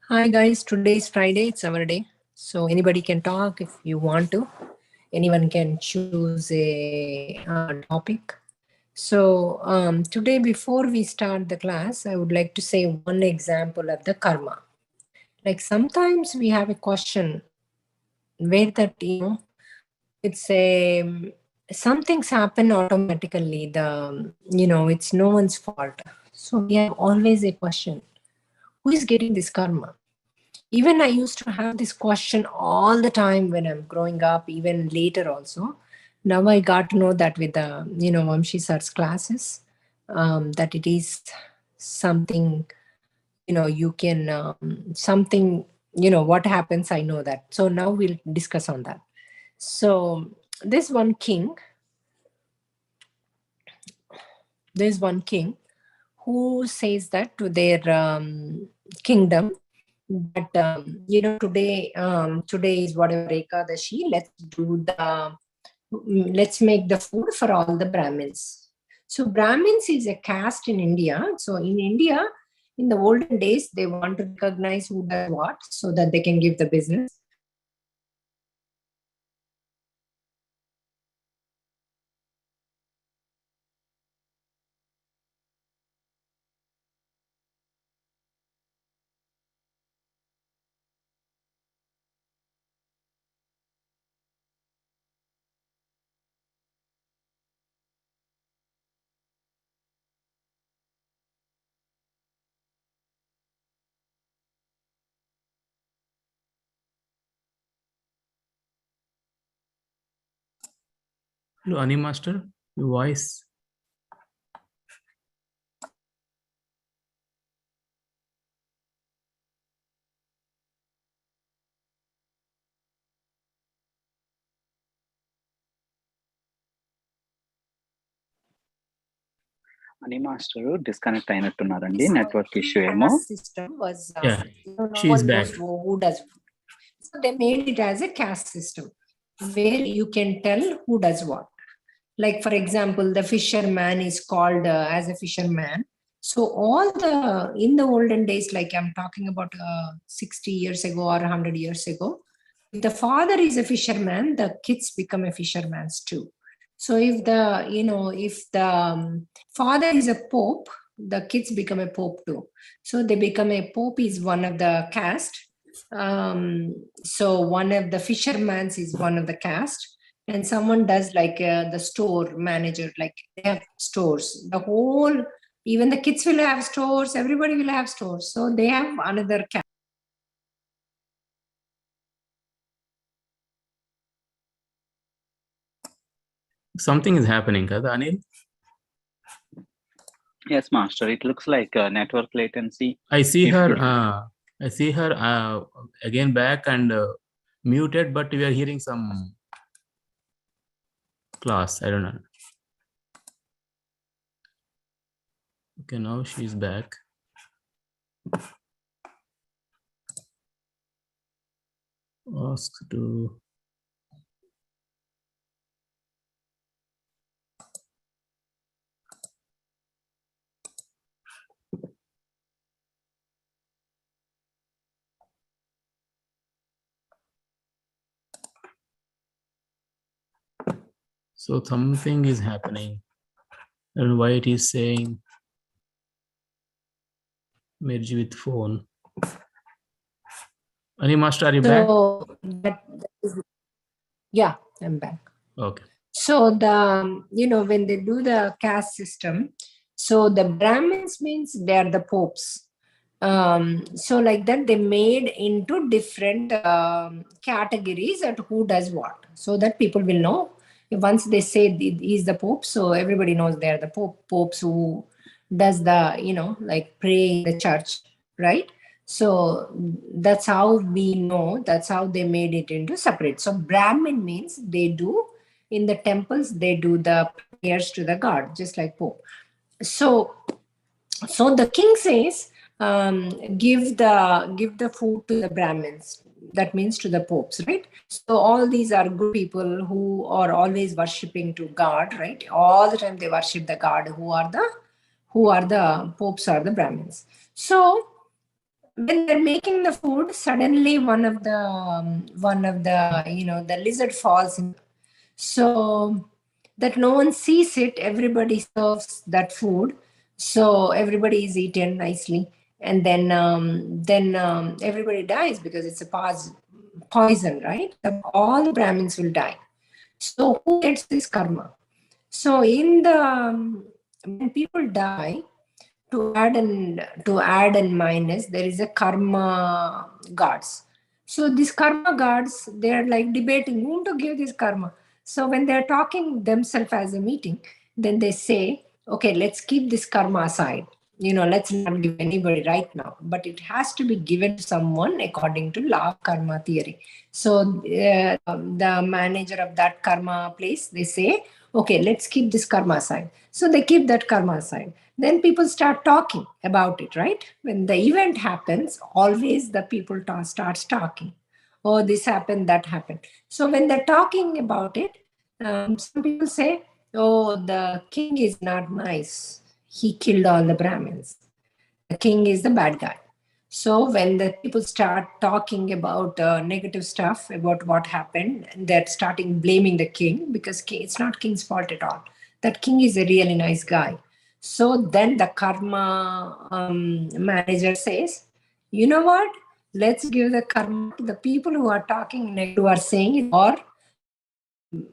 Hi guys, today is Friday, it's our day. So anybody can talk if you want to. Anyone can choose a topic. So today before we start the class, I would like to say one example of the karma. Like sometimes we have a question where that, it's a, some things happen automatically. It's no one's fault. So we have always a question, who is getting this karma? Even I used to have this question all the time when I'm growing up, even later also. Now I got to know that with the, Vamsi sir's classes, that it is something, you can, something, what happens, I know that. So now we'll discuss on that. So there's one king who says that to their kingdom, that today is whatever Ekadashi, let's make the food for all the Brahmins. So Brahmins is a caste in India. So in India, in the olden days, they want to recognize who does what so that they can give the business. Hello, Ani Master, your voice. Ani Master disconnect అయినట్టున్నారండి network issue ఏమో. System was Yeah, no she's one back. knows who does. So they made it as a caste system where you can tell who does what. Like for example, the fisherman is called as a fisherman. So in the olden days, like I'm talking about 60 years ago or 100 years ago, if the father is a fisherman, the kids become a fisherman's too. So if the father is a pope, the kids become a pope too. So they become a pope is one of the caste. So one of the fishermans is one of the caste, and someone does like the store manager, like they have stores. The whole, even the kids will have stores. Everybody will have stores. So they have another caste. Something is happening, kada Anil? Yes, Master. It looks like network latency. I see her. Again back and muted, but we are hearing some class. I don't know. Okay, now she's back. Ask to. So something is happening. I don't know why it is saying merge with phone. Ani Master, are you back? Yeah, I'm back. Okay. So when they do the caste system, so the Brahmins means they are the popes. So like that, they made into different categories at who does what, so that people will know. Once they say he's the pope, so everybody knows they're the popes who does the like pray in the church, right? So that's how we know. That's how they made it into separate. So Brahmin means they do in the temples. They do the prayers to the god, just like pope. So the king says, give the food to the Brahmins. That means to the popes, right? So all these are good people who are always worshipping to God, right? All the time they worship the God. Who are the popes or the Brahmins. So when they're making the food, suddenly one of the the lizard falls in. So that no one sees it, everybody serves that food. So everybody is eaten nicely. And then everybody dies because it's a poison, right? All the Brahmins will die. So who gets this karma? So in the when people die, to add and minus, there is a karma gods. So these karma gods, they are like debating whom to give this karma. So when they are talking themselves as a meeting, then they say, okay, let's keep this karma aside. Let's not give anybody right now, but it has to be given to someone according to law of karma theory. So the manager of that karma place, they say, okay, let's keep this karma aside. So they keep that karma aside. Then people start talking about it, right? When the event happens, always the people starts talking. Oh, this happened, that happened. So when they're talking about it, some people say, oh, the king is not nice. He killed all the Brahmins. The king is the bad guy. So when the people start talking about negative stuff about what happened, they're starting blaming the king because it's not king's fault at all. That king is a really nice guy. So then the karma manager says, you know what? Let's give the karma to the people who are talking negative, who are saying it, or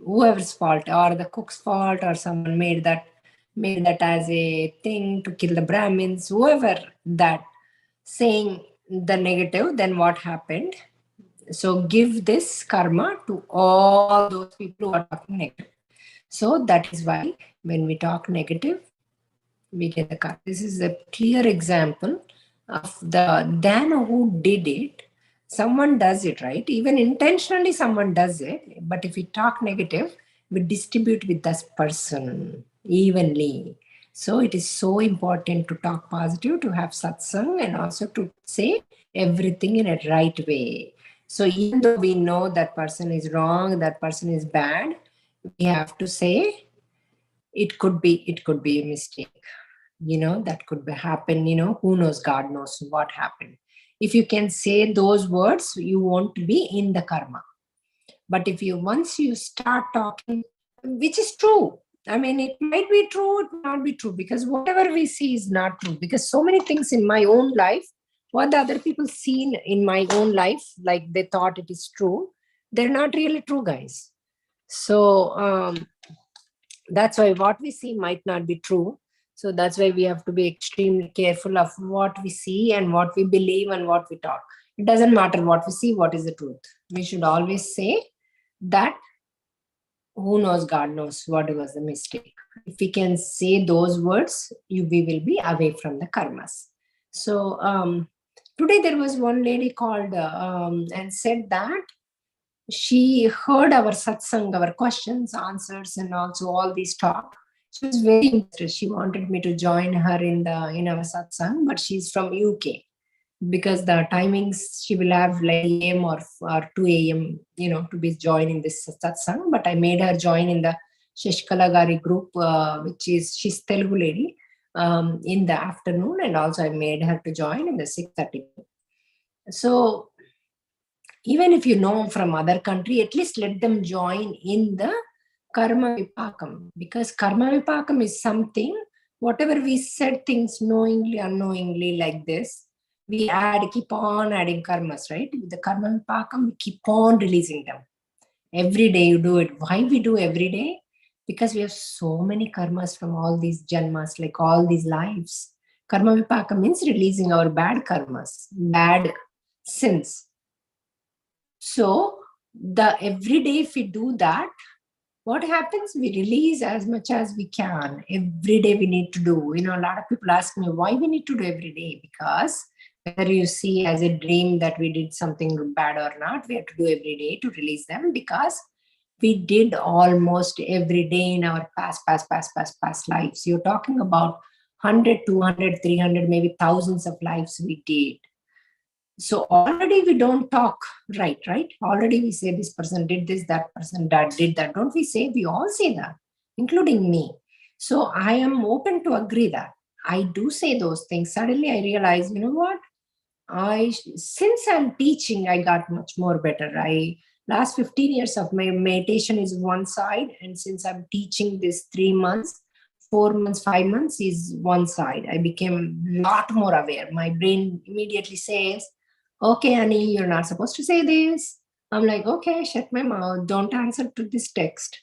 whoever's fault, or the cook's fault, or someone made that as a thing to kill the Brahmins, whoever that saying the negative, then what happened? So give this karma to all those people who are talking negative. So that is why when we talk negative, we get the karma. This is a clear example of then who did it. Someone does it, right? Even intentionally someone does it. But if we talk negative, we distribute with this person evenly. So it is so important to talk positive, to have satsang, and also to say everything in a right way. So even though we know that person is wrong, that person is bad, we have to say it could be a mistake. That could happen. Who knows? God knows what happened. If you can say those words, you won't be in the karma. But if once you start talking, which is true, I mean, it might be true, it might not be true, because whatever we see is not true. Because so many things in my own life, what the other people seen in my own life, like they thought it is true, they're not really true, guys. So that's why what we see might not be true. So that's why we have to be extremely careful of what we see and what we believe and what we talk. It doesn't matter what we see, what is the truth. We should always say that who knows, God knows what was the mistake. If we can say those words, we will be away from the karmas. So today there was one lady called and said that she heard our satsang, our questions, answers, and also all these talk. She was very interested. She wanted me to join her in our satsang, but she's from UK, because the timings she will have like AM or 2 a.m. To be joining this satsang. But I made her join in the Shashkala Gari group, she's Telugu lady, in the afternoon, and also I made her to join in the 6:30. So even if you know from other country, at least let them join in the Karmavipakam, because Karmavipakam is something, whatever we said things knowingly, unknowingly like this, we keep on adding karmas, right? With the Karmavipakam, we keep on releasing them. Every day you do it. Why we do every day? Because we have so many karmas from all these janmas, like all these lives. Karmavipakam means releasing our bad karmas, bad sins. So every day if we do that, what happens? We release as much as we can. Every day we need to do. A lot of people ask me why we need to do every day. Because whether you see as a dream that we did something bad or not, we have to do every day to release them, because we did almost every day in our past lives. You're talking about 100, 200, 300, maybe thousands of lives we did. So already we don't talk right? Already we say this person did this, that person did that. Don't we say? We all say that, including me. So I am open to agree that I do say those things. Suddenly I realize, you know what? since I'm teaching, I got much more better. Last 15 years of my meditation is one side, and since I'm teaching this 3 months, 4 months, 5 months is one side. I became a lot more aware. My brain immediately says, okay, Annie, you're not supposed to say this. I'm like, okay, shut my mouth. Don't answer to this text.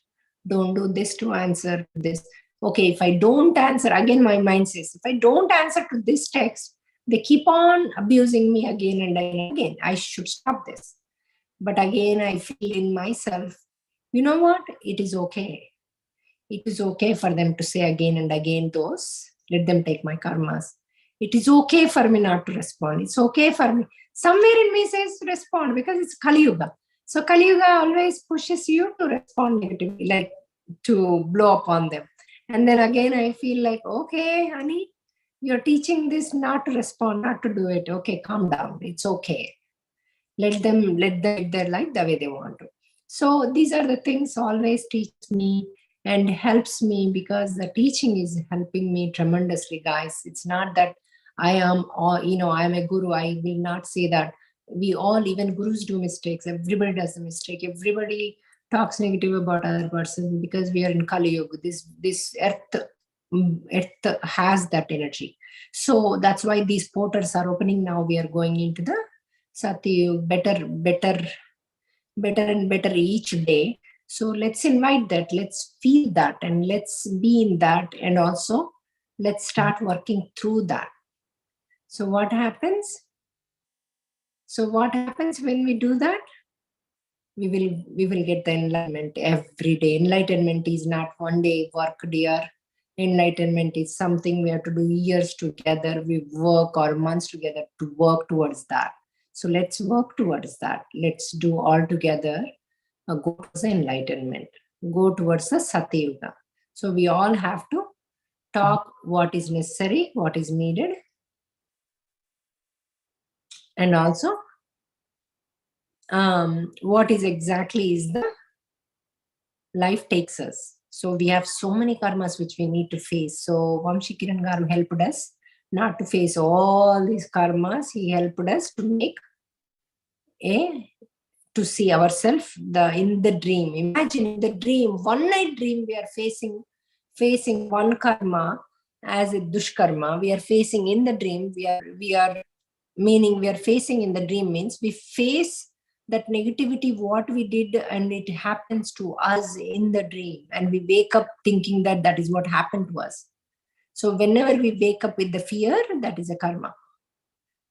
Don't do this to answer this. Okay, if I don't answer, again, my mind says, if I don't answer to this text, they keep on abusing me again and again. I should stop this. But again, I feel in myself, you know what? It is okay. It is okay for them to say again and again those. Let them take my karmas. It is okay for me not to respond. It's okay for me. Somewhere in me says to respond because it's Kali Yuga. So Kali Yuga always pushes you to respond negatively, like to blow up on them. And then again, I feel like, okay, honey, you're teaching this not to respond, not to do it. Okay, calm down. It's okay. Let them live their life the way they want to. So these are the things always teach me and helps me, because the teaching is helping me tremendously, guys. It's not that I am, or I am a guru. I will not say that. We all, even gurus, do mistakes. Everybody does a mistake. Everybody talks negative about other person, because we are in Kali Yuga. This earth has that energy. So that's why these portals are opening now. We are going into the Satyug, better and better each day. So let's invite that, let's feel that, and let's be in that, and also let's start working through that. So what happens? When we do that? We will get the enlightenment every day. Enlightenment is not one day work, dear. Enlightenment is something we have to do years together. We work, or months together to work towards that. So let's work towards that. Let's do all together. Go towards the enlightenment. Go towards the Satyuga. So we all have to talk what is necessary, what is needed, and also what is exactly is the life takes us. So we have so many karmas which we need to face. So Vamsi Kiran Garu helped us not to face all these karmas. He helped us to make to see ourselves in the dream. Imagine in the dream, one night dream, we are facing one karma as a dushkarma. We are facing in the dream. We are facing in the dream means we face that negativity, what we did, and it happens to us in the dream, and we wake up thinking that is what happened to us. So whenever we wake up with the fear, that is a karma.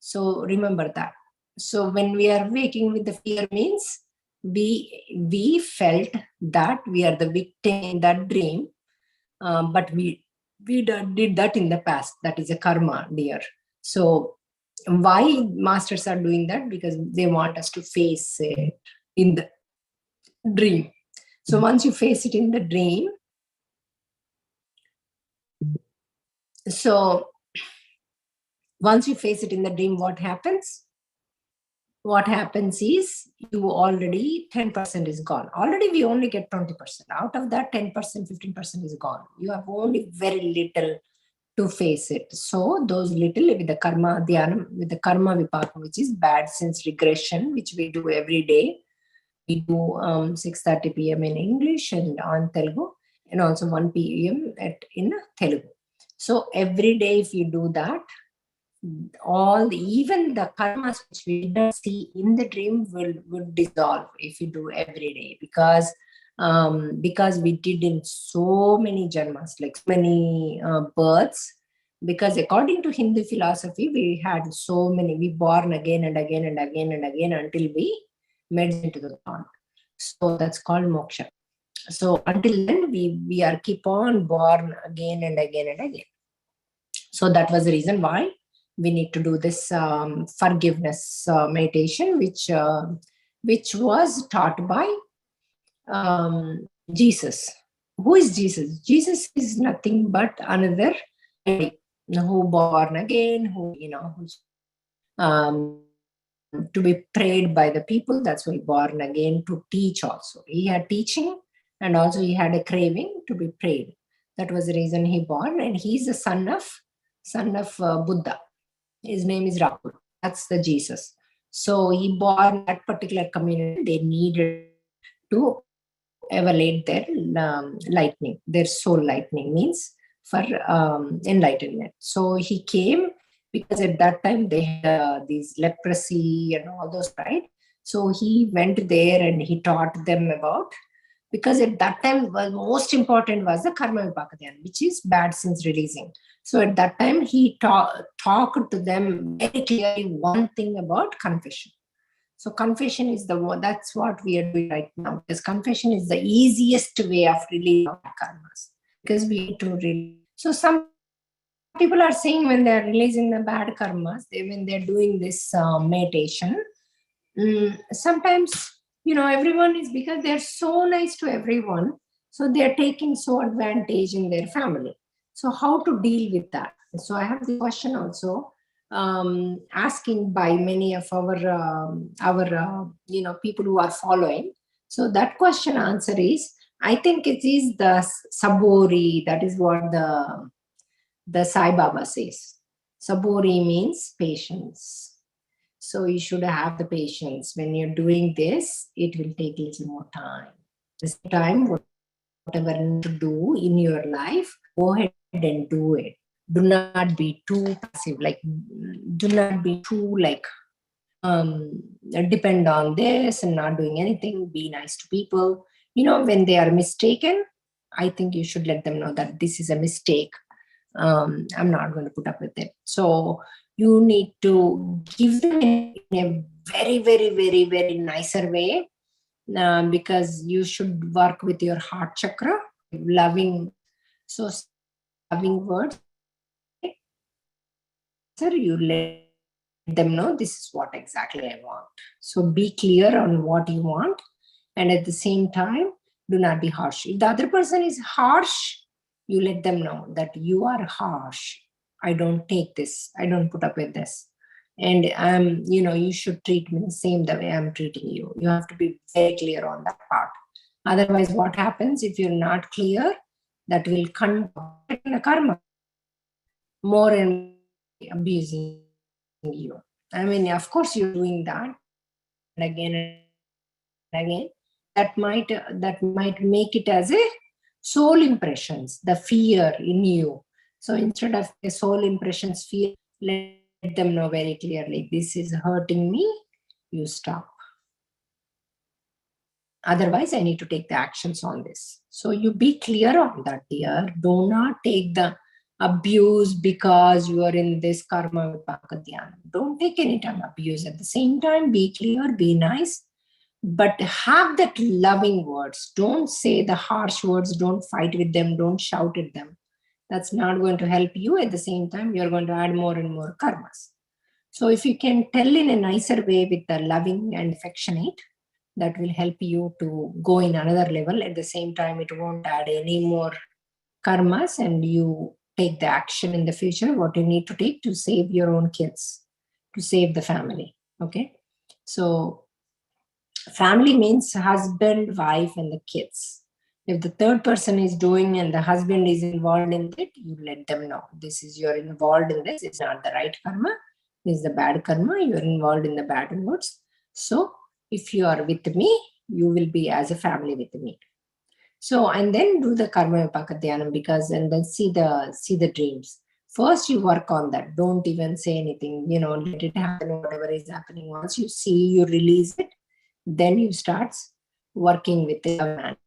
So remember that. So when we are waking with the fear means we felt that we are the victim in that dream, but we did that in the past. That is a karma, dear. So why masters are doing that? Because they want us to face it in the dream. So once you face it in the dream, once you face it in the dream, what happens? What happens is you already 10% is gone. Already we only get 20%. Out of that 10%, 15% is gone. You have only very little to face it. So those little with the KarmavipakaDhyanam, with the Karmavipaka, which is bad sense regression, which we do every day. We do 6:30 p.m. in English and on Telugu, and also 1 p.m. in Telugu. So every day if you do that, even the karmas which we didn't see in the dream would dissolve if you do every day, because we did in so many janmas, like so many births. Because according to Hindu philosophy, we had so many, we born again and again and again and again until we merge into the God. So that's called moksha. So until then, we are keep on born again and again and again. So that was the reason why we need to do this forgiveness meditation, which was taught by Jesus. Who is Jesus? Jesus is nothing but another who born again, who's to be prayed by the people. That's why born again, to teach also. He had teaching, and also he had a craving to be prayed. That was the reason he born, and he's the son of Buddha. His name is Rahul. That's the Jesus. So he born that particular community. They needed to evaluate their lightning, their soul lightning means for enlightenment. So he came because at that time they had these leprosy and all those, right? So he went there and he taught them about, because at that time was most important was the KarmavipakaDhyanam, which is bad sins releasing. So at that time he talked to them very clearly one thing about confession. So confession is the one, that's what we are doing right now, because confession is the easiest way of releasing our karmas, because we need to release. So some people are saying when they are releasing the bad karmas, when they're doing this meditation, sometimes, everyone is, because they're so nice to everyone, so they're taking so advantage in their family. So how to deal with that? So I have the question also, asking by many of our people who are following. So that question answer is, I think it is the sabori. That is what the Sai Baba says. Sabori means patience. So you should have the patience. When you're doing this, it will take a little more time. This time, whatever you need to do in your life, go ahead and do it. Do not be too passive. Do not be too depend on this and not doing anything. Be nice to people. When they are mistaken, I think you should let them know that this is a mistake. I'm not going to put up with it. So you need to give them in a very, very, very, very nicer way, because you should work with your heart chakra, loving. So loving words, sir, you let them know this is what exactly I want. So be clear on what you want, and at the same time, do not be harsh. If the other person is harsh, you let them know that you are harsh. I don't take this. I don't put up with this. And you should treat me the same the way I'm treating you. You have to be very clear on that part. Otherwise, what happens if you're not clear? That will convert in the karma more and abusing you. I mean, of course, you're doing that again and again. That might make it as a soul impressions, the fear in you. So instead of the soul impressions, fear, let them know very clearly, this is hurting me, you stop. Otherwise, I need to take the actions on this. So you be clear on that, dear. Do not take the abuse because you are in this KarmavipakaDhyanam. Don't take any time abuse. At the same time, be clear, be nice, but have that loving words. Don't say the harsh words. Don't fight with them. Don't shout at them. That's not going to help you. At the same time, you're going to add more and more karmas. So if you can tell in a nicer way with the loving and affectionate, that will help you to go in another level. At the same time, it won't add any more karmas, and you take the action in the future, what you need to take to save your own kids, to save the family. Okay. So family means husband, wife, and the kids. If the third person is doing and the husband is involved in it, you let them know. This is, you're involved in this. It's not the right karma. This is the bad karma. You're involved in the bad words. So if you are with me, you will be as a family with me. So, and then do the KarmavipakaDhyanam, because, and then see the dreams. First, you work on that. Don't even say anything. Let it happen. Whatever is happening. Once you see, you release it. Then you start working with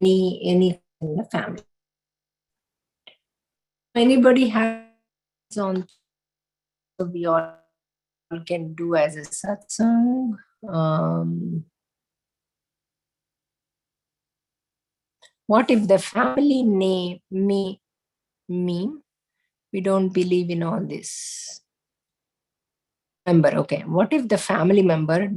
any in the family. Anybody has on, so we all can do as a satsang. What if the family name me? We don't believe in all this. Member, okay. What if the family member,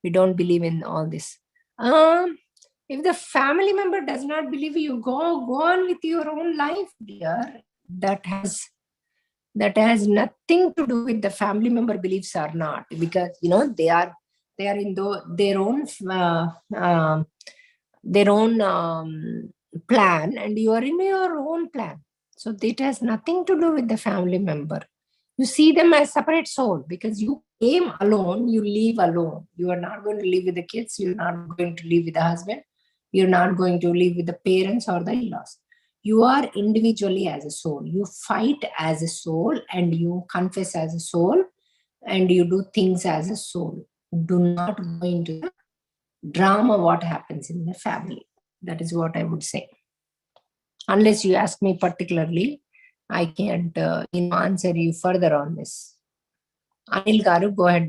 we don't believe in all this? If the family member does not believe, you go on with your own life, dear. That has nothing to do with the family member beliefs or not, because they are in their own plan, and you are in your own plan. So it has nothing to do with the family member. You see them as separate soul because you came alone, you leave alone. You are not going to live with the kids, you're not going to live with the husband, you're not going to live with the parents or the in-laws. You are individually as a soul. You fight as a soul and you confess as a soul and you do things as a soul. Do not go into the drama what happens in the family. That is what I would say. Unless you ask me particularly, I can't answer you further on this. Anil Garu, go ahead.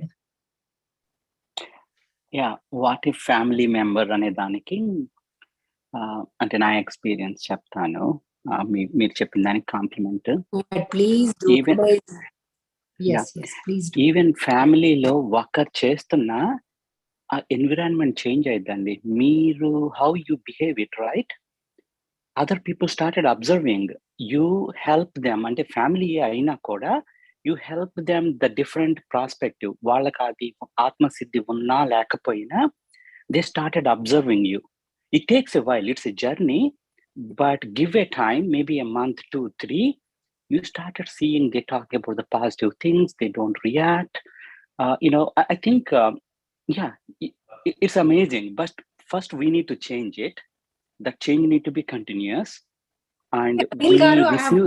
Yeah, what if family member అనే దానికి అంటే నా experience చెప్తాను. మీరు చెప్పిన దానికి compliment. Please do. Even, yes, please do. Even ఫ్యామిలీలో ఒకరు చేస్తున్న ఆ ఎన్విరాన్మెంట్ చేంజ్ అయిద్దండి. మీరు how you behave it right, other people started observing. You help them, అంటే ఫ్యామిలీ అయినా కూడా you help them the different prospective. వాళ్ళకి అది ఆత్మసిద్ధి ఉన్నా లేకపోయినా they started observing you. It takes a while, it's a journey, but give a time, maybe a month, 2, 3, you started seeing they talk about the positive things, they don't react. I think, it's amazing, but first we need to change it. That change need to be continuous. And Anil Garu,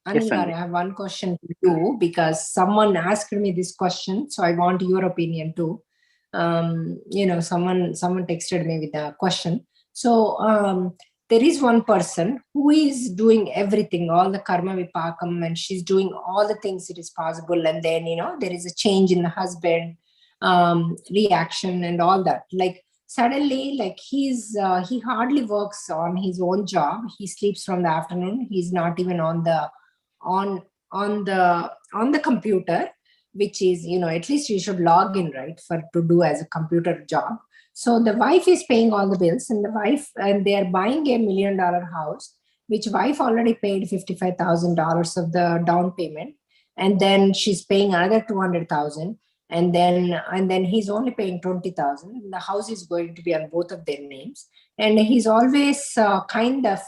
Yes, I have one question to you because someone asked me this question, so I want your opinion too. Someone texted me with a question. So there is one person who is doing everything, all the Karmavipakam, and she's doing all the things it is possible, and then there is a change in the husband reaction and all that. Like suddenly, like he hardly works on his own job. He sleeps from the afternoon. He's not even on the computer, which is, at least you should log in, right, for to do as a computer job. So the wife is paying all the bills, and they are buying $1 million house, which wife already paid $55,000 of the down payment, and then she's paying another 200,000, and then he's only paying 20,000. The house is going to be on both of their names, and he's always kind of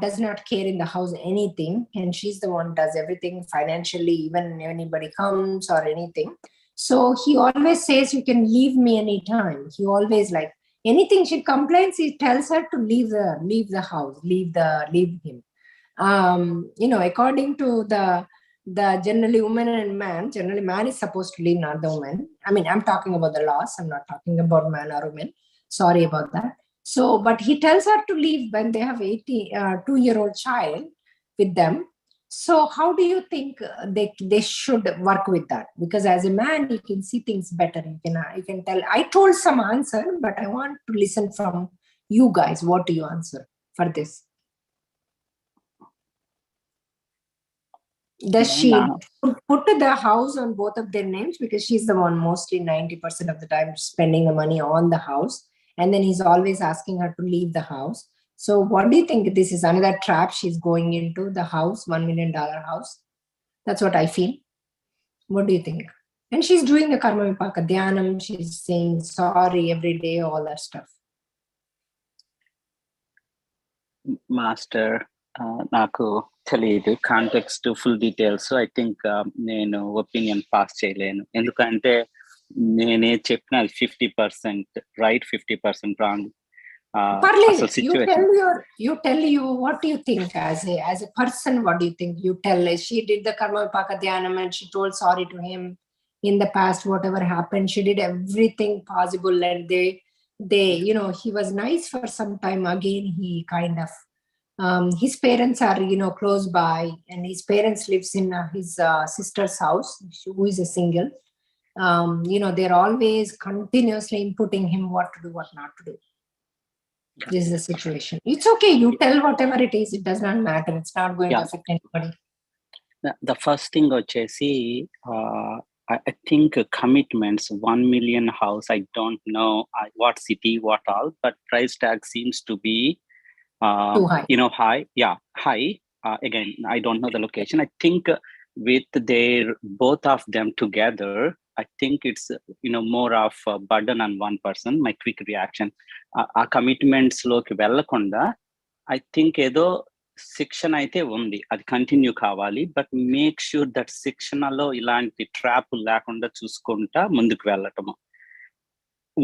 does not care in the house anything, and she's the one does everything financially, even anybody comes or anything. So he always says, you can leave me anytime. He always, like, anything she complains, he tells her to leave the house, leave him. According to the generally woman and man, generally man is supposed to leave, not the woman. I mean, I'm talking about the laws, I'm not talking about man or woman. Sorry about that. So, but he tells her to leave when they have 2-year-old child with them. So how do you think they should work with that? Because as a man, you can see things better. You can tell. I told some answer, but I want to listen from you guys. What do you answer for this? Does she put the house on both of their names? Because she's the one mostly 90% of the time spending the money on the house. And then he's always asking her to leave the house. So what do you think? This is another trap she's going into, the house, $1 million house. That's what I feel. What do you think? And she's doing the KarmavipakaDhyanam. She's saying sorry every day, all that stuff. Master, నాకు తెలియదు context full details. I think నేను opinion pass చేయలేను, ఎందుకంటే నేనే చెప్పిన 50% right, 50% wrong. You tell what do you think as a person? What do you think? You tell. She did the KarmavipakaDhyanam and she told sorry to him in the past, whatever happened. She did everything possible, and they he was nice for some time. Again, he kind of his parents are close by, and his parents lives in his sister's house, who is a single. They're always continuously inputting him what to do, what not to do. This is the situation. It's okay. You tell whatever it is. It does not matter. It's not going to affect anybody. The first thing వచ్చేసి I think commitments, 1 million house. I don't know what city, what all, but price tag seems to be too high. High. Yeah, high. Again, I don't know the location. I think with both of them together, I think it's more of a burden on one person. My quick reaction, ఆ commitments లోకి వెళ్ళకుండా I think ఏదో శిక్షణ అయితే ఉంది, అది continue కావాలి. But make sure that శిక్షణలో ఇలాంటి ట్రాప్ లేకుండా చూసుకుంటా ముందుకు వెళ్ళటము.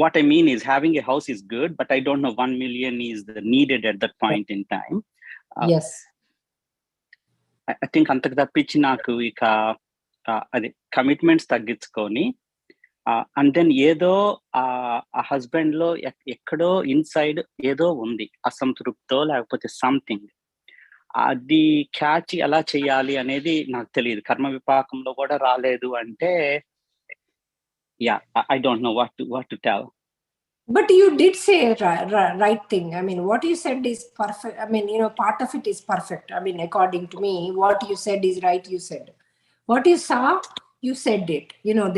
What I mean is having a house is good, but I don't know 1 million is needed at that point in time. Yes. I think అంతకు తప్పించి నాకు ఇక అది కమిట్మెంట్స్ తగ్గించుకొని అండ్ దెన్ ఏదో ఆ హస్బెండ్ లో ఎక్కడో ఇన్సైడ్ ఏదో ఉంది, అసంతృప్తో లేకపోతే సంథింగ్. అది క్యాచ్ ఎలా చేయాలి అనేది నాకు తెలియదు. కర్మ విపాకంలో కూడా రాలేదు అంటే I don't know what to tell. But you did say right thing. I mean, what you said is perfect. I mean, part of it is perfect. I mean, according to me, what you said is right. You said what you saw, you said it.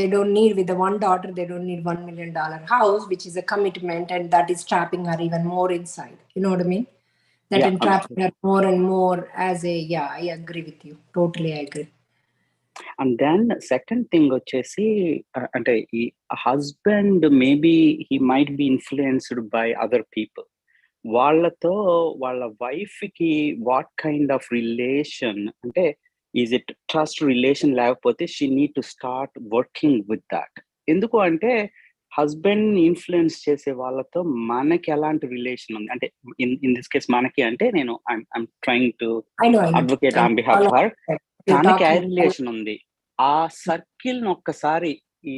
They don't need, with the one daughter, they don't need $1 million house, which is a commitment, and that is trapping her even more inside. You know what I mean? That entrapping her more and more as I agree with you. Totally, I agree. And then second thing వచ్చేసి అంటే ఈ husband maybe he might be influenced by other people. వాళ్ళతో వాళ్ళ wife కి what kind of relation, అంటే is it trust relation, లేకపోతే she need to start working with that. ఎందుకు అంటే హస్బెండ్ ఇన్ఫ్లుయెన్స్ చేసే వాళ్ళతో మనకి ఎలాంటి రిలేషన్ ఉంది అంటే ఇన్ దిస్ కేస్ మనకి అంటే నేను I'm trying to advocate on behalf her. తనకి ఏ రిలేషన్ ఉంది, ఆ సర్కిల్ ని ఒక్కసారి ఈ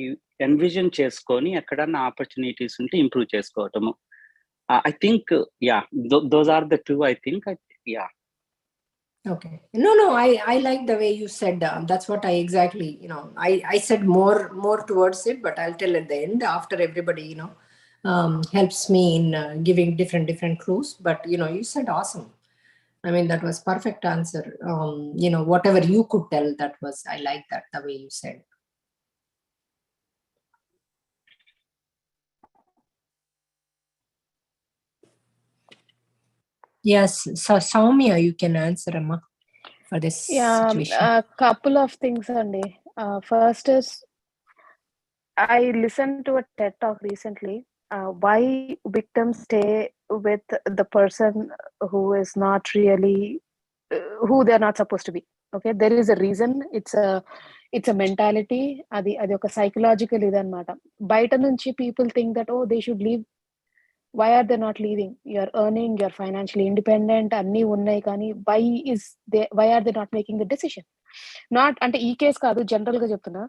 ఎన్విజన్ చేసుకొని ఎక్కడన్నా ఆపర్చునిటీస్ ఉంటే ఇంప్రూవ్ చేసుకోవటము. I think those are the two. I think Okay. No, I like the way you said. That's what I exactly, I said more towards it, but I'll tell at the end after everybody, helps me in giving different clues. But, you said awesome. I mean, that was perfect answer. Whatever you could tell, I like that, the way you said. Yes. So Soumya, you can answer, Amma, for this situation. A couple of things, Andy. First is, I listened to a TED talk recently. Why victims stay with the person who is not really who they are not supposed to be. Okay, there is a reason. It's a mentality. Adi oka psychological idanamata. Baita nunchi people think that they should leave. Why are they not leaving? You're earning, you're financially independent, anni unnai kani why are they not making the decision? Not ante ee case kaadu, general ga cheptuna.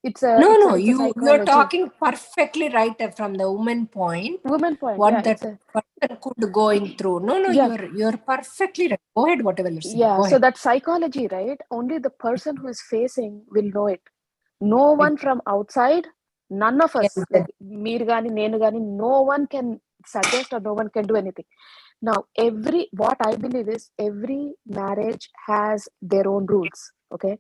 You're talking perfectly right from the woman point. What that person could going through. You're perfectly right. Go ahead, whatever you're saying. Yeah, so that psychology, right? Only the person who is facing will know it. No one from outside, none of us, like meer gani, nenu gani, no one can suggest or no one can do anything. Now, what I believe is every marriage has their own rules. Okay,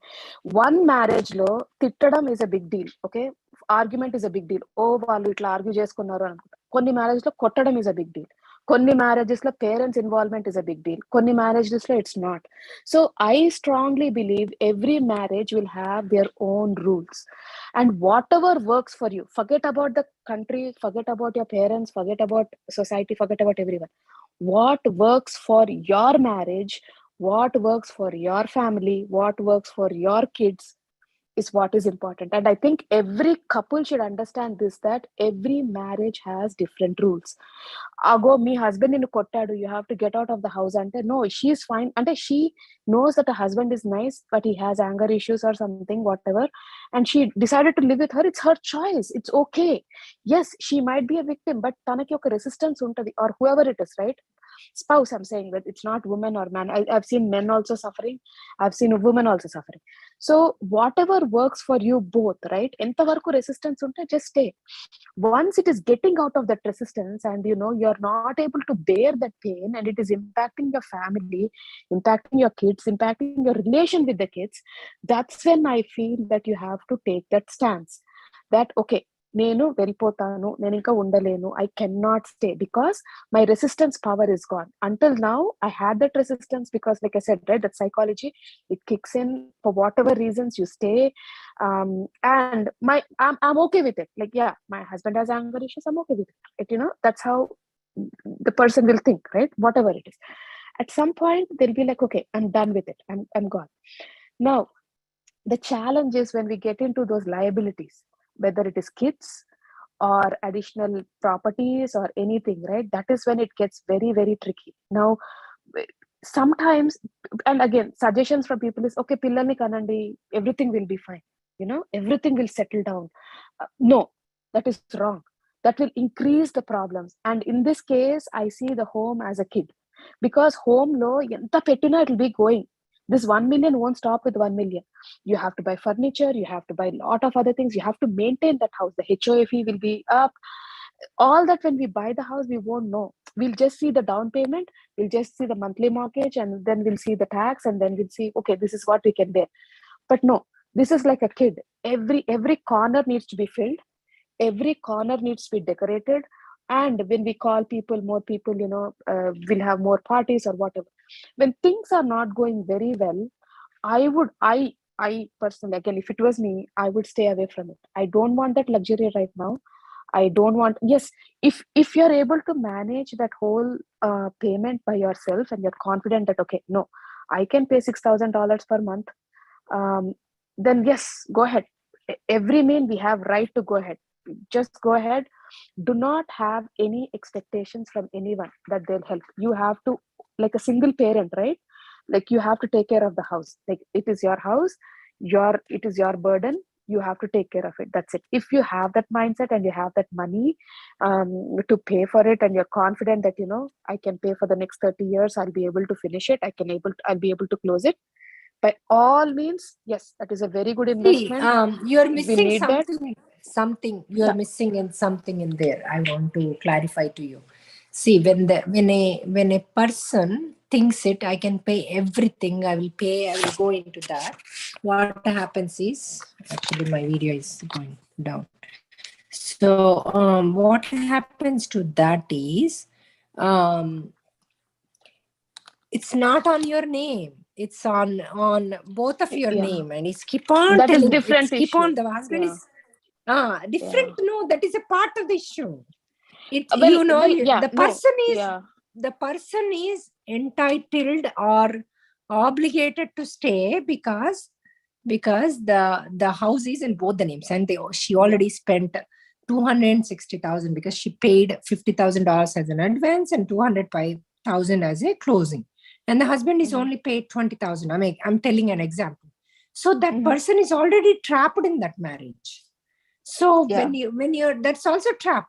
one marriage lo tittadam is a big deal. Okay, argument is a big deal. Vallu itla argue cheskunnaru anukunta. Konni marriages lo kottadam is a big deal. Konni marriages lo parents involvement is a big deal. Konni marriages lo it's not. So I strongly believe every marriage will have their own rules, and whatever works for you, forget about the country, forget about your parents, forget about society, forget about everyone. What works for your marriage, what works for your family, what works for your kids is what is important. And I think every couple should understand this, that every marriage has different rules. Ago me husband in kottadu, you have to get out of the house. Ante no, she's fine. Ante she knows that her husband is nice, but he has anger issues or something, whatever, and she decided to live with her. It's her choice. It's okay. Yes, she might be a victim, but tanaki oka resistance untadi, or whoever it is, right? Spouse, I'm saying that it's not woman or man. I've seen men also suffering, I've seen women also suffering. So whatever works for you both, right? Enta varaku resistance unte just stay. Once it is getting out of that resistance and you're not able to bear that pain and it is impacting your family, impacting your kids, impacting your relation with the kids, that's when I feel that you have to take that stance that okay, నేను వెళ్ళిపోతాను, నేను ఇంకా ఉండలేను, I cannot stay because my resistance power is gone. Until now I had that resistance because, like I said, right, that psychology, it kicks in for whatever reasons you stay, and I'm okay with it. Like, yeah, my husband has anger issues, I'm okay with it. That's how the person will think, right? Whatever it is. At some point, they'll be like, okay, I'm done with it. I'm gone. Now, the challenge is when we get into those liabilities, whether it is kids or additional properties or anything, right? That is when it gets very, very tricky. Now, sometimes, and again, suggestions from people is, okay, pillalni kanandi, everything will be fine. Everything will settle down. No, that is wrong. That will increase the problems. And in this case, I see the home as a kid, because home lo enta pettina, it will be going. This 1 million won't stop with 1 million. You have to buy furniture, you have to buy a lot of other things, you have to maintain that house. The HOFE will be up. All that, when we buy the house, we won't know. We'll just see the down payment, we'll just see the monthly mortgage, and then we'll see the tax, and then we'll see, okay, this is what we can bear. But no, this is like a kid. Every corner needs to be filled, every corner needs to be decorated. And when we call people, more people, we'll have more parties or whatever. When things are not going very well, I personally, again, if it was me, I would stay away from it. I don't want that luxury right now. I don't want. Yes, if you're able to manage that whole payment by yourself, and you're confident that, okay, no, I can pay $6,000 per month, then yes, go ahead. Every mean we have right to go ahead. Just go ahead. Do not have any expectations from anyone that they'll help. You have to, like a single parent, right? Like, you have to take care of the house. Like, it is your house, it is your burden. You have to take care of it. That's it. If you have that mindset and you have that money to pay for it, and you're confident that, I can pay for the next 30 years, I'll be able to finish it, I'll be able to close it, by all means, yes, that is a very good investment. You're We missing need that. something. You're Yeah. missing in something in there. I want to clarify to you. See, when a person thinks it, I can pay everything. I will go into that. What happens is, actually, my video is going down. So, what happens to that is, it's not on your name. It's on both of your Yeah. name, and it's keep on That is telling. different It's keep on. issue. The husband Yeah. is different. No, that is a part of the issue. Yeah, The person is entitled or obligated to stay because the house is in both the names, and she already spent 260,000 because she paid $50,000 as an advance and 205,000 as a closing, and the husband is only paid 20,000. I'm telling an example. So that person is already trapped in that marriage. So when you're that's also trap.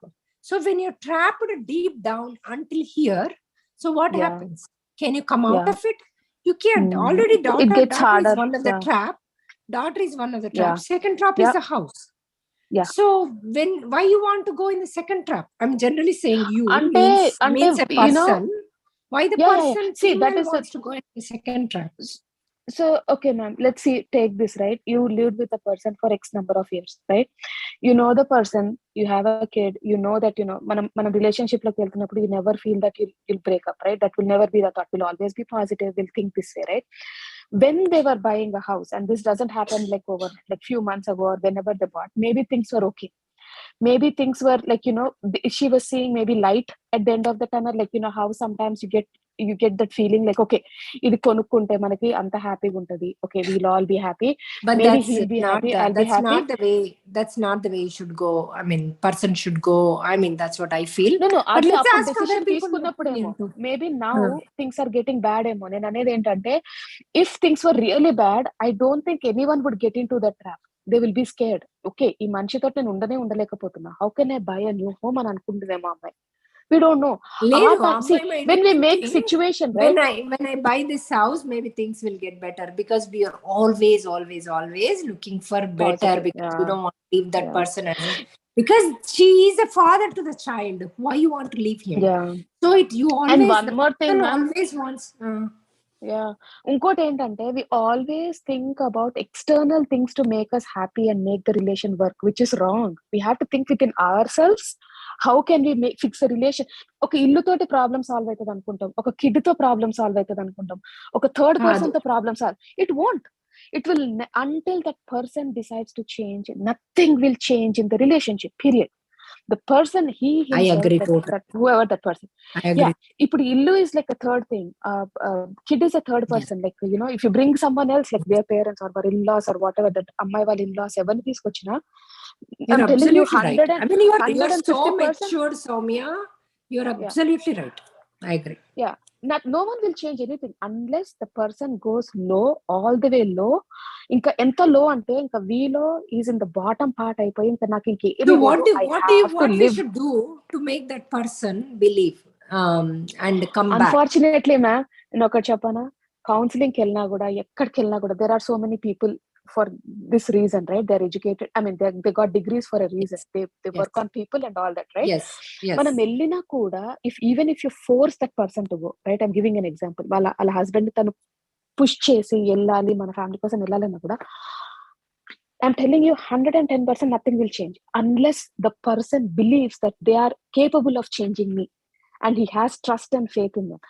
So when you're trapped deep down until here, so what happens? Can you come out of it? You can't. Already daughter harder. is one of the trap. Daughter is one of the traps. Second trap Yeah. is the house. Yeah. So why you want to go in the second trap? I'm generally saying you Ante, means a person. Why the person See, that is wants to go in the second trap? So, okay, ma'am, let's see, take this, right? You lived with a person for X number of years, right? You know the person, you have a kid, you know that, మన relationship like you never feel that you'll break up, right? That will never be the thought. Will always be positive. We'll think this way, right? When they were buying a house, and this doesn't happen like over like few months ago or whenever they bought, maybe things were okay. Maybe things were like, she was seeing maybe light at the end of the tunnel, like, how sometimes you get that feeling like, okay, ఇది కొనుక్కుంటే మనకి అంత హ్యాపీగా ఉంటది, okay, we'll all be happy, but maybe he'll be happy, I'll be happy. That's not the way you should go. I mean, person should go. I mean, that's what I feel. No, But let's అప్పుడు ask other decision people తీసుకున్నప్పుడేమో opinion too. Maybe now things are getting bad ఏమో. నేను అనేది ఏంటంటే, if things were really bad, I don't think anyone would get in to that trap. They will be scared. Okay, ఈ మనిషితో నేను ఉండలేకపోతున్నా, how can I buy a new home అని అనుకుంటుందేమో అమ్మాయి. We don't know. See, when we make situation, right? When I buy this house, maybe things will get better, because we are always looking for better. Positive, because you don't want to leave that person because she is a father to the child. Why you want to leave him? So you always, and one more thing, always wants. ఇంకోటి ఏంటంటే, we always think about external things to make us happy and make the relation work, which is wrong. We have to think within ourselves. How can we fix a relation? ఒక ఇల్లుతోటి problem solve అవుతుంది అనుకుంటాం, ఒక kid తో problem solve అవుతుంది అనుకుంటాం, ఒక third person తో problem solve. It won't. It will, until that person decides to change, nothing will change in the relationship, period. The person, he I himself, agree totally. that whoever that person. I agree. Yeah, ఇప్పుడు ఇల్లు is like a third thing. Kid is a third person. Like, you know, if you bring someone else, like their parents or their in-laws or whatever, that అమ్మాయి వాళ్ళ in-laws ఎవరిని తీసుకొచ్చినా, You're I'm telling you, absolutely right. 100 I mean, you're so 150%. mature, Soumya. You're absolutely right. I agree. Yeah, no one will change anything unless the person goes low, all the way low. ఇంకా ఎంత low అంటే ఇంకా వీలో is in the bottom part అయిపోయి ఇంకా నాకు ఇంకేమి So what we live. should do to make that person believe and come back? Unfortunately, ma'am, నేను ఒకటి చెప్పనా, కౌన్సిలింగ్కి వెళ్ళినా కూడా, ఎక్కడికి వెళ్ళినా కూడా, there are so many people for this reason, right? They're educated. I mean, they got degrees for a reason. They work on people and all that, right? Yes. మనం వెళ్ళినా కూడా, even if you force that person to go, right? I'm giving an example. వాళ్ళ husband తను push చేసి వెళ్ళాలి, మన family కోసం వెళ్ళాలన్నా కూడా, I'm telling you, 110% nothing will change unless the person believes that they are capable of changing me and he has trust and faith in them.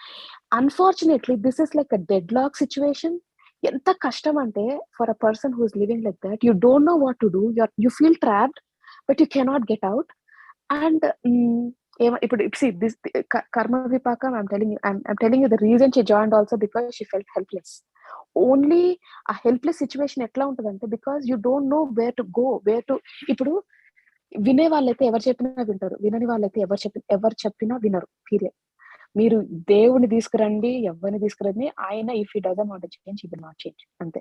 Unfortunately, this is like a deadlock situation. ఎంత కష్టం అంటే, for a person who is living like that, you don't know what to do, you feel trapped, but you cannot get out. And ఇప్పుడు see this Karmavipaka, I'm telling you the reason she joined also because she felt helpless. Only a helpless situation ఎట్లా ఉంటుందంటే, because you don't know where to go, ఇప్పుడు వినే వాళ్ళైతే ఎవరు చెప్పినా వింటారు, వినని వాళ్ళైతే ఎవరు చెప్పినా వినరు. పీరియడ్. మీరు దేవుని తీసుకురండి, ఎవరిని తీసుకురండి, ఆయన if he doesn't want to change, he will not change, అంతే.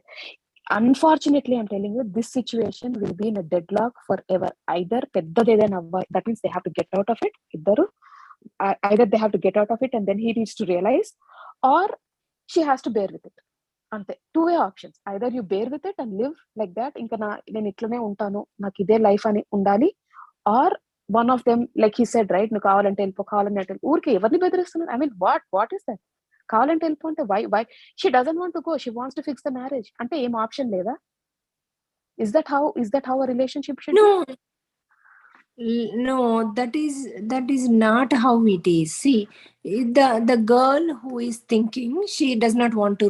Unfortunately, I'm telling you, this situation will be in a deadlock forever. Either పెద్దది ఏదైనా అవ్వాలి, that means they have to get out of it, ఇద్దరు. Either they have to get out of it and then he needs to realize, or she has to bear with it. అంతే. 2-way options. Either you bear with it and live like that, ఇంకా నేను ఇట్లనే ఉంటాను, నాకు ఇదే life అని ఉండాలి, or one of them, like he said, right, నువ్వు కావాలంటే వెళ్ళిపో, కావాలంటే వెళ్ళిపో. ఊరికి ఎవరిని బెదిరిస్తున్నారు? I mean, what is that? కావాలంటే వెళ్ళిపో అంటే why she doesn't want to go, she wants to fix the marriage అంటే ఏం ఆప్షన్ లేదా? Is that how a relationship should be? No, that is not how it is. See, the girl who is thinking, she does not want to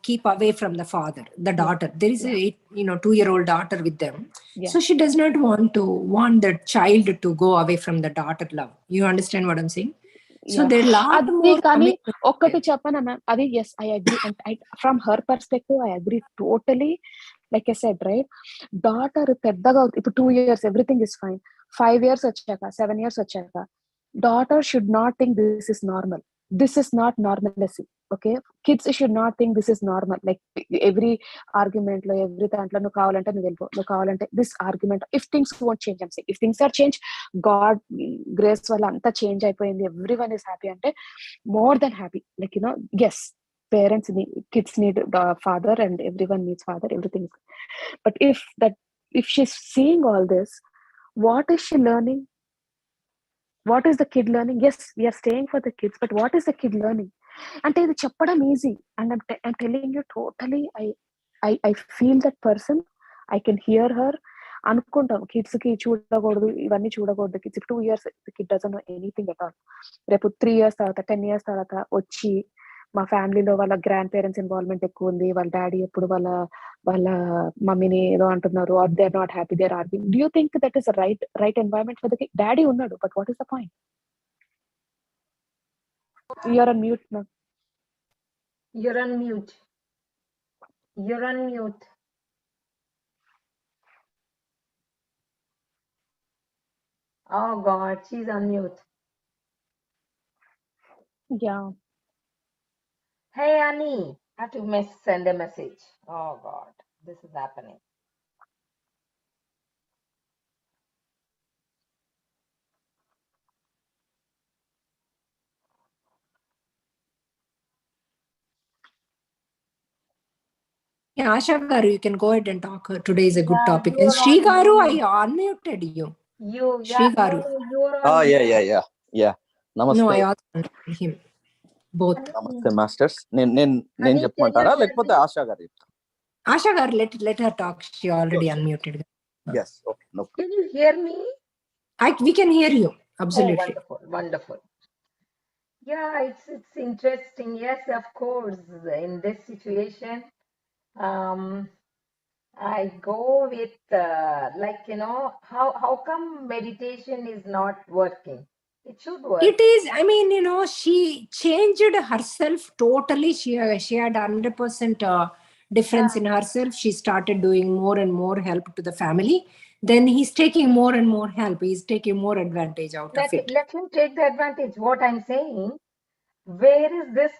keep away from the father, the daughter. There is a 2-year-old daughter with them. So she does not want the child to go away from the daughter love. You understand what I'm saying? So there are lot more. కానీ ఒక్కటి చెప్పనా ma'am, అది yes, I agree, and from her perspective I agree totally. Like I said, right, daughter పెద్దగా ఇప్పుడు 2 years everything is fine, 5 years వచ్చాక, 7 years వచ్చాక, daughter should not think this is normal. This is not normalcy. Okay, kids should not think this is normal. Like every argument lo, every దాంట్లో నువ్వు కావాలంటే నువ్వు వెళ్ళిపో, నువ్వు కావాలంటే this argument, if things won't change, I'm saying if things are changed, God grace వల్ల అంతా change అయిపోయింది, everyone is happy అంటే more than happy. Like, yes, parents need, kids need the father and everyone needs father, everything is. But if she's seeing all this, what is she learning? What is the kid learning? Yes, we are staying for the kids, but what is the kid learning? అంటే ఇది చెప్పడం easy, and I'm telling you totally, I feel that person, I can hear her. అనుకుంటాం kids కి చూడకూడదు, ఇవన్నీ చూడకూడదు, kids 2 years kid doesn't know anything at all. రేపు 3 years తర్వాత, 10 years తర్వాత వచ్చి, మా ఫ్యామిలీలో వాళ్ళ గ్రాండ్ పేరెంట్స్ ఇన్వాల్వ్మెంట్ ఎక్కువ ఉంది, వాళ్ళ డాడీ ఎప్పుడు వాళ్ళ మమ్మీని ఏదో అంటున్నారు, are they are not happy, they are arguing. Do you think that is right environment for the kid? Daddy ఉన్నాడు, but what is the point? You're on mute now. You're on mute. Oh God, she's on mute. Yeah. Hey Annie, I have to send a message. Oh God, this is happening. Yeah, Asha Garu, you can go ahead and talk. Today is a good topic. you And are Sri on Garu, I mute. unmuted you. Yeah, Sri Garu. you are on mute. Yeah. Namaste. No, I also unmuted him. Both. Namaste, masters. నేను చెప్పమంటారా లేకపోతే ఆశా గారు చెప్తారా? Asha Garu, let her talk. She already unmuted. Yes, okay. No problem. Can you hear me? We can hear you. Absolutely. Oh, wonderful. Yeah, it's interesting. Yes, of course. In this situation, I go with how come meditation is not working? It should work. It is, I mean, she changed herself totally. She had 100% difference in herself. She started doing more and more help to the family. Then he's taking more and more help. He's taking more advantage out of it. Let him take the advantage. What I'm saying, where is this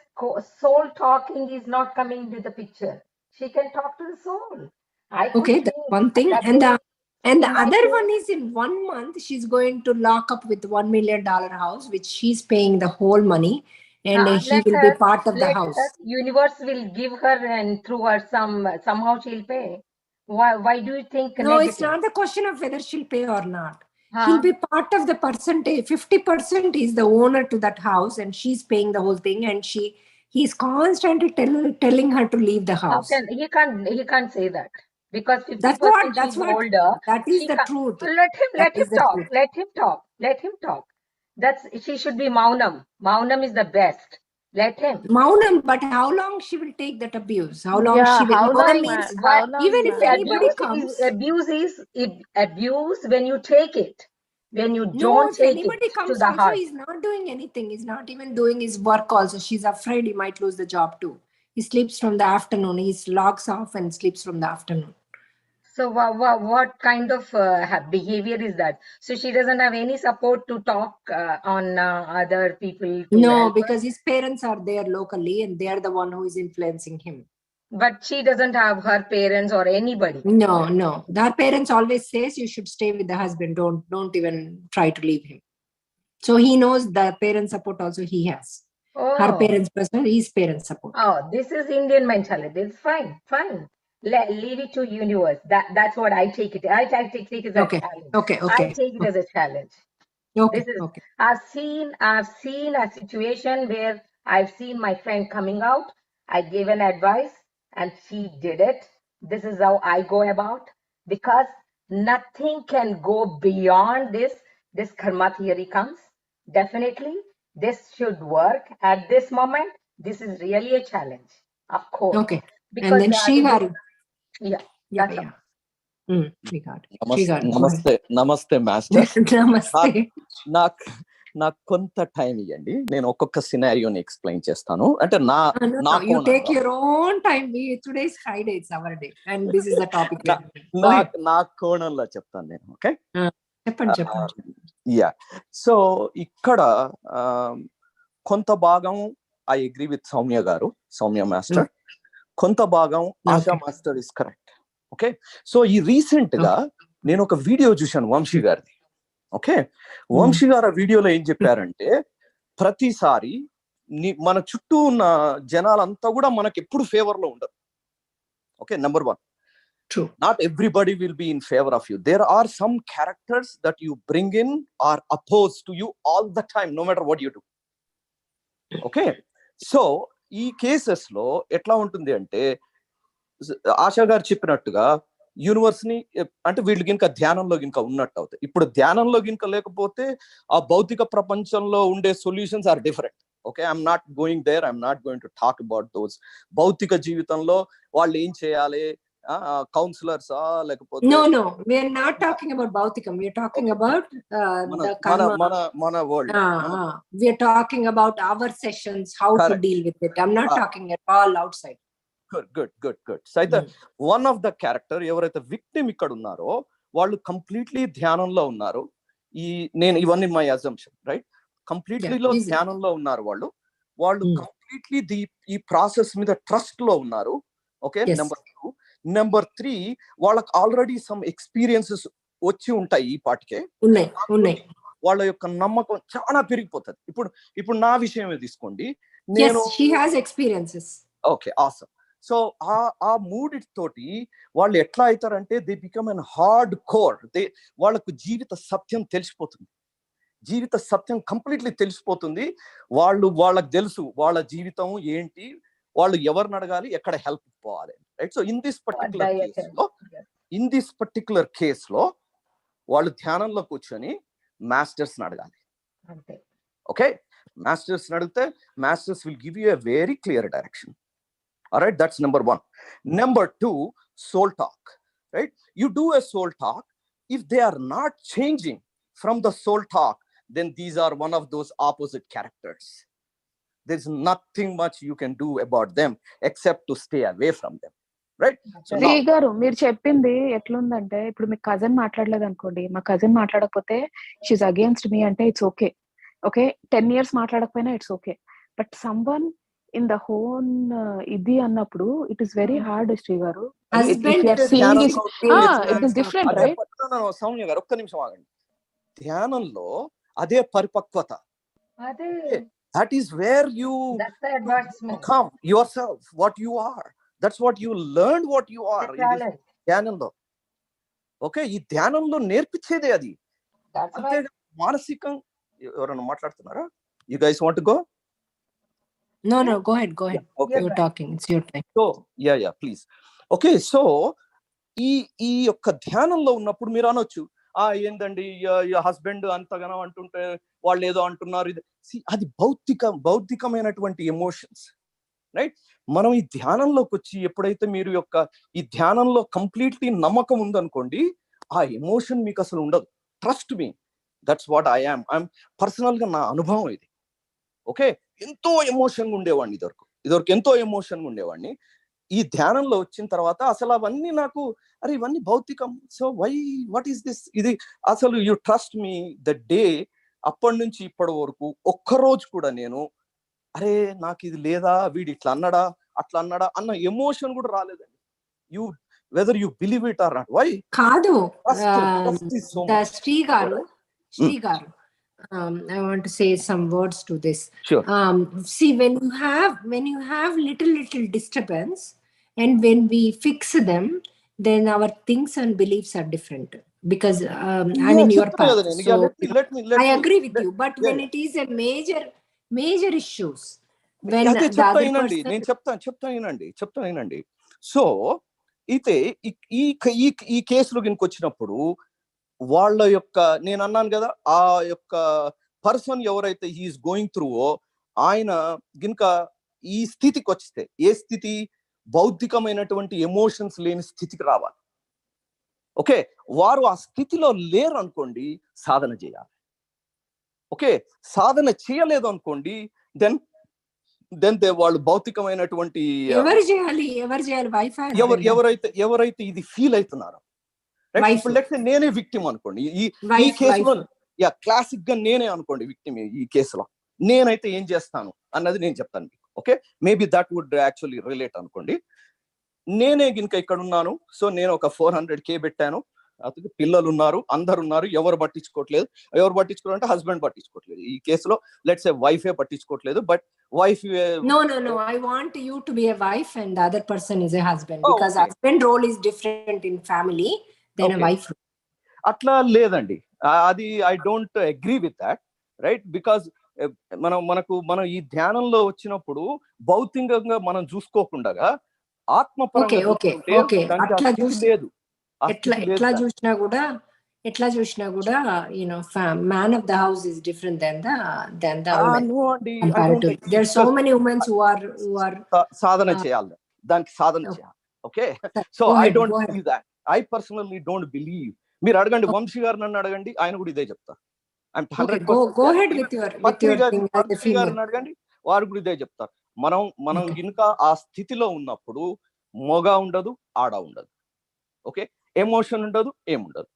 soul talking is not coming into the picture. She can talk to the soul. I could Okay, that's think one thing. that And the in my other case- one is in 1 month, she's going to lock up with $1 million house, which she's paying the whole money, and he will be part of the house. Universe will give her, and through her somehow she'll pay. Why do you think No, negative? it's not the question of whether she'll pay or not. Huh? He'll be part of the percentage. 50% is the owner to that house, and she's paying the whole thing. And he's constantly telling her to leave the house. He can't say that, because 50% That's what older. that is the truth. Let him talk. She should be Maunam. Maunam is the best. Let him. Maunam, but how long she will take that abuse? How long Yeah, she will? how Maunam long, means man? How long, even if man? anybody comes. Abuse is abuse when you take it. When you No, don't if take anybody it to comes the also, heart. he's not doing anything. He's not even doing his work also. She's afraid he might lose the job too. He sleeps from the afternoon. He logs off and sleeps from the afternoon. So what kind of behavior is that? So she doesn't have any support to talk on other people to No, help her? because his parents are there locally and they are the one who is influencing him. But she doesn't have her parents or anybody. No. Her parents always says you should stay with the husband. Don't even try to leave him. So he knows the parent support also he has. Her parents present, his parents support. Oh, this is Indian mentality. It's fine. Leave it to universe. That's what I take it. I take it as a challenge. Okay. I take it as a challenge. Okay. I've seen a situation where I've seen my friend coming out. I gave an advice and she did it. This is how I go about, because nothing can go beyond this. This karma theory comes. Definitely, this should work at this moment. This is really a challenge, of course. Okay. Because and then Srigaru. Yeah. నమస్తే master. నమస్తే. నాకు కొంత time ఇవ్వండి, నేను ఒక్కొక్క సినారియోని explain చేస్తాను. అంటే you take your own time. Today is Friday, it's our day, and this is the topic. నా కోణంలో చెప్తాను నేను. ఓకే, చెప్పండి. యా, సో ఇక్కడ కొంత భాగం I agree with Soumya master, కొంత భాగం ASHA master is correct. Okay, so ఈ రీసెంట్ గా నేను ఒక వీడియో చూశాను వంశీ గారిది. ఓకే, వంశీ గారు ఆ వీడియోలో ఏం చెప్పారంటే, ప్రతిసారి మన చుట్టూ ఉన్న జనాలంతా కూడా మనకి ఎప్పుడు ఫేవర్ లో ఉండరు. Okay, number 1, not everybody will be in favor of you. There are some characters that you bring in are opposed to you all the time, no matter what you do. Okay, so ఈ cases లో ఎట్లా ఉంటుంది అంటే, ఆశా గారు చెప్పినట్టుగా universe ని, అంటే వీళ్ళకి ఇంకా ధ్యానంలో ఇంకా ఉన్నట్టు అవుతాయి. ఇప్పుడు ధ్యానంలో ఇంకా లేకపోతే ఆ భౌతిక ప్రపంచంలో ఉండే solutions are different. Okay, I'm not going there, I'm not going to talk about those. భౌతిక జీవితంలో వాళ్ళు ఏం చేయాలి, కౌన్సిలర్స్ లేకపోతే no we are not talking about bhautikam, we are talking about the karma, మన world. we are talking about our sessions, how to deal with it. I'm not talking at all outside. Good. So అయితే one of the character ఎవరైతే victim ఇక్కడ ఉన్నారో వాళ్ళు completely ధ్యానంలో ఉన్నారు. నేను ఇవన్నీ మై అజంప్షన్, రైట్? కంప్లీట్లీ ధ్యానంలో ఉన్నారు వాళ్ళు కంప్లీట్లీ ఈ ప్రాసెస్ మీద ట్రస్ట్ లో ఉన్నారు. Okay, number 2. నెంబర్ 3, వాళ్ళకి ఆల్రెడీ సమ్ ఎక్స్పీరియన్సెస్ వచ్చి ఉంటాయి, ఈ పాటికే ఉన్నాయి. వాళ్ళ యొక్క నమ్మకం చాలా పెరిగిపోతుంది. ఇప్పుడు నా విషయమే తీసుకోండి, నేను she has experiences. Okay, awesome. So ఆ మూడితోటి వాళ్ళు ఎట్లా అవుతారంటే, they become an hardcore. వాళ్ళకు జీవిత సత్యం తెలిసిపోతుంది, జీవిత సత్యం కంప్లీట్లీ తెలిసిపోతుంది. వాళ్ళకి తెలుసు వాళ్ళ జీవితం ఏంటి, వాళ్ళు ఎవరిని అడగాలి, ఎక్కడ హెల్ప్ పోవాలి, right? So in this particular కేసులో వాళ్ళు ధ్యానంలో కూర్చొని మాస్టర్స్ అడగాలి. ఓకే, మాస్టర్స్ అడిగితే masters will give you a very clear direction. All right, that's number 1. Number 2, soul talk. right? You do a soul talk. If they are not changing from the soul talk, then these are one of those opposite characters. There's nothing much you can do about them except to stay away from them, right? So Sri గారు మీరు చెప్పింది ఎట్లుందంటే, ఇప్పుడు మీ cousin మాట్లాడలేదు అనుకోండి, మా cousin మాట్లాడకపోతే she against me అంటే ఇట్స్ ఓకే. ఓకే, 10 years మాట్లాడకపోయినా it's okay. But someone in the home ఇది అన్నప్పుడు it is very hard Shri గారు. Different, right? సౌమ్య గారు ఒక్క నిమిషం ఆగండి. ధ్యానంలో అదే పరిపక్వత. That is where you become yourself, what you are. That's what you learn, what you are. ధ్యానంలో ఓకే, ఈ ధ్యానంలో నేర్పించేదే అది. అంతే మానసికం. ఎవరైనా మాట్లాడుతున్నారా? You guys want to go? No, go ahead. Okay. You're talking. It's your time. So, yeah, please. Okay, so ఈ యొక్క ధ్యానంలో ఉన్నప్పుడు మీరు అనొచ్చు, ఏందండి హస్బెండ్ అంతగానో అంటుంటే వాళ్ళు ఏదో అంటున్నారు. అది భౌతికమైనటువంటి ఎమోషన్స్, రైట్? మనం ఈ ధ్యానంలోకి వచ్చి ఎప్పుడైతే మీరు ఈ ధ్యానంలో కంప్లీట్లీ నమ్మకం ఉందనుకోండి, ఆ ఎమోషన్ మీకు అసలు ఉండదు. Trust me, that's what I'm personal గా నా అనుభవం ఇది. ఓకే, ఎంతో ఎమోషన్గా ఉండేవాడిని ఇదివరకు ఎంతో ఎమోషన్గా ఉండేవాడిని. ఈ ధ్యానంలో వచ్చిన తర్వాత అసలు అవన్నీ నాకు, అరే ఇవన్నీ భౌతికం, సో వాట్ ఈస్ దిస్, ఇది అసలు you trust me the day. అప్పటి నుంచి ఇప్పటి వరకు ఒక్కరోజు కూడా నేను అరే నాకు ఇది లేదా, వీడు ఇట్లా అన్నాడా అట్లా అన్నాడా అన్న ఎమోషన్ కూడా రాలేదండి. Whether you believe it or not. Why కాదు శ్రీ గారు, I want to say some words to this. Sure. See, when you have little disturbance, and when we fix them, then our things and beliefs are different, because I'm in your path. So let me I agree with you, but when it is a major issues, when నేను చెప్తానండి. So అయితే ఈ కేసులో గినక వచ్చినప్పుడు వాళ్ళ యొక్క, నేను అన్నాను కదా, ఆ యొక్క పర్సన్ ఎవరైతే హీఈస్ గోయింగ్ త్రూ, ఆయన గినక ఈ స్థితికి వస్తే, ఏ స్థితి, భౌతికమైనటువంటి ఎమోషన్స్ లేని స్థితికి రావాలి. ఓకే, వారు ఆ స్థితిలో లేరు అనుకోండి, సాధన చేయాలి. ఓకే, సాధన చేయలేదు అనుకోండి, దెన్ వాళ్ళు భౌతికమైనటువంటి ఎవరైతే ఇది ఫీల్ అవుతున్నారో, నేనే విక్టిమ్ అనుకోండి ఈ కేసులో, క్లాసిక్ గా నేనే అనుకోండి విక్టిమ్ ఈ కేసులో, నేనైతే ఏం చేస్తాను అన్నది నేను చెప్తాను మీకు. Okay, maybe that would actually relate అనుకోండి. నేనే గినక ఇక్కడ ఉన్నాను, సో నేను ఒక 400K పెట్టాను, అతనికి పిల్లలు ఉన్నారు, అందరు ఉన్నారు, ఎవరు పట్టించుకోవాలంటే హస్బెండ్ పట్టించుకోవట్లేదు. ఈ కేసులో లెట్స్ సే వైఫే పట్టించుకోవట్లేదు, but wife no I want you to be a wife and the other person is a husband, because husband role is different in family than a wife. అట్లా లేదండి, అది I don't agree with that, right? Because మనం ఈ ధ్యానంలో వచ్చినప్పుడు భౌతికంగా మనం చూసుకోకుండా ఆత్మపరంగా లేదు. ఎట్లా చూసినా కూడా man of the house is different than the woman. There are so many women who are సాధన చేయాలి, దానికి సాధన చేయాలి. Okay, so I don't believe that. I personally don't believe. మీరు అడగండి వంశీ గారు, నన్ను అడగండి, ఆయన కూడా ఇదే చెప్తారు. అడగండి, వారు కూడా ఇదే చెప్తారు. మనం ఇంకా ఆ స్థితిలో ఉన్నప్పుడు మొగ ఉండదు, ఆడ ఉండదు. ఓకే, ఎమోషన్ ఉండదు, ఏముండదు.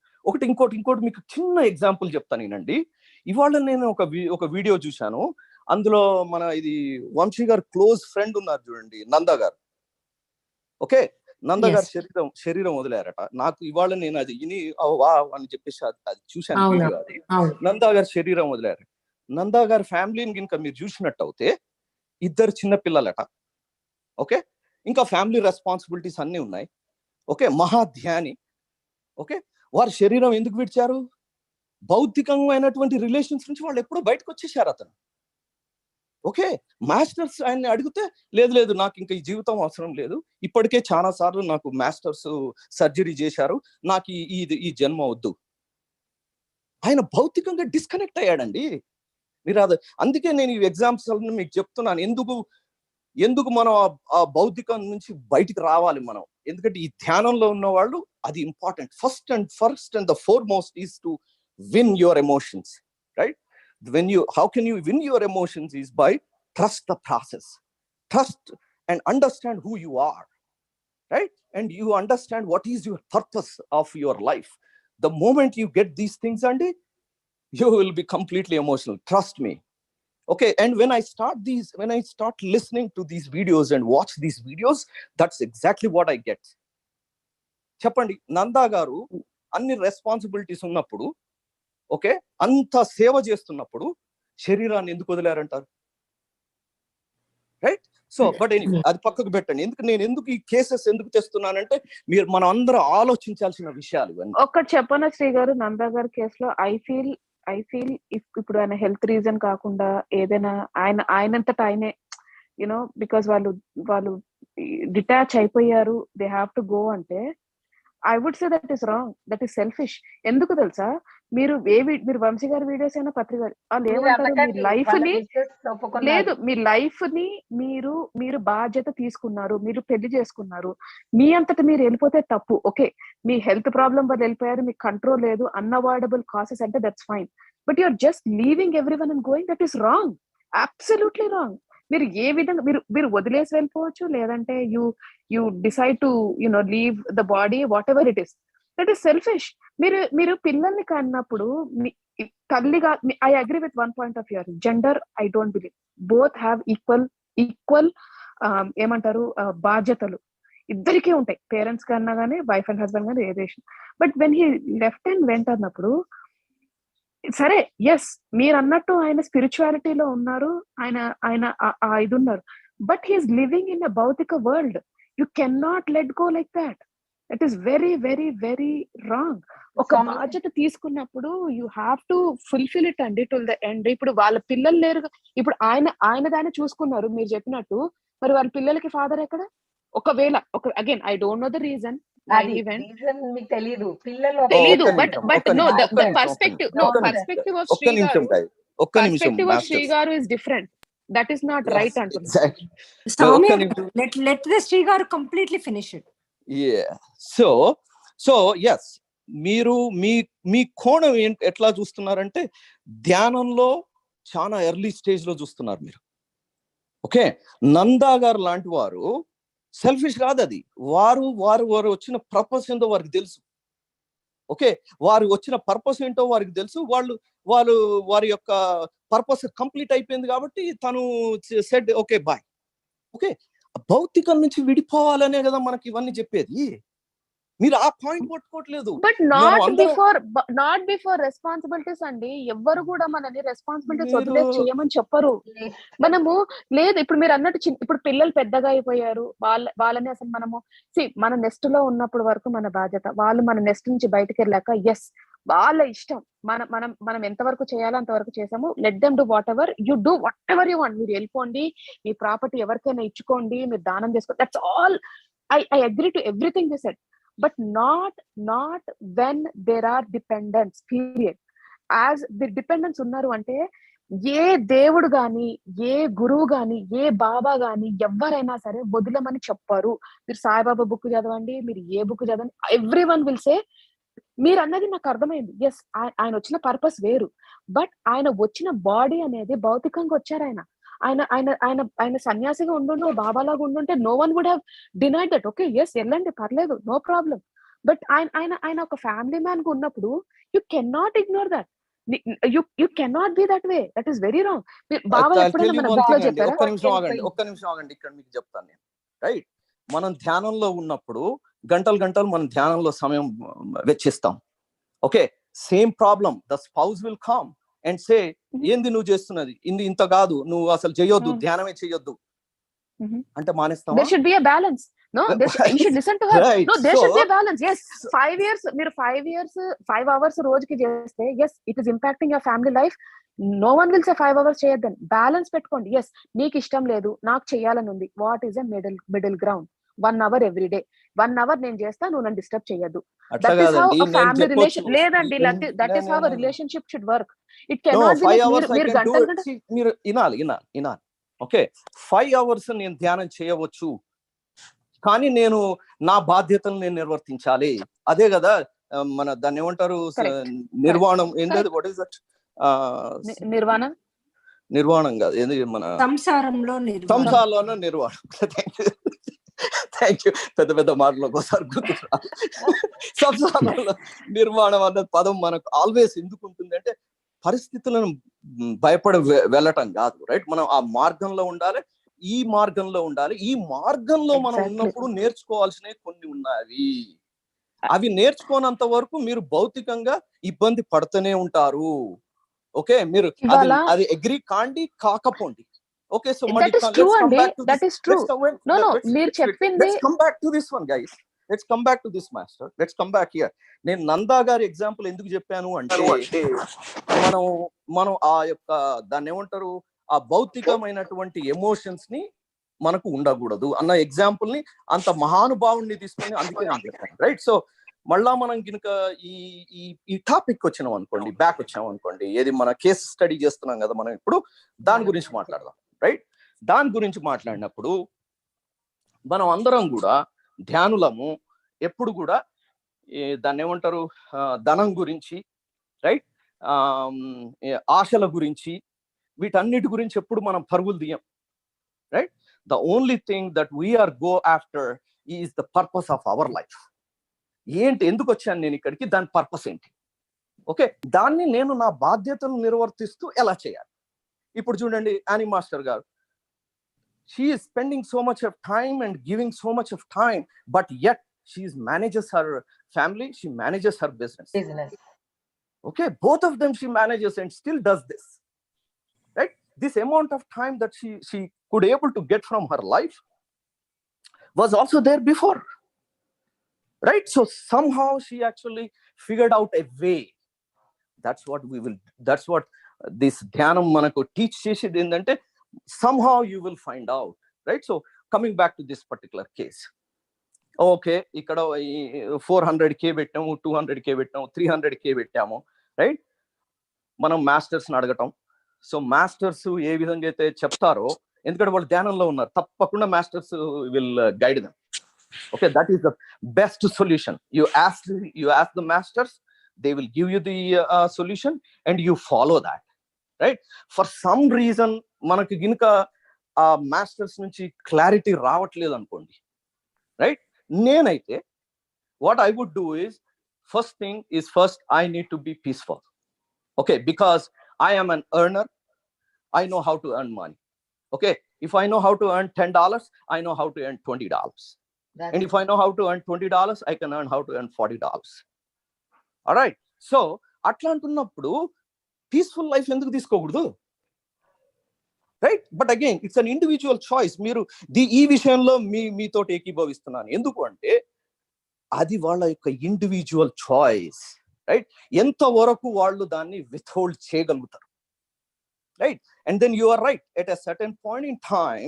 ఇంకోటి మీకు చిన్న ఎగ్జాంపుల్ చెప్తాను నేనండి. ఇవాళ నేను ఒక వీడియో చూశాను, అందులో మన ఇది వంశీ గారు క్లోజ్ ఫ్రెండ్ ఉన్నారు చూడండి, నందా గారు. ఓకే, నందా గారు శరీరం వదిలేరట. నాకు ఇవాళ నేను అది అని చెప్పేసి అది చూశాను వీడియో. అది నందా గారు శరీరం వదిలేరు. నందా గారి ఫ్యామిలీని కనుక మీరు చూసినట్టు అయితే 2 చిన్న పిల్లలట. ఓకే, ఇంకా ఫ్యామిలీ రెస్పాన్సిబిలిటీస్ అన్ని ఉన్నాయి. ఓకే, మహాధ్యాని. ఓకే, వారి శరీరం ఎందుకు విడిచారు? భౌతికమైనటువంటి రిలేషన్స్ నుంచి వాళ్ళు ఎప్పుడో బయటకు వచ్చేసారు అతను. ఓకే, మాస్టర్స్ ఆయన్ని అడిగితే లేదు నాకు ఇంకా ఈ జీవితం అవసరం లేదు, ఇప్పటికే చాలా సార్లు నాకు మాస్టర్స్ సర్జరీ చేశారు, నాకు ఈ జన్మ వద్దు. ఆయన భౌతికంగా డిస్కనెక్ట్ అయ్యాడండి. మీరు అందుకే నేను ఈ ఎగ్జాంపుల్స్ మీకు చెప్తున్నాను, ఎందుకు మనం ఆ భౌతికం నుంచి బయటికి రావాలి మనం. ఎందుకంటే ఈ ధ్యానంలో ఉన్న వాళ్ళు అది important. First and the foremost is to win your emotions, right? How can you win your emotions is by trust the process, trust and understand who you are, right? And you understand what is your purpose of your life. The moment you get these things, Andy, you will be completely emotional, trust me. Okay, and when I start listening to these videos and watch these videos, that's exactly what I get. చెప్పండి, నందా గారు అన్ని responsibilities ఉన్నప్పుడు, okay, అంత సేవ చేస్తున్నప్పుడు శరీరాన్ని ఎందుకు వదిలేరంటారు? Right? So but anyway, అది పక్కకు పెట్టండి. నేను ఎందుకు ఈ కేసెస్ ఎందుకు తెస్తున్నానంటే మనం అందరం ఆలోచించాల్సిన విషయాలు ఇవన్నీ. ఒక్కటి చెప్పనా శ్రీ గారు, నందా గారి కేసులో ఐ ఫీల్ ఇప్పుడు ఆయన హెల్త్ రీజన్ కాకుండా ఏదైనా ఆయనంతటా ఆయనే యూనో బికాస్ వాళ్ళు డిటాచ్ అయిపోయారు, దే హ్యావ్ టు గో అంటే I would say that is wrong, that is selfish. ఎందుకు తెలుసా, మీరు వంశీ గారి వీడియోస్ అయినా పత్రిక వాళ్ళు ఏమంటారు, మీ లైఫ్ ని లేదు, మీ లైఫ్ ని మీరు బాధ్యత తీసుకున్నారు, మీరు పెళ్లి చేసుకున్నారు, మీ అంతటా మీరు వెళ్ళిపోతే తప్పు. ఓకే, మీ హెల్త్ ప్రాబ్లం వల్ల వెళ్ళిపోయారు, మీకు కంట్రోల్ లేదు, అన్అవాయిడబుల్ కాసెస్ అంటే that's fine. But you're just leaving everyone and going, that is wrong, absolutely wrong. మీరు ఏ విధంగా మీరు వదిలేసి వెళ్ళిపోవచ్చు, లేదంటే you decide to leave the body, whatever it is, that is selfish. మీరు పిల్లల్ని కన్నప్పుడు తల్లిగా I agree with one point of view, gender I don't believe, both have equal ఏమంటారు బాధ్యతలు ఇద్దరికీ ఉంటాయి, పేరెంట్స్ కన్నా కానీ వైఫ్ అండ్ హస్బెండ్ కానీ ఏదేషన్. But when he left and went అన్నప్పుడు సరే, ఎస్ మీరు అన్నట్టు ఆయన స్పిరిచువాలిటీలో ఉన్నారు, ఆయన ఇది ఉన్నారు, but he's living in a భౌతిక world. You can not let go like that. It is very very very wrong. ఒక బాధ్యత తీసుకున్నప్పుడు you have to fulfil it అండి టు ద ఎండ్. ఇప్పుడు వాళ్ళ పిల్లలు లేరు, ఇప్పుడు ఆయన దాన్ని చూసుకున్నారు మీరు చెప్పినట్టు, మరి వాళ్ళ పిల్లలకి ఫాదర్ ఎక్కడ? ఒకవేళ again I don't know the reason, తెలీదు, but know the perspective of Shri గారు is different. That is not right అంటున్నారు. Let the శ్రీ గారు completely finish it. Yeah. So yes, మీరు మీ కోణం ఎట్లా చూస్తున్నారంటే ధ్యానంలో చాలా ఎర్లీ స్టేజ్ లో చూస్తున్నారు మీరు. ఓకే, నందా గారు లాంటి వారు సెల్ఫిష్ కాదు, అది వారు వచ్చిన పర్పస్ ఏంటో వారికి తెలుసు. ఓకే, వారు వచ్చిన పర్పస్ ఏంటో వారికి తెలుసు. వారి యొక్క పర్పస్ కంప్లీట్ అయిపోయింది కాబట్టి తను సెడ్ ఓకే బాయ్. ఓకే, భౌతికం నుంచి విడిపోవాలనే కదా మనకి ఇవన్నీ చెప్పేది. మీరు ఆ పాయింట్ పట్టుకోవట్లేదు. బట్ నాట్ బిఫోర్ రెస్పాన్సిబిలిటీస్ అండి. ఎవ్వరు కూడా మనని రెస్పాన్సిబిలిటీస్ వదిలేసి చేయమని చెప్పరు. మనము లేదు, ఇప్పుడు మీరు అన్నట్టు ఇప్పుడు పిల్లలు పెద్దగా అయిపోయారు, వాళ్ళని అసలు మన నెస్ట్ లో ఉన్నప్పుడు వరకు మన బాధ్యత, వాళ్ళు మన నెస్ట్ నుంచి బయటకు వెళ్ళాక ఎస్ వాళ్ళ ఇష్టం, మనం ఎంతవరకు చేయాలో అంతవరకు చేసాము. Let them do what ever you do, what ever you want. మీరు వెళ్ళిపోండి, మీ ప్రాపర్టీ ఎవరికైనా ఇచ్చుకోండి, మీరు దానం చేసుకోండి, that's all. I agree to everything you said, but not when there are dependents, period. As the dependents unnaru ante ఏ దేవుడు గాని, ఏ గురువు గాని, ఏ బాబా గాని ఎవరైనా సరే వదిలేమని చెప్పారు. మీరు సాయిబాబా బుక్ చదవండి, మీరు ఏ బుక్ చదవండి, ఎవ్రీవన్ విల్ సే. మీరు అన్నది నాకు అర్థమైంది, ఎస్ ఆయన వచ్చిన పర్పస్ వేరు, బట్ ఆయన వచ్చిన బాడీ అనేది భౌతికంగా వచ్చారు. ఆయన సన్యాసిగా ఉండుంటే, బాబాలాగా ఉండుంటే no one would have denied that. Okay, yes వెళ్ళండి, పర్లేదు, నో ప్రాబ్లం. బట్ ఆయన ఒక ఫ్యామిలీ మ్యాన్ గా ఉన్నప్పుడు you can not ignore that. You can not be that way. That is very wrong. Baba ఎప్పుడైనా మన బుక్ లో చెప్పారా? ఒక్క నిమిషం ఆగండి, ఇక్కడ మీకు చెప్తాను నేను. రైట్, మనం ధ్యానంలో ఉన్నప్పుడు గంటలు మనం ధ్యానంలో సమయం వెచ్చిస్తాం. Okay, same problem, the spouse will come and say, ఏంది నువ్వు చేస్తున్నది, ఇంత కాదు, నువ్వు అసలు చేయొద్దు, ధ్యానమే చేయొద్దు అంటే మానేస్తాం. There should be a balance. No, you should listen to her. Right. No, there should be a balance. Yes, 5 years, మీరు 5 hours రోజుకి చేస్తే yes, it is impacting your family life. No one will say 5 hours చేయొద్దని. Balance పెట్టుకోండి. yes, నీకు ఇష్టం లేదు, నాకు చేయాలని ఉంది, what is a middle ground? 1 hour every day, 1 hour నేను చేస్తా, నువ్వు నన్ను డిస్టర్బ్ చేయొద్దు. That is how a family relation. లేదండి, that is how a relationship should work. It cannot be like మీరు గంటలు మీరు వినాలి. ఓకే, 5 hours నేను ధ్యానం చేయవచ్చు, కానీ నేను నా బాధ్యతలు నేను నిర్వర్తించాలి. అదే కదా మన దాన్ని ఏమంటారు, నిర్వాణం ఏంటది, వాట్ ఇస్ దట్, నిర్వాణం కాదు, ఏంది మన సంసారంలో నిర్వాణం. Thank you. పెద్ద పెద్ద మాటలు ఒకసారి గుర్తు. సంసారంలో నిర్మాణం అన్న పదం మనకు ఆల్వేస్ ఎందుకు ఉంటుంది అంటే పరిస్థితులను భయపడి వెళ్ళటం కాదు, రైట్? మనం ఆ మార్గంలో ఉండాలి, ఈ మార్గంలో ఉండాలి. ఈ మార్గంలో మనం ఉన్నప్పుడు నేర్చుకోవాల్సినవి కొన్ని ఉన్నాయి. అవి నేర్చుకోనంత వరకు మీరు భౌతికంగా ఇబ్బంది పడుతూనే ఉంటారు. ఓకే, మీరు అది అగ్రి కాండి కాకపోండి. Okay, so that is true, and that is true. No, మీరు చెప్పింది. Let's come back to this one, guys. Let's come back to this, master. Let's come back here. నేను నందా గారి ఎగ్జాంపుల్ ఎందుకు చెప్పాను అంటే మనం ఆ యొక్క దాన్ని ఏమంటారు, ఆ భౌతికమైనటువంటి ఎమోషన్స్ ని మనకు ఉండకూడదు అన్న ఎగ్జాంపుల్ ని అంత మహానుభావుని తీసుకొని అందుకే నేను చెప్పాను, రైట్? సో మళ్ళా మనం కనుక ఈ టాపిక్ వచ్చినాం అనుకోండి, బ్యాక్ వచ్చాం అనుకోండి, ఏది మన కేసు స్టడీ చేస్తున్నాం కదా మనం ఇప్పుడు, దాని గురించి మాట్లాడదాం, రైట్? దాని గురించి మాట్లాడినప్పుడు మనం అందరం కూడా ధ్యానులము, ఎప్పుడు కూడా దాన్ని ఏమంటారు, ధనం గురించి, రైట్, ఆశల గురించి, వీటన్నిటి గురించి ఎప్పుడు మనం పరుగులు తీయం, right? The only thing that we are go after is the purpose of our life. ఏంటి, ఎందుకు వచ్చాను నేను ఇక్కడికి, దాని పర్పస్ ఏంటి? ఓకే, దాన్ని నేను నా బాధ్యతలు నిర్వర్తిస్తూ ఎలా చేయాలి? ఇప్పుడు చూడండి, యానీ మాస్టర్ గారు, she is spending so much of time and giving so much of time, but yet she manages her family, she manages her business. Okay, both of them she manages and still does this, right? This amount of time that she could able to get from her life was also there before, right? So somehow she actually figured out a way. That's what this dhyanam manaku teach chesedi endante, somehow you will find out, right? So coming back to this particular case, okay, ikkada 400k pettamu, 200k pettamu, 300k pettamu, right? మనం masters ని అడగటం. So masters ఏ విధంగా అయితే చెప్తారో, ఎందుకంటే వాళ్ళు ధ్యానంలో ఉన్నారు, తప్పకుండా masters will guide them. Okay, that is the best solution. You ask the masters, they will give you the solution and you follow that, right? For some reason మనకి గినక ఆ మాస్టర్స్ నుంచి క్లారిటీ రావట్లేదు అనుకోండి, రైట్? నేనైతే what I would do is, first I need to be peaceful. Okay, because I am an earner, I know how to earn money. Okay, if I know how to earn $10, I know how to earn $20. And if I know how to earn $20, I can earn how to earn $40. All right, so atla antunnappudu peaceful life enduku తీసుకోకూడదు, right? But again it's an individual choice. మీరు ఈ విషయంలో మీతో ఏకీభవిస్తున్నాను ఎందుకు అంటే అది వాళ్ళ యొక్క ఇండివిజువల్ చాయిస్, రైట్? ఎంత వరకు వాళ్ళు దాన్ని విత్హోల్డ్ చేయగలుగుతారు, right? And then you are right, at a certain point in time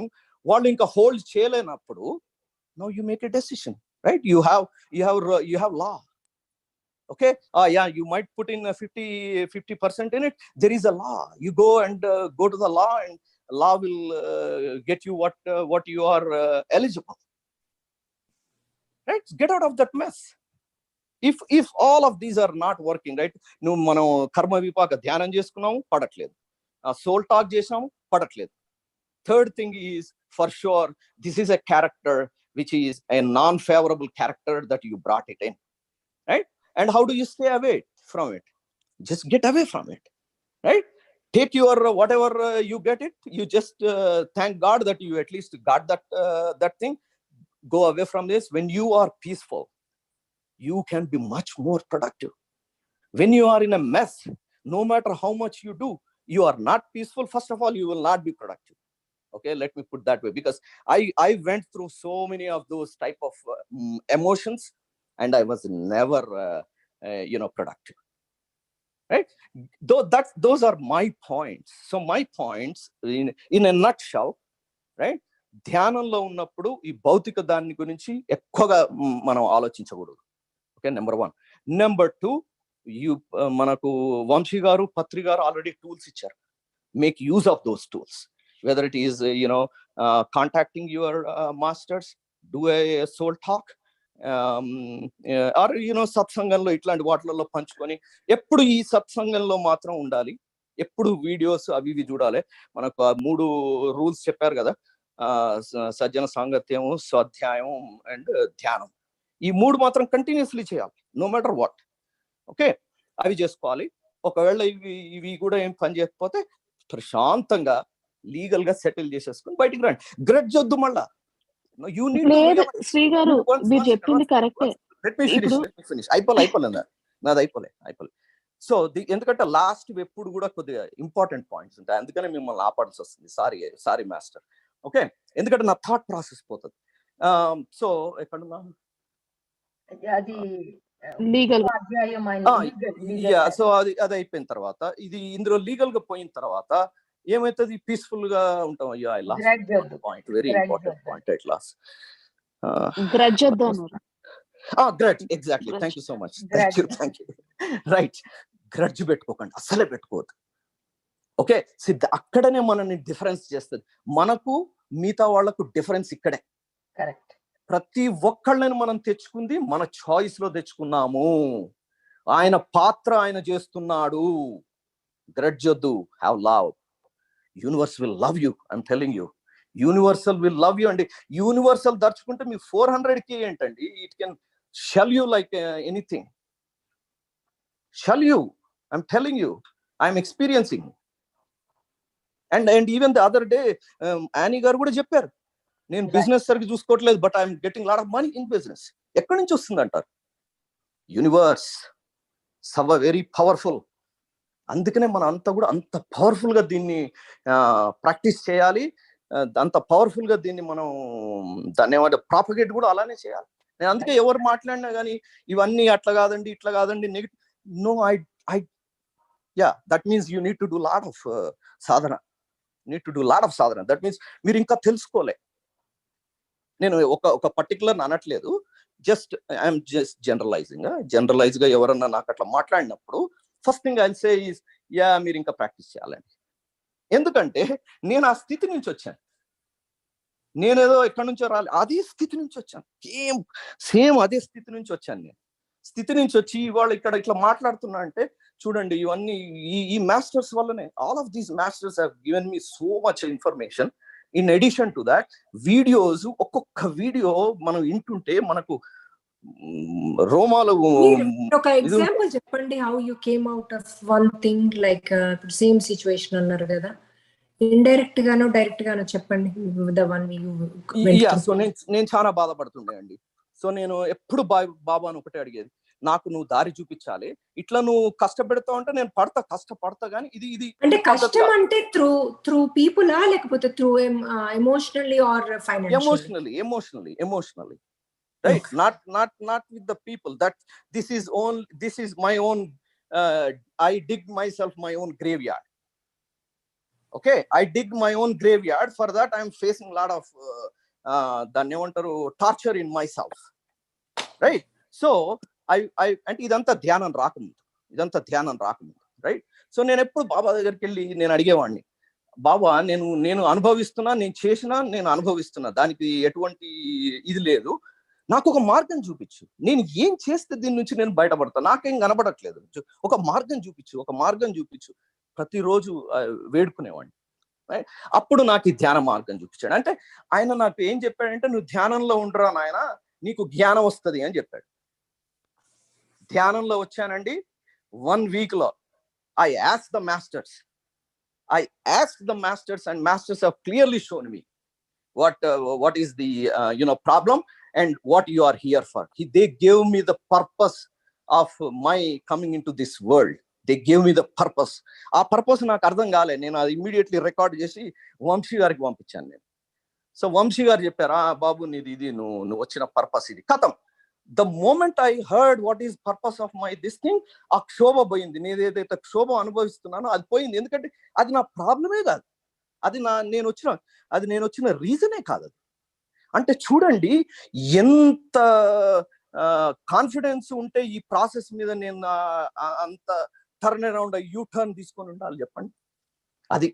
వాళ్ళు ఇంకా హోల్డ్ చేయలేనప్పుడు, now you make a decision, right? You have law. Okay, yeah, you might put in 50% in it. There is a law. You go to the law, and law will get you what you are eligible, right? Get out of that mess. If all of these are not working, right? Nu mano karma vipaka dhyanam cheskunnam padatledu, soul talk chesam padatledu. Third thing is, for sure, this is a character which is a non-favorable character that you brought it in, right? And how do you stay away from it? Just get away from it, right? Take your whatever you get it, you just thank God that you at least got that thing. Go away from this. When you are peaceful, you can be much more productive. When you are in a mess, no matter how much you do, you are not peaceful. First of all, you will not be productive. Okay, let me put that way, because I went through so many of those type of emotions, and I was never productive, right? Those are my points. So my points in a nutshell, right? ధ్యానంలో ఉన్నప్పుడు ఈ భౌతిక దాని గురించి ఎక్కువగా మనం ఆలోచించకూడదు. Okay, number 1. Number 2, మనకు వంశీ గారు, పత్రి గారు ఆల్రెడీ టూల్స్ ఇచ్చారు. Make use of those tools, whether it is contacting your masters, do a soul talk, or సత్సంగంలో ఇట్లాంటి వాటిలలో పంచుకొని, ఎప్పుడు ఈ సత్సంగంలో మాత్రం ఉండాలి, ఎప్పుడు వీడియోస్ అవి ఇవి చూడాలి. మనకు 3 రూల్స్ చెప్పారు కదా, సజ్జన సాంగత్యము, స్వాధ్యాయం అండ్ ధ్యానం. ఈ 3 మాత్రం కంటిన్యూస్లీ చేయాలి, నో మ్యాటర్ వాట్. ఓకే, అవి చేసుకోవాలి. ఒకవేళ ఇవి కూడా ఏం పని చేయకపోతే ప్రశాంతంగా లీగల్ గా సెటిల్ చేసేసుకుని బయటికి రండి. గ్రడ్జ్ వద్దు మళ్ళా. లేదు శ్రీ గారు, మీరు చెప్పింది కరెక్టే. అయిపోలేదు నాది, అయిపోలే. సో ఎందుకంటే లాస్ట్ ఎప్పుడు కూడా కొద్దిగా ఇంపార్టెంట్ పాయింట్స్ ఉంటాయి, అందుకనే మిమ్మల్ని ఆపాల్సి వస్తుంది. Sorry master. ఓకే, ఎందుకంటే నా థాట్ ప్రాసెస్ పోతుంది. సో ఎక్కడున్నా అది లీగల్. సో అది అయిపోయిన తర్వాత, ఇందులో లీగల్ గా పోయిన తర్వాత ఏమైతుంది, పీస్ఫుల్ గా ఉంటాం. అయ్యో, I last point, very important point, I last grudge వద్దు అన్నారు. Grudge, exactly. Thank you so much. Thank you. Right, grudge పెట్టుకోకండి, అసలే పెట్టుకోవద్దు. ఓకే, అక్కడనే మనల్ని డిఫరెన్స్ చేస్తుంది. మనకు మిగతా వాళ్లకు డిఫరెన్స్ ఇక్కడే. కరెక్ట్. ప్రతి ఒక్కళ్ళని మనం తెచ్చుకుంది మన చాయిస్ లో తెచ్చుకున్నాము. ఆయన పాత్ర ఆయన చేస్తున్నాడు. గ్రడ్జ్ వద్దు, have love. Universe will love you, I'm telling you. Universal will love you అండి. యూనివర్సల్ దర్చుకుంటే మీ 400K ఏంటండి, it can shell you like anything. Shell you, I'm telling you, I'm experiencing. And even the other day Annie గారు కూడా చెప్పారు, నేను business సరిగ్గా చూసుకోవట్లేదు, but I'm getting lot of money in business. ఎక్కడి నుంచి వస్తుంది అంటారు? Universe very powerful. అందుకనే మనం అంతా కూడా అంత పవర్ఫుల్ గా దీన్ని ప్రాక్టీస్ చేయాలి. అంత పవర్ఫుల్ గా దీన్ని మనం దాన్ని ఏమంటే ప్రాపగేట్ కూడా అలానే చేయాలి. నేను అందుకే ఎవరు మాట్లాడినా కానీ ఇవన్నీ అట్లా కాదండి, ఇట్లా కాదండి, negative, no, that means you need to do lot of sadhana. That means మీరు ఇంకా తెలుసుకోలే. నేను ఒక పర్టికులర్ అనట్లేదు, ఐఎమ్ జస్ట్ జనరలైజ్ గా ఎవరన్నా నాకు అట్లా మాట్లాడినప్పుడు first thing I say is, మీరు ఇంకా ప్రాక్టీస్ చేయాలండి. ఎందుకంటే నేను ఆ స్థితి నుంచి వచ్చాను. నేనేదో ఎక్కడి నుంచో అదే స్థితి నుంచి వచ్చాను. సేమ్ అదే స్థితి నుంచి వచ్చాను. నేను స్థితి నుంచి వచ్చి ఇవాళ ఇక్కడ ఇట్లా మాట్లాడుతున్నా అంటే చూడండి, ఇవన్నీ ఈ మాస్టర్స్ వల్లనే. All of these masters have given me so much information. In addition to that, videos, ఒక్కొక్క వీడియో మనం వింటుంటే మనకు రోమాలు. ఒక ఎగ్జాంపుల్ చెప్పండి, how you came out of one thing, like same situation అన్నారు కదా, ఇండైరెక్ట్ గానో డైరెక్ట్ గానో చెప్పండి. సో నేను చాలా బాధపడుతుండే అండి. సో నేను ఎప్పుడు బాబా అని ఒకటే అడిగేది, నాకు నువ్వు దారి చూపించాలి. ఇట్లా నువ్వు కష్టపెడతావు అంటే నేను కష్టపడతా కానీ ఇది అంటే కష్టం అంటే త్రూ పీపుల్ లేకపోతే through emotionally or financially? Emotionally, right? Not with the people. That this is my own, I dig myself my own graveyard. Okay, I dig my own graveyard. For that I am facing a lot of danne emantaru torture in myself, right? So I అంటే ఇదంతా ధ్యానం రాకముందు, right? So నేను ఎప్పుడు బాబా దగ్గరికి వెళ్ళి నేను అడిగేవాడిని, బాబా నేను అనుభవిస్తున్నా, నేను అనుభవిస్తున్నా, దానికి ఎటువంటి ఇది లేదు, నాకు ఒక మార్గం చూపించు, నేను ఏం చేస్తే దీని నుంచి నేను బయటపడతా, నాకేం కనబడట్లేదు, ఒక మార్గం చూపించు. ప్రతిరోజు వేడుకునేవాడిని. అప్పుడు నాకు ఈ ధ్యాన మార్గం చూపించాడు. అంటే ఆయన నాకు ఏం చెప్పాడంటే, నువ్వు ధ్యానంలో ఉండరా నాయన, నీకు జ్ఞానం వస్తుంది అని చెప్పాడు. ధ్యానంలో వచ్చానండి. 1 week లో I asked the masters and masters have clearly shown me what is the problem and what you are here for. They gave me the purpose of my coming into this world. They gave me the purpose. ఆ purpose నాకు అర్థం కాలే. నేను అది immediately record చేసి వంశీ గారికి పంపించాను నేను. సో వంశీ గారు చెప్పారు, బాబు ఇది నువ్వు వచ్చిన పర్పస్ ఇది. కథం. The moment I heard what is purpose of my this thing, ఆ క్షోభ పోయింది. నేను ఏదైతే క్షోభ అనుభవిస్తున్నానో అది పోయింది. ఎందుకంటే అది నా ప్రాబ్లమే కాదు, అది నేను వచ్చిన రీజనే కాదు. అంటే చూడండి ఎంత కాన్ఫిడెన్స్ ఉంటే ఈ ప్రాసెస్ మీద నేను అంత టర్న్ అరౌండ్ యూటర్న్ తీసుకొని ఉండాలి చెప్పండి. అది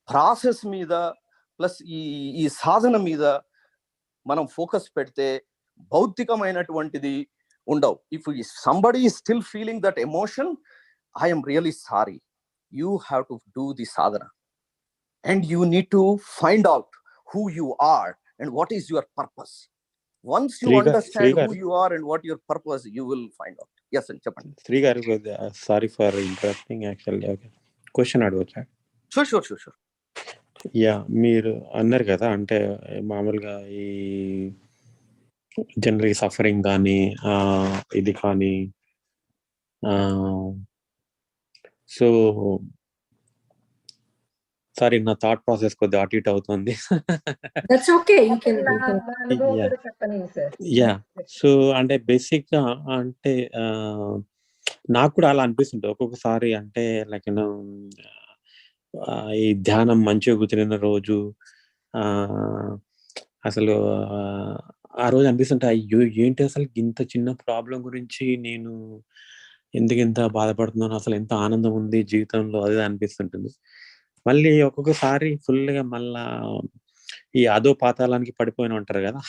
ప్రాసెస్ మీద ప్లస్ ఈ సాధన మీద మనం ఫోకస్ పెడితే భౌతికమైనటువంటిది ఉండవు. If somebody is still feeling that emotion, I'm really sorry, you have to do the Sadhana and you need to find out who you are and what is your purpose. Once you understand who you are and what your purpose, you will find out. Yes, and చెప్పండి. Sri garu, sorry for interrupting actually. Okay, question అడగొచ్చా? Sure. Yeah, మీరు అన్నారు కదా, అంటే మామూలుగా ఈ general suffering కానీ ఇది కానీ, సో సారీ, నా థాట్ ప్రాసెస్ కొద్దిగా అటు ఇటు అవుతుంది. యా, సో అంటే బేసిక్ గా అంటే నాకు కూడా అలా అనిపిస్తుంటుంది ఒక్కొక్కసారి. అంటే లైక్ ఈ ధ్యానం మంచిగా కూర్చున్న రోజు అసలు ఆ రోజు అనిపిస్తుంటే, అయ్యో ఏంటి అసలు ఇంత చిన్న ప్రాబ్లం గురించి నేను ఎందుకు ఇంత బాధపడుతున్నాను, అసలు ఎంత ఆనందం ఉంది జీవితంలో, అదే అనిపిస్తుంటుంది. మళ్ళీ ఒక్కొక్కసారి ఫుల్గా మళ్ళా ఈ అదో పాతాళానికి పడిపోయిన ఉంటారు కదా,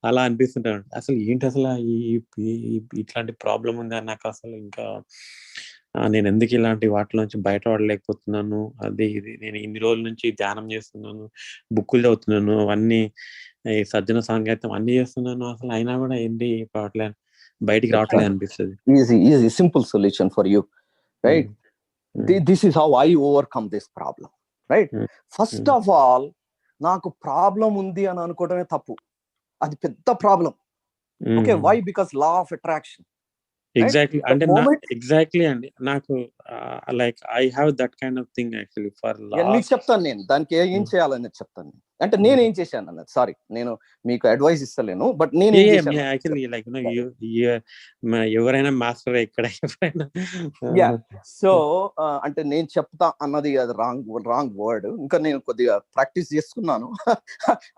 అలా అనిపిస్తుంటారు. అసలు ఏంటి అసలు ఇట్లాంటి ప్రాబ్లం ఉంది అని నాకు అసలు ఇంకా నేను ఎందుకు ఇలాంటి వాటిలోంచి బయటపడలేకపోతున్నాను, అది ఇది నేను ఇన్ని రోజుల నుంచి ధ్యానం చేస్తున్నాను, బుక్కులు చదువుతున్నాను, అవన్నీ ఈ సజ్జన సాంగత్యం అన్ని చేస్తున్నాను, అసలు అయినా కూడా ఏంటి బయటికి రావట్లేదు అనిపిస్తుంది. Easy simple solution for you, right? This is how I overcome this problem, right? First of all, నాకు ప్రాబ్లం ఉంది అని అనుకోవడమే తప్పు, అది పెద్ద problem. Okay, why? Because law of attraction. Exactly, అంటే ఎగ్జాక్ట్లీ అండి, నాకు like I have that kind of thing actually for నీకు చెప్తాను నేను దానికి ఏం చేయాలనేది చెప్తాను. అంటే నేనేం చేశాను అన్నది, సారీ నేను మీకు అడ్వైస్ ఇస్తలేను, బట్ నేను యాక్చువల్లీ లైక్ ఎవరైనా మాస్టర్ ఇక్కడ ఎవరైనా. సో అంటే నేను చెప్తా అన్నది అది రాంగ్ వర్డ్. ఇంకా నేను కొద్దిగా ప్రాక్టీస్ చేసుకున్నాను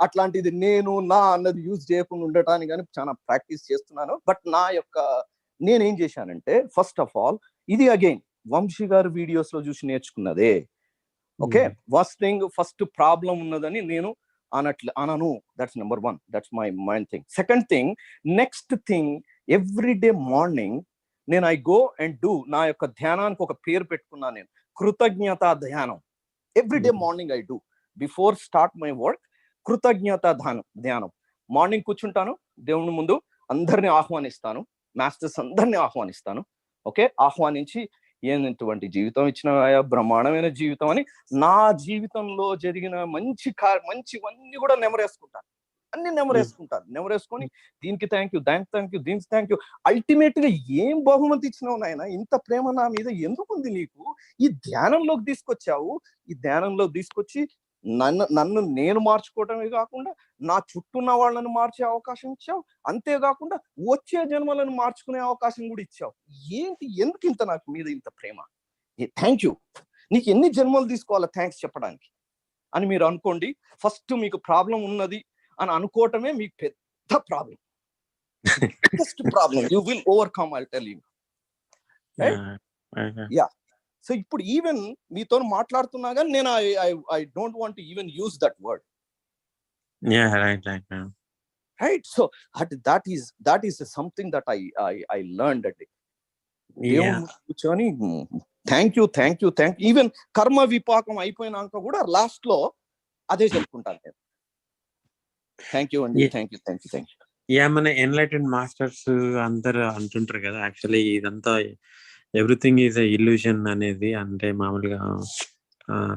అట్లాంటిది నేను నా అన్నది యూజ్ చేయకుండా ఉండటానికి కానీ చాలా ప్రాక్టీస్ చేస్తున్నాను. బట్ నా యొక్క నేనేం చేశానంటే, ఫస్ట్ ఆఫ్ ఆల్ ఇది అగైన్ వంశీ గారు వీడియోస్ లో చూసి నేర్చుకున్నదే. ఓకే, ఫస్ట్ ప్రాబ్లం ఉన్నదని నేను అనను. That's number 1. That's my mind thing. Second thing, next thing, every day morning నేను ఐ గో అండ్ డూ, నా యొక్క ధ్యానానికి ఒక పేరు పెట్టుకున్నాను నేను, కృతజ్ఞతా ధ్యానం. Every day morning I do before start my work, కృతజ్ఞతా ధ్యానం. మార్నింగ్ కూర్చుంటాను, దేవుని ముందు అందరిని ఆహ్వానిస్తాను, మాస్టర్స్ అందరినీ ఆహ్వానిస్తాను. ఓకే, ఆహ్వానించి ఏంటువంటి జీవితం ఇచ్చిన బ్రహ్మాండమైన జీవితం అని, నా జీవితంలో జరిగిన మంచివన్నీ కూడా నెమరేసుకుంటాను. నెమరేసుకొని దీనికి థ్యాంక్ యూ, దానికి థ్యాంక్ యూ, దీనికి థ్యాంక్ యూ. అల్టిమేట్ గా ఏం బహుమతి ఇచ్చినావు నాయన, ఇంత ప్రేమ నా మీద ఎందుకుంది నీకు, ఈ ధ్యానంలోకి తీసుకొచ్చావు. ఈ ధ్యానంలోకి తీసుకొచ్చి నన్ను నేను మార్చుకోవటమే కాకుండా నా చుట్టూ ఉన్న వాళ్ళని మార్చే అవకాశం ఇచ్చావు. అంతేకాకుండా వచ్చే జన్మలను మార్చుకునే అవకాశం కూడా ఇచ్చావు. ఎందుకు ఇంత నాకు మీద ఇంత ప్రేమ, థ్యాంక్ యూ. నీకు ఎన్ని జన్మలు తీసుకోవాలా థ్యాంక్స్ చెప్పడానికి అని మీరు అనుకోండి. ఫస్ట్ మీకు ప్రాబ్లం ఉన్నది అని అనుకోవటమే మీకు పెద్ద problem, biggest problem. You will overcome, I tell you. Yeah, so ఇప్పుడు ఈవెన్ మీతో మాట్లాడుతున్నా కానీ నేను I don't want to even use that word. Right, so that is something that I learned that day. కూర్చొని థ్యాంక్ యూ. ఈవెన్ కర్మ విపాకం అయిపోయినాక కూడా last లో అదే చెప్పుకుంటాను నేను, థ్యాంక్ యూ అండి, థ్యాంక్ యూ. మన ఎన్లైటెడ్ మాస్టర్స్ అందరు అంటుంటారు కదా, యాక్చువల్లీ ఇదంతా ఎవ్రీథింగ్ ఈజ్ ఎ ఇల్యూషన్ అనేది. అంటే మామూలుగా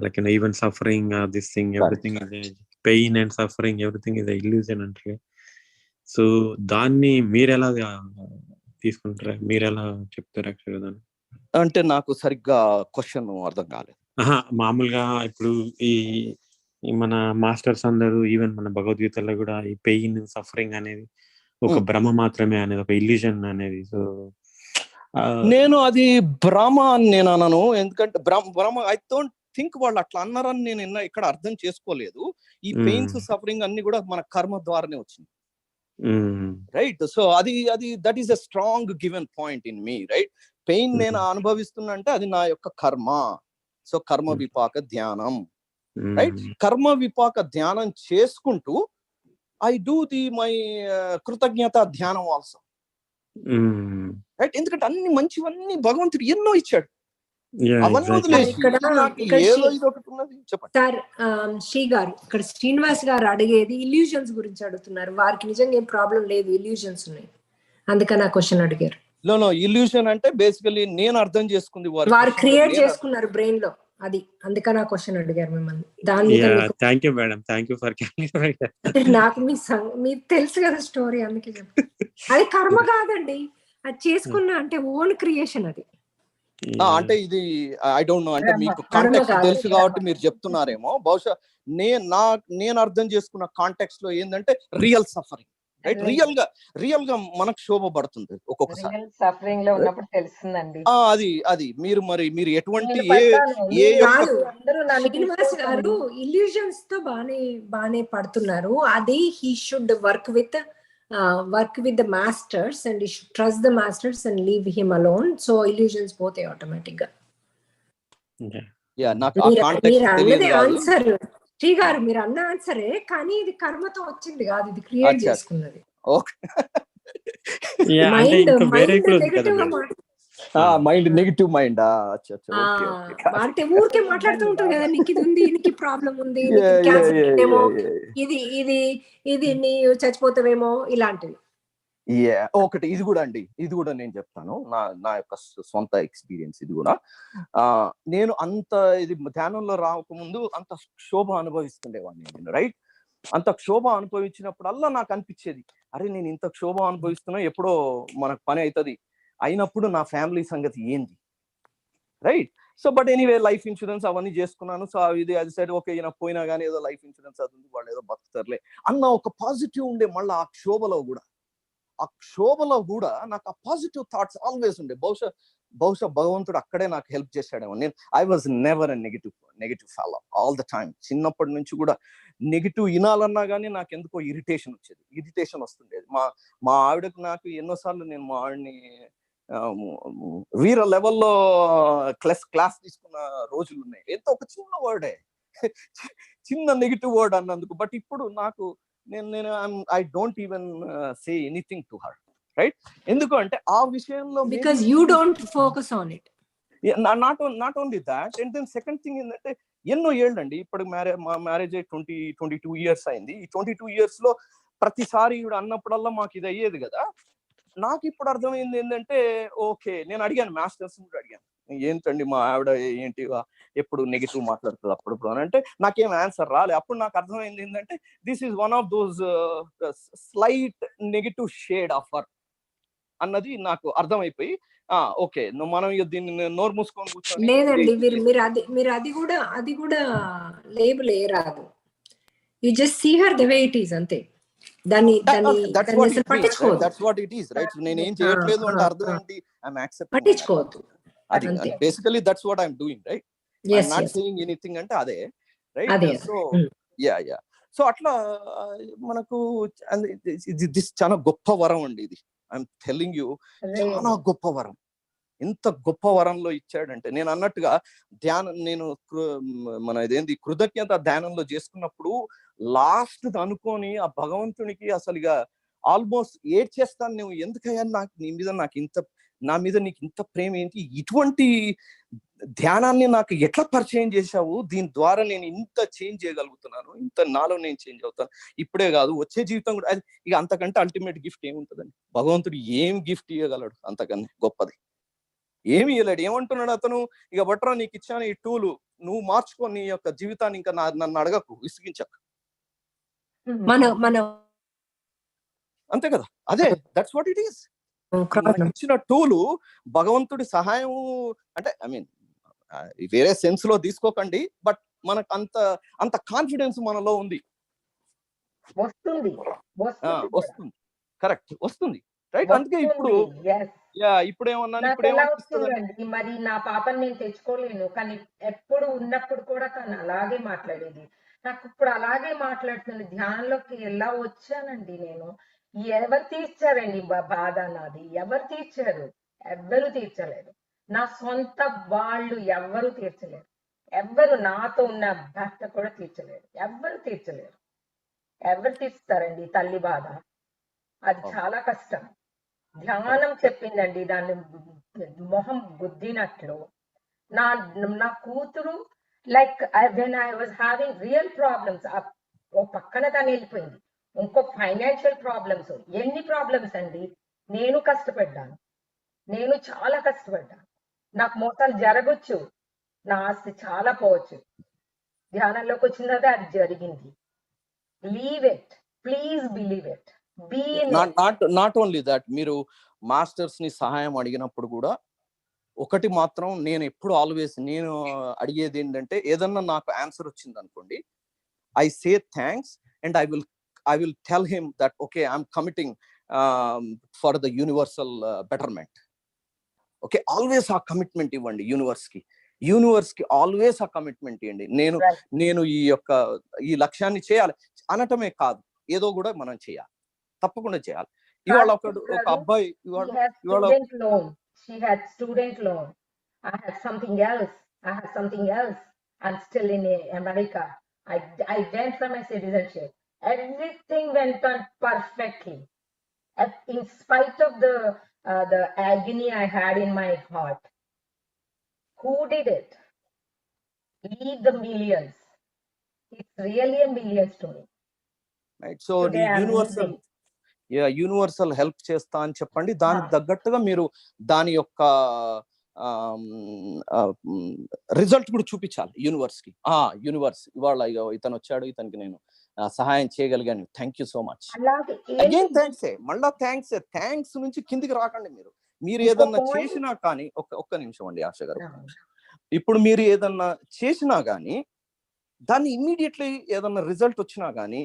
like even suffering this thing, everything is pain and suffering, everything is a illusion అంటారు. సో దాన్ని మీరు ఎలా తీసుకుంటారా, మీరు ఎలా చెప్తారు యాక్చువల్గా దాన్ని? అంటే నాకు సరిగ్గా క్వశ్చన్ అర్థం కాలేదు. మామూలుగా ఇప్పుడు ఈ మన మాస్టర్స్ అందరూ ఈవెన్ మన భగవద్గీతలో కూడా ఈ పెయిన్ సఫరింగ్ అనేది ఒక భ్రమ మాత్రమే అనేది, ఒక ఇల్యూషన్ అనేది. సో నేను అది భ్రమ అని నేను అనను, ఎందుకంటే భ్రమ ఐ డోంట్ థింక్ వాళ్ళు అట్లా అన్నారని నేను ఇక్కడ అర్థం చేసుకోలేదు. ఈ పెయిన్స్ సఫరింగ్ అన్ని కూడా మన కర్మ ద్వారానే వచ్చింది, రైట్? సో అది that is a strong given point in me, right? Pain నేను అనుభవిస్తున్నా అంటే అది నా యొక్క కర్మ. సో కర్మ విపాక ధ్యానం, రైట్? కర్మ విపాక ధ్యానం చేసుకుంటూ I do my కృతజ్ఞత ధ్యానం ఆల్సో, రైట్? ఎందుకంటే అన్ని మంచివన్నీ భగవంతుడు ఎన్నో ఇచ్చాడు. అవన్నీ వదిలేసి ఏదో ఇది ఒకటి ఉన్నది. చెప్పండి సార్. శ్రీ గారు, ఇక్కడ శ్రీనివాస్ గారు అడిగేది ఇల్యూజన్స్ గురించి అడుగుతున్నారు. వారికి నిజంగా ఏం ప్రాబ్లం లేదు, ఇల్యూజన్స్ ఉన్నాయి, అందుకని ఆ క్వశ్చన్ అడిగారు. నో ఇల్యూషన్ అంటే బేసికలీ నేను అర్థం చేసుకుంది వారు క్రియేట్ చేసుకున్నారు బ్రెయిన్ లో, అది అందుకని ఆ క్వశ్చన్ అడిగారు మిమ్మల్ని. దాని మీద thank you madam, thank you for నాకు మీకు తెలుసు కదా స్టోరీ, అందుకే చెప్పాను. అది కర్మ కాదండి, అది చేసుకున్న అంటే ఓన్ క్రియేషన్ అది. అంటే ఇది ఐ డోంట్ నో, అంటే మీకు కాంటెక్స్ట్ తెలుసు కాబట్టి మీరు చెప్తున్నారేమో. బహుశా నేను అర్థం చేసుకున్న కాంటెక్స్ట్ లో ఏంటంటే రియల్ సఫరింగ్, రైట్? రియల్ గా మనకు శోభ పడుతుంది ఒక్కొక్కసారి, సఫరింగ్ లో ఉన్నప్పుడు తెలుస్తుందండి. అది మీరు ఎటువంటి శ్రీనివాస్ గారు ఇల్యూజన్స్ తో బానే పడుతున్నారు. అది he should work with the masters and you should trust the masters and leave him alone, so illusions పోతాయి ఆటోమేటిక్ గా. నాకు ఆ కాంటెక్స్ట్ తెలియదు. ఆన్సర్ శ్రీ గారు మీరు అన్న ఆన్సరే, కానీ ఇది కర్మతో వచ్చింది కాదు, ఇది క్రియేట్ చేసుకున్నది. మైండ్ నెగటివ్ మైండ్ అంటే ఊరికే మాట్లాడుతూ ఉంటారు కదా, నీకు ఇది ఉంది, నీకు ప్రాబ్లం ఉంది, ఇది నీ చచ్చిపోతావేమో, ఇలాంటివి. ఒకటి ఇది కూడా అండి, ఇది కూడా నేను చెప్తాను, నా యొక్క సొంత ఎక్స్పీరియన్స్. ఇది కూడా నేను అంత ఇది ధ్యానంలో రాకముందు అంత క్షోభ అనుభవిస్తుండేవాడిని నేను, రైట్? అంత క్షోభ అనుభవించినప్పుడల్లా నాకు అనిపించేది, అరే నేను ఇంత క్షోభ అనుభవిస్తున్నా, ఎప్పుడో మనకు పని అవుతుంది, అయినప్పుడు నా ఫ్యామిలీ సంగతి ఏంది, right? So but anyway life insurance అవన్నీ చేసుకున్నాను. సో ఇది అది సైడ్ ఓకే, ఈయన పోయినా కానీ ఏదో లైఫ్ ఇన్సూరెన్స్ అది ఉంది, వాళ్ళు ఏదో బతుకుతారులే అన్న ఒక పాజిటివ్ ఉండే. మళ్ళీ ఆ క్షోభలో కూడా నాకు ఆ పాజిటివ్ థాట్స్ ఆల్వేస్ ఉండే. బహుశా భగవంతుడు అక్కడే నాకు హెల్ప్ చేశాడేమో. నేను I was never a negative fellow all the time. చిన్నప్పటి నుంచి కూడా నెగిటివ్ వినాలన్నా కానీ నాకు ఎందుకో ఇరిటేషన్ వస్తుండేది. మా ఆవిడకు నాకు ఎన్నోసార్లు నేను మా ఆవిడని వీర లెవెల్లో క్లాస్ తీసుకున్న రోజులు ఉన్నాయి. ఎంతో ఒక చిన్న వర్డే, చిన్న నెగిటివ్ వర్డ్ అన్నందుకు. బట్ ఇప్పుడు నాకు నేను I don't even say anything to her, right? ఎందుకు అంటే ఆ విషయంలో because you don't focus on it. Not only that, and then second thing ఏంటంటే ఎన్నో ఏళ్ళండి, ఇప్పుడు మా మ్యారేజ్ 22 ఇయర్స్ అయింది. ఈ 22 ఇయర్స్ లో ప్రతిసారి ఇప్పుడు అన్నప్పుడల్లా మాకు ఇది అయ్యేది కదా. నాకు ఇప్పుడు అర్థమైంది ఏంటంటే, ఓకే నేను అడిగాను, మాస్టర్స్ కూడా అడిగాను, ఏంటండి మా ఆవిడ ఏంటి ఎప్పుడు నెగిటివ్ మాట్లాడుతుంది అప్పుడు అని అంటే నాకేం ఆన్సర్ రాలే. అప్పుడు నాకు అర్థమైంది ఏంటంటే this is one of those slight negative shade of her అన్నది నాకు అర్థమైపోయి, ఓకే మనం దీన్ని నోరు మూసుకొని కూర్చొని లేదండి, మీరు అది కూడా లేబుల్ ఏ రాదు. You just see her the way it is, అంతే. నేనేం చేయట్లేదు అంటే అర్థం ఏంటి, ఐఎమ్ యాక్సెప్టింగ్, పట్టించుకోవద్దు. అది basically that's what I'm doing, right? I'm not saying anything అంటే అదే, రైట్? సో అట్లా మనకు దిస్ చాలా గొప్ప వరం అండి ఇది. ఐఎమ్ టెల్లింగ్ యూ, చాలా గొప్ప వరం. ఎంత గొప్ప వరంలో ఇచ్చాడంటే, నేను అన్నట్టుగా నేను మన ఇదేంది కృతజ్ఞత ధ్యానంలో చేసుకున్నప్పుడు లాస్ట్ అనుకొని ఆ భగవంతునికి అసలు ఇక ఆల్మోస్ట్ ఏడ్చేస్తాను. నువ్వు ఎందుకయ్యా నా మీద నీకు ఇంత ప్రేమ ఏంటి, ఇటువంటి ధ్యానాన్ని నాకు ఎట్లా పరిచయం చేశావు, దీని ద్వారా నేను ఇంత చేంజ్ చేయగలుగుతున్నాను, ఇంత నాలో నేను చేంజ్ అవుతాను, ఇప్పుడే కాదు వచ్చే జీవితం కూడా. ఇక అంతకంటే అల్టిమేట్ గిఫ్ట్ ఏముంటుందండి? భగవంతుడు ఏం గిఫ్ట్ ఇవ్వగలడు అంతకన్నా గొప్పది? ఏమి ఇవ్వలేడు. ఏమంటున్నాడు అతను, ఇక బట్రా నీకు ఇచ్చాను ఈ టూలు, నువ్వు మార్చుకో నీ యొక్క జీవితాన్ని, ఇంకా నన్ను అడగకు, విసిగించకు. అంతే కదా, అదే దట్స్ వాట్ ఇట్ ఈస్. మనకి ఇచ్చిన టూలు భగవంతుడి సహాయం అంటే, ఐ మీన్ వేరే సెన్స్ లో తీసుకోకండి, బట్ మనకు అంత కాన్ఫిడెన్స్ మనలో ఉంది. వస్తుంది, కరెక్ట్, వస్తుంది, రైట్? అందుకే ఇప్పుడు ఏమన్నాను, మరి నా పాపని నేను తెచ్చుకోలేను, కానీ ఎప్పుడు ఉన్నప్పుడు కూడా తను అలాగే మాట్లాడేది. నాకు ఇప్పుడు అలాగే మాట్లాడుతుంది. ధ్యానంలోకి ఎలా వచ్చానండి నేను, ఎవరు తీర్చారండి బాధ నాది? ఎవరు తీర్చారు? ఎవ్వరు తీర్చలేదు. నా సొంత వాళ్ళు ఎవ్వరు తీర్చలేరు. ఎవ్వరు నాతో ఉన్న భర్త కూడా తీర్చలేరు. ఎవ్వరు తీర్చలేరు. ఎవరు తీస్తారండి తల్లి బాధ? అది చాలా కష్టం. ధ్యానం చెప్పిందండి దాన్ని మొహం గుద్దినట్లు. నా కూతురు like when I was having real problems, ఓ పక్కన తను వెళ్ళిపోయింది, ఇంకో ఫైనాన్షియల్ ప్రాబ్లమ్స్, ఎన్ని ప్రాబ్లమ్స్ అండి. నేను కష్టపడ్డాను, నేను చాలా కష్టపడ్డాను. నాకు మోసాలు జరగచ్చు, నా ఆస్తి చాలా పోవచ్చు. ధ్యానంలోకి వచ్చిన తర్వాత అది జరిగింది. Leave it, please believe it. Not only that, మీరు మాస్టర్స్ ని సహాయం అడిగినప్పుడు కూడా ఒకటి మాత్రం నేను ఎప్పుడు ఆల్వేస్ నేను అడిగేది ఏంటంటే, ఏదన్నా నాకు ఆన్సర్ వచ్చింది అనుకోండి, I say thanks and I will tell him that okay I'm committing for the universal betterment. Okay, always ఆ కమిట్మెంట్ ఇవ్వండి యూనివర్స్ కి ఆల్వేస్ ఆ కమిట్మెంట్ ఇవ్వండి. నేను ఈ లక్ష్యాన్ని చేయాలి అనటమే కాదు, ఏదో కూడా మనం చేయాలి, తప్పకుండా చేయాలి. ఇవాళ ఒక అబ్బాయి She had student loan. I had something else. I'm still in America. I went for my citizenship. Everything went on perfectly. In spite of the agony I had in my heart. Who did it? Leave the millions. It's really a millions to me. Right. So the universal help చేస్తా అని చెప్పండి. దానికి తగ్గట్టుగా మీరు దాని యొక్క result కూడా చూపించాలి యూనివర్స్ కి. యూనివర్స్ ఇవాళ ఇతను వచ్చాడు, ఇతనికి నేను సహాయం చేయగలిగాను, thank you so much. Again thanks, మళ్ళా థ్యాంక్స్ నుంచి కిందికి రాకండి. మీరు ఏదన్నా చేసినా కానీ, ఒక్క నిమిషం అండి ఆశ గారు, ఇప్పుడు మీరు ఏదన్నా చేసినా కానీ దాన్ని ఇమ్మీడియట్లీ ఏదన్నా రిజల్ట్ వచ్చినా కానీ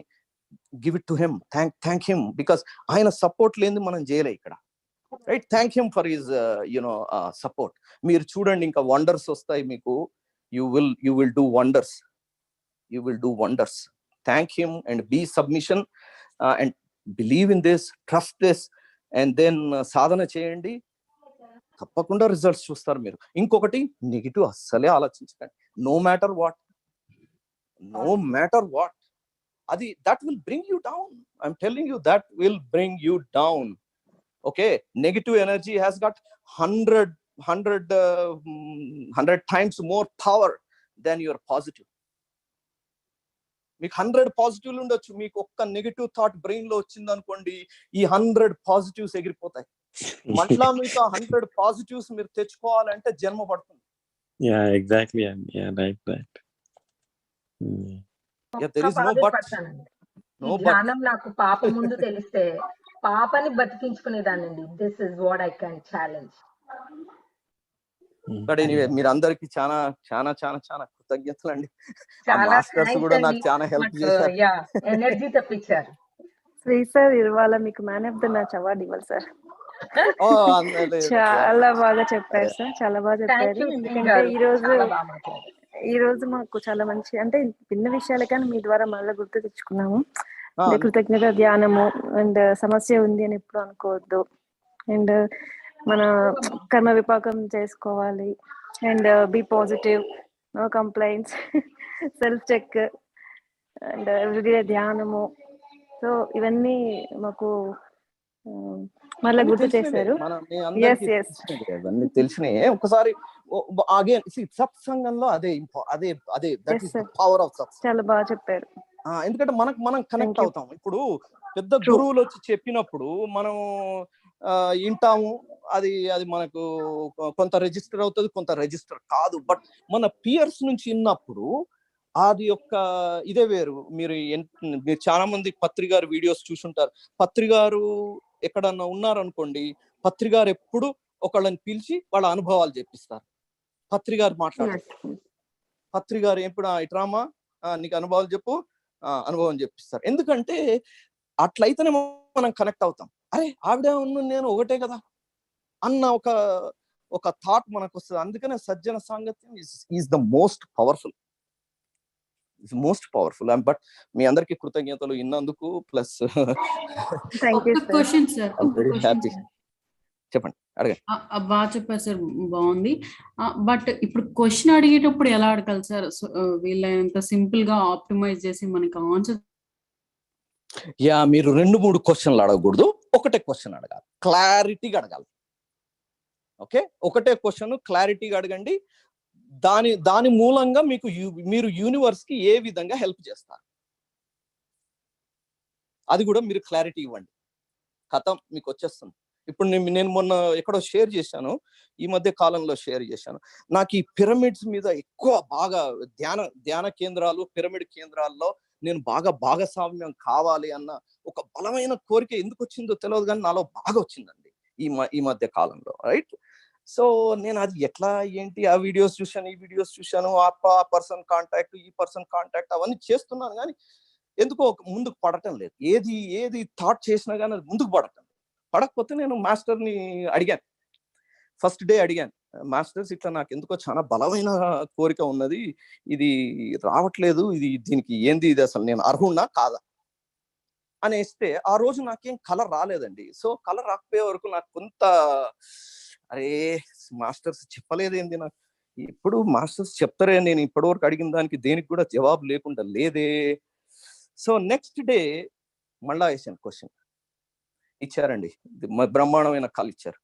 give it to him, thank him, because ఆయన సపోర్ట్ లేనిది మనం చేయలే ఇక్కడ, right? Thank him for his support. మీరు చూడండి, ఇంకా వండర్స్ వస్తాయి మీకు. you will do wonders. Thank him and be submission and believe in this, trust this, and then సాధన చేయండి, తప్పకుండా రిజల్ట్స్ చూస్తారు మీరు. ఇంకొకటి, నెగిటివ్ అస్సలే ఆలోచించకండి. No matter what that will bring you down. I'm telling you, that will bring you down. Okay, negative energy has got 100 times more power than your positive. మీకు 100 పాజిటివ్లు ఉండొచ్చు, మీకు ఒక్క నెగిటివ్ థాట్ బ్రెయిన్ లో వచ్చింది అనుకోండి, ఈ 100 పాజిటివ్స్ ఎగిరిపోతాయి. మళ్ళా మీకు 100 పాజిటివ్స్ మీరు తెచ్చుకోవాలంటే జన్మ పడుతుంది. Exactly, right. ధ్యానం నాకు పాప ముందు తెలిస్తే పాపని బతికించుకునేదానండి. This is what I can challenge. మీరందరికి చాలా చాలా చాలా చాలా కృతజ్ఞతలు అండి. మాస్టర్స్ కూడా నాకు చాలా హెల్ప్ చేశారు, ఎనర్జీ తెప్పించారు. శ్రీ సార్ ఇవాళ మీకు man of the match award ఇవ్వాలి సార్. చాలా బాగా చెప్పారు సార్, చాలా బాగా చెప్పారు. ఎందుకంటే ఈ రోజు మాకు చాలా మంచి, అంటే భిన్న విషయాలు కానీ మీ ద్వారా మళ్ళీ గుర్తు తెచ్చుకున్నాము. కృతజ్ఞత ధ్యానము అండ్ సమస్య ఉంది అని ఎప్పుడు అనుకోవద్దు, అండ్ మన కర్మ విపాకం చేసుకోవాలి, and be positive, no complaints, self check and everyday ధ్యానము. సో ఇవన్నీ మాకు మళ్ళీ గుర్తు చేశారు. తెలిసినాయి. ఒకసారి అగైన్ సత్సంగంలో అదే పవర్ ఆఫ్ సత్సంగం. చాలా బాగా చెప్పారు. ఎందుకంటే మనం కనెక్ట్ అవుతాం. ఇప్పుడు పెద్ద గురువులు వచ్చి చెప్పినప్పుడు మనం వింటాము, అది మనకు కొంత రిజిస్టర్ అవుతుంది, కొంత రిజిస్టర్ కాదు. బట్ మన పియర్స్ నుంచి విన్నప్పుడు అది యొక్క ఇదే వేరు. మీరు చాలా మంది పత్రిగారు వీడియోస్ చూసుంటారు. పత్రిగారు ఎక్కడన్నా ఉన్నారనుకోండి, పత్రిగారు ఎప్పుడు ఒకళ్ళని పిలిచి వాళ్ళ అనుభవాలు చెప్పిస్తారు. పత్రిగారు మాట్లాడతారు, పత్రిగారు ఎప్పుడు ఇట్రామా నీకు అనుభవాలు చెప్పు, అనుభవం చెప్పిస్తారు. ఎందుకంటే అట్లయితేనే మనం కనెక్ట్ అవుతాం. అరే ఆవిడ ఉన్న నేను ఒకటే కదా అన్న ఒక థాట్ మనకు వస్తుంది. అందుకనే సజ్జన సాంగత్యం is the most powerful. But మీ అందరికి కృతజ్ఞతలు ఇన్నందుకు. ప్లస్ చెప్పండి, అడగండి. బాగా చెప్పారు సార్, బాగుంది. బట్ ఇప్పుడు క్వశ్చన్ అడిగేటప్పుడు ఎలా అడగాలి సార్? వీళ్ళంత సింపుల్ గా ఆప్టిమైజ్ చేసి మనకి ఆన్సర్ మీరు 2-3 క్వశ్చన్లు అడగకూడదు, ఒకటే క్వశ్చన్ అడగాలి, క్లారిటీగా అడగాలి. ఓకే, ఒకటే క్వశ్చన్ క్లారిటీగా అడగండి. దాని మూలంగా మీరు యూనివర్స్ కి ఏ విధంగా హెల్ప్ చేస్తారు అది కూడా మీరు క్లారిటీ ఇవ్వండి. కథం మీకు వచ్చేస్తుంది. ఇప్పుడు నేను మొన్న ఎక్కడో షేర్ చేశాను, ఈ మధ్య కాలంలో షేర్ చేశాను. నాకు ఈ పిరమిడ్స్ మీద ఎక్కువ బాగా ధ్యాన కేంద్రాలు, పిరమిడ్ కేంద్రాల్లో నేను బాగా భాగస్వామ్యం కావాలి అన్న ఒక బలమైన కోరిక ఎందుకు వచ్చిందో తెలియదు, కానీ నాలో బాగా వచ్చిందండి ఈ మధ్య కాలంలో. రైట్. సో నేను అది ఎట్లా ఏంటి ఆ వీడియోస్ చూశాను, ఈ వీడియోస్ చూశాను, ఆ పర్సన్ కాంటాక్ట్, ఈ పర్సన్ కాంటాక్ట్ అవన్నీ చేస్తున్నాను, కానీ ఎందుకో ముందుకు పడటం లేదు. ఏది థాట్ చేసినా కానీ అది ముందుకు పడకపోతే నేను మాస్టర్ని అడిగాను. ఫస్ట్ డే అడిగాను, మాస్టర్స్ ఇట్లా నాకు ఎందుకో చాలా బలమైన కోరిక ఉన్నది, ఇది రావట్లేదు, దీనికి ఏంది, ఇది అసలు నేను అర్హున్నా కాదా అనేస్తే ఆ రోజు నాకేం కలర్ రాలేదండి. సో కలర్ రాకపోయే వరకు నాకు కొంత అరే మాస్టర్స్ చెప్పలేదు ఏంది, నాకు ఇప్పుడు మాస్టర్స్ చెప్తారే, నేను ఇప్పటి వరకు అడిగిన దానికి దేనికి కూడా జవాబు లేకుండా లేదే. సో నెక్స్ట్ డే మళ్ళా వేసాను క్వశ్చన్, ఇచ్చారండి, బ్రహ్మాండమైన కళ ఇచ్చారు.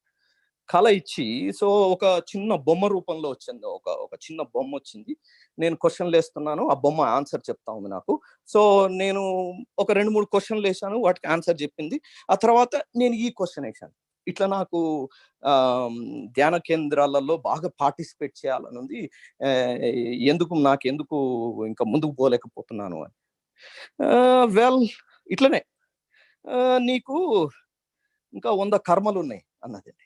కళ ఇచ్చి సో ఒక చిన్న బొమ్మ రూపంలో వచ్చింది, ఒక చిన్న బొమ్మ వచ్చింది. నేను క్వశ్చన్లు వేస్తున్నాను, ఆ బొమ్మ ఆన్సర్ చెప్తా ఉంది నాకు. సో నేను ఒక 2-3 క్వశ్చన్లు వేసాను, వాటికి ఆన్సర్ చెప్పింది. ఆ తర్వాత నేను ఈ క్వశ్చన్ వేసాను, ఇట్లా నాకు ధ్యాన కేంద్రాలలో బాగా పార్టిసిపేట్ చేయాలని ఉంది, నాకెందుకు ఇంకా ముందుకు పోలేకపోతున్నాను అని. వెల్ ఇట్లనే నీకు ఇంకా 100 కర్మలు ఉన్నాయి అన్నదండి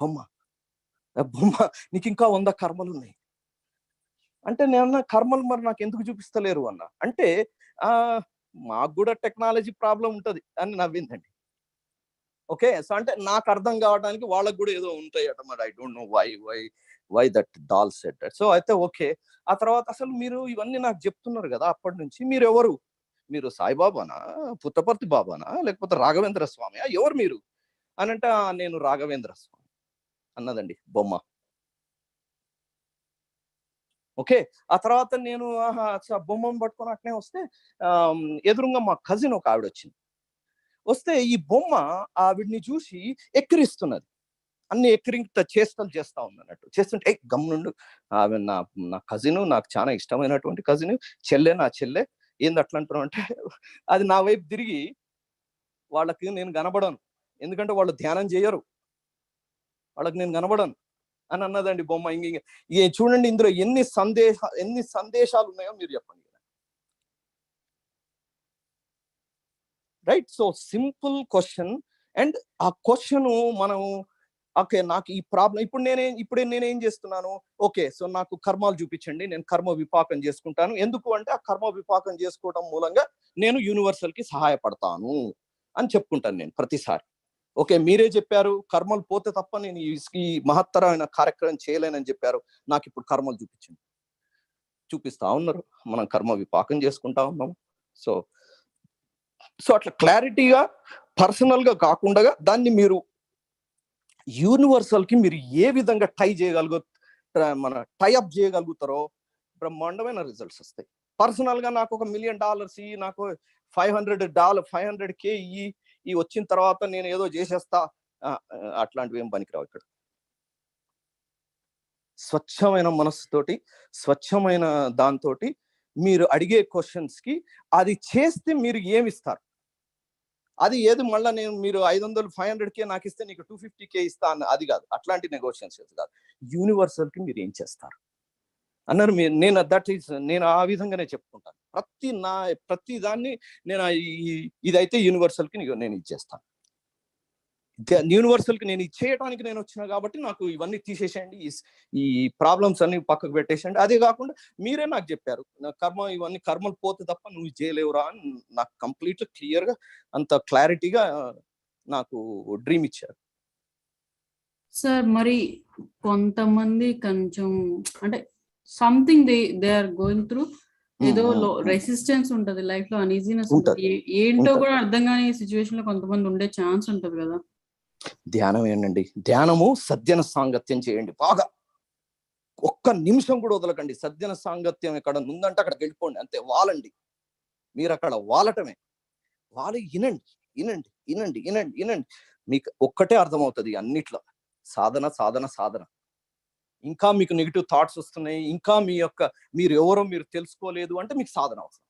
బొమ్మ. నీకు ఇంకా 100 కర్మలు ఉన్నాయి అంటే నేను కర్మలు మరి నాకు ఎందుకు చూపిస్తలేరు అన్న అంటే మాకు కూడా టెక్నాలజీ ప్రాబ్లం ఉంటది అని నవ్విందండి. ఓకే, సో అంటే నాకు అర్థం కావడానికి వాళ్ళకు కూడా ఏదో ఉంటాయి అట, మరి I don't know why that doll set that. So అయితే ఓకే. ఆ తర్వాత అసలు మీరు ఇవన్నీ నాకు చెప్తున్నారు కదా, అప్పటి నుంచి మీరు ఎవరు, మీరు సాయిబాబానా, పుట్టపర్తి బాబానా, లేకపోతే రాఘవేంద్ర స్వామి, ఎవరు మీరు అని అంటే నేను రాఘవేంద్ర స్వామి అన్నదండి బొమ్మ. ఓకే, ఆ తర్వాత నేను బొమ్మను పట్టుకొని అట్నే వస్తే ఎదురుగా మా కజిన్ ఒక ఆవిడ వచ్చింది. వస్తే ఈ బొమ్మ ఆవిడ్ని చూసి ఎక్కిరిస్తున్నది, అన్ని చేష్టలు చేస్తా ఉంది అన్నట్టు. చేస్తుంటే గమ్మునుండు, ఆమె నా కజిన్, నాకు చాలా ఇష్టమైనటువంటి కజిన్, నా చెల్లె, ఏంది అట్లా అంటున్నావు అంటే అది నా వైపు తిరిగి వాళ్ళకి నేను కనబడను, ఎందుకంటే వాళ్ళు ధ్యానం చేయరు, వాళ్ళకి నేను కనబడను అని అన్నదండి బొమ్మ. చూడండి ఇందులో ఎన్ని సందేశాలు ఉన్నాయో మీరు చెప్పండి. Right. So simple question, and ఆ క్వశ్చన్ మనం ఓకే నాకు ఈ ప్రాబ్లం ఇప్పుడు నేనేం చేస్తున్నాను, ఓకే సో నాకు కర్మాలు చూపించండి, నేను కర్మ విపాకం చేసుకుంటాను. ఎందుకు అంటే ఆ కర్మ విపాకం చేసుకోవడం మూలంగా నేను యూనివర్సల్ కి సహాయపడతాను అని చెప్పుకుంటాను నేను ప్రతిసారి. ఓకే, మీరే చెప్పారు కర్మలు పోతే తప్ప నేను ఈ మహత్తరమైన కార్యక్రమం చేయలేనని చెప్పారు, నాకు ఇప్పుడు కర్మలు చూపిస్తా ఉన్నారు, మనం కర్మ విపాకం చేసుకుంటా ఉన్నాము. సో అట్లా క్లారిటీగా పర్సనల్ గా కాకుండా దాన్ని మీరు యూనివర్సల్ కి మీరు ఏ విధంగా టైఅప్ చేయగలుగుతారో బ్రహ్మాండమైన రిజల్ట్స్ వస్తాయి. పర్సనల్ గా నాకు $1 million నాకు $500K ఈ వచ్చిన తర్వాత నేను ఏదో చేసేస్తా, అట్లాంటివి ఏం పనికిరావు. ఇక్కడ స్వచ్ఛమైన మనస్సుతోటి, స్వచ్ఛమైన దాంతో మీరు అడిగే క్వశ్చన్స్ కి అది చేస్తే మీరు ఏమిస్తారు, అది ఏది మళ్ళీ మీరు 500K నాకు ఇస్తే నీకు 250K ఇస్తా అన్న అది కాదు, అట్లాంటి నెగోషియేషన్స్ కాదు. యూనివర్సల్ కి మీరు ఏం చేస్తారు అన్నారు. నేను ఆ విధంగానే చెప్పుకుంటాను. ప్రతి దాన్ని నేను ఇదైతే యూనివర్సల్ కి నేను ఇచ్చేస్తాను. యూనివర్సల్ కి నేను ఇచ్చేయడానికి నేను వచ్చినా కాబట్టి నాకు ఇవన్నీ తీసేసేయండి, ఈ ప్రాబ్లమ్స్ అన్ని పక్కకు పెట్టేసేయండి. అదే కాకుండా మీరే నాకు చెప్పారు ఇవన్నీ కర్మలు పోతే తప్ప నువ్వు చేయలేవురా అని నాకు కంప్లీట్ క్లియర్ గా అంత క్లారిటీగా నాకు డ్రీమ్ ఇచ్చారు. సార్ మరి కొంతమంది కొంచెం అంటే something they are going through, ఏదో రెసిస్టెన్స్ ఉంటది లైఫ్ లో, అన్ఈజీనెస్ ఉంటది, ఏంటో కూడా అర్థం కాని సిచ్యువేషన్ లో కొంతమంది ఉండే ఛాన్స్ ఉంటది కదా. ధ్యానం ఏంటండి, ధ్యానము సజ్జన సాంగత్యం చేయండి, బాగా ఒక్క నిమిషం కూడా వదలకండి. సజ్జన సాంగత్యం ఎక్కడ ఉందంటే అక్కడికి వెళ్ళిపోండి, అంతే, వాలండి, మీరు అక్కడ వాలటమే. వాళ్ళు వినండి వినండి వినండి వినండి వినండి, మీకు ఒక్కటే అర్థమవుతుంది అన్నిట్లో, సాధన సాధన సాధన. ఇంకా మీకు నెగిటివ్ థాట్స్ వస్తున్నాయి, ఇంకా మీరు ఎవరో మీరు తెలుసుకోలేదు అంటే మీకు సాధన అవసరం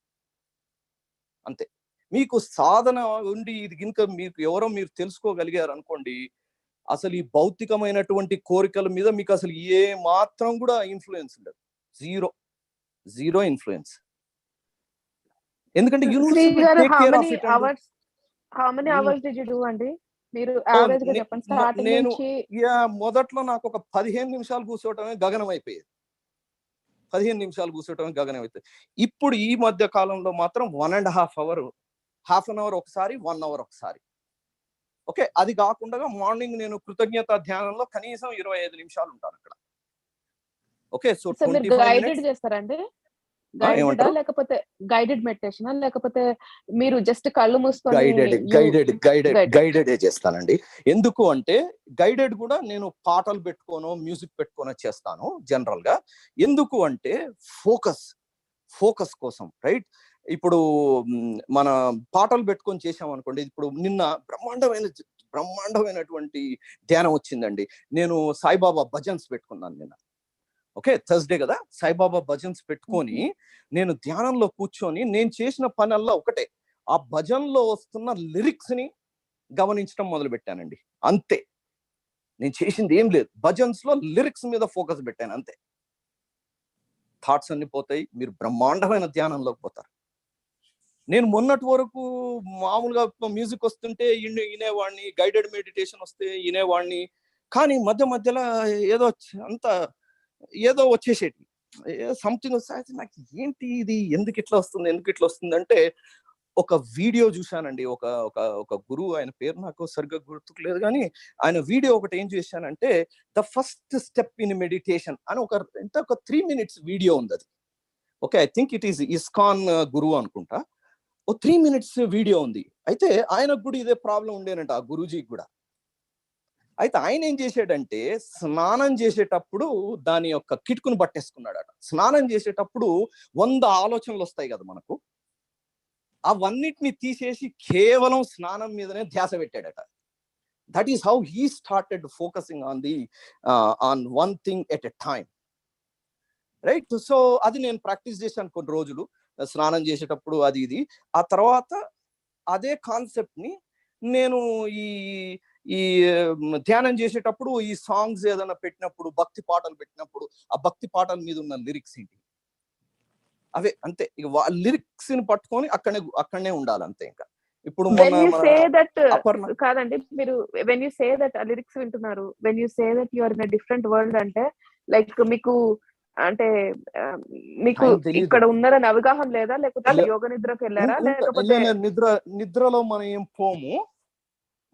అంతే. మీకు సాధన ఉండి ఇది ఇంకా మీకు ఎవరో మీరు తెలుసుకోగలిగారు అనుకోండి, అసలు ఈ భౌతికమైనటువంటి కోరికల మీద మీకు అసలు ఏ మాత్రం కూడా ఇన్ఫ్లుయెన్స్ ఉండదు. Zero zero influence. ఎందుకంటే how many hours did you do అండి? మీరు యావరేజ్ గా చెప్పండి. స్టార్టింగ్ నుంచి మొదట్లో నాకు ఒక 15 నిమిషాలు కూర్చోవటమే గగనం అయిపోయేది. 15 నిమిషాలు కూర్చోవటమే గగనం అయిపోయింది. ఇప్పుడు ఈ మధ్య కాలంలో మాత్రం 1.5 hour, హాఫ్ అన్ అవర్ ఒకసారి, 1 hour ఒకసారి. ఓకే, అది కాకుండా మార్నింగ్ నేను కృతజ్ఞత ధ్యానంలో కనీసం 25 నిమిషాలు ఉంటాను అక్కడ. ఓకే, సో గైడెడ్ చేస్తారండి? గైడెడ్ లేకపోతే గైడెడ్ మెడిటేషన్ లేకపోతే మీరు జస్ట్ కళ్ళు మూసుకొని? గైడెడ్ చేస్తానండి. ఎందుకు అంటే గైడెడ్ కూడా నేను పాటలు పెట్టుకోను, మ్యూజిక్ పెట్టుకోను చేస్తాను జనరల్ గా. ఎందుకు అంటే ఫోకస్ కోసం, రైట్? ఇప్పుడు మన పాటలు పెట్టుకొని చేసామనుకోండి, ఇప్పుడు నిన్న బ్రహ్మాండమైనటువంటి ధ్యానం వచ్చిందండి. నేను సాయిబాబా భజన్స్ పెట్టుకున్నాను నిన్న. ఓకే, థర్స్డే కదా, సాయిబాబా భజన్స్ పెట్టుకొని నేను ధ్యానంలో కూర్చొని నేను చేసిన పనల్లా ఒకటే, ఆ భజన్లో వస్తున్న లిరిక్స్ ని గమనించడం మొదలు పెట్టానండి. అంతే, నేను చేసింది ఏం లేదు. భజన్స్ లో లిరిక్స్ మీద ఫోకస్ పెట్టాను అంతే. థాట్స్ అన్ని పోతాయి, మీరు బ్రహ్మాండమైన ధ్యానంలోకి పోతారు. నేను మొన్నటి వరకు మామూలుగా మ్యూజిక్ వస్తుంటే వినేవాడిని, గైడెడ్ మెడిటేషన్ వస్తే వినేవాడిని, కానీ మధ్యలో ఏదో వచ్చేసేటి, సంథింగ్ వస్తే నాకు ఏంటి ఇది, ఎందుకు ఇట్లా వస్తుంది అంటే ఒక వీడియో చూశానండి. ఒక గురువు, ఆయన పేరు నాకు సరిగ్గా గుర్తుకు లేదు, కానీ ఆయన వీడియో ఒకటి ఏం చేశానంటే the first step in meditation అని ఒక 3 minutes వీడియో ఉంది అది. Okay, I think it is ISKCON గురువు అనుకుంటా. 3 minutes వీడియో ఉంది. అయితే ఆయనకు కూడా ఇదే ప్రాబ్లం ఉండేనంట, ఆ గురూజీకి కూడా. అయితే ఆయన ఏం చేసాడంటే స్నానం చేసేటప్పుడు దాని యొక్క కిటుకును పట్టేసుకున్నాడట. స్నానం చేసేటప్పుడు 100 ఆలోచనలు వస్తాయి కదా మనకు, అవన్నిటిని తీసేసి కేవలం స్నానం మీదనే ధ్యాస పెట్టాడట. That is how he started focusing on one thing at a time, right? So అది నేను ప్రాక్టీస్ చేశాను కొన్ని రోజులు, స్నానం చేసేటప్పుడు అది ఇది. ఆ తర్వాత అదే కాన్సెప్ట్ ని నేను ఈ ధ్యానం చేసేటప్పుడు ఈ సాంగ్స్ ఏదైనా పెట్టినప్పుడు, భక్తి పాటలు పెట్టినప్పుడు, ఆ భక్తి పాటల మీద ఉన్న లిరిక్స్ ఏంటి అవే అంతే. ఇక లిరిక్స్ ని పట్టుకొని అక్కడనే ఉండాలి అంతే. ఇంకా ఇప్పుడు కాదండి, మీరు when you say that lyrics వింటున్నారు, when you say that you are in a different world అంటే లైక్ మీకు ఇక్కడ ఉన్నారని అవగాహన లేదా, లేకపోతే యోగ నిద్రకు వెళ్ళారా, లేకపోతే నిద్రలో మనం ఏం పోము,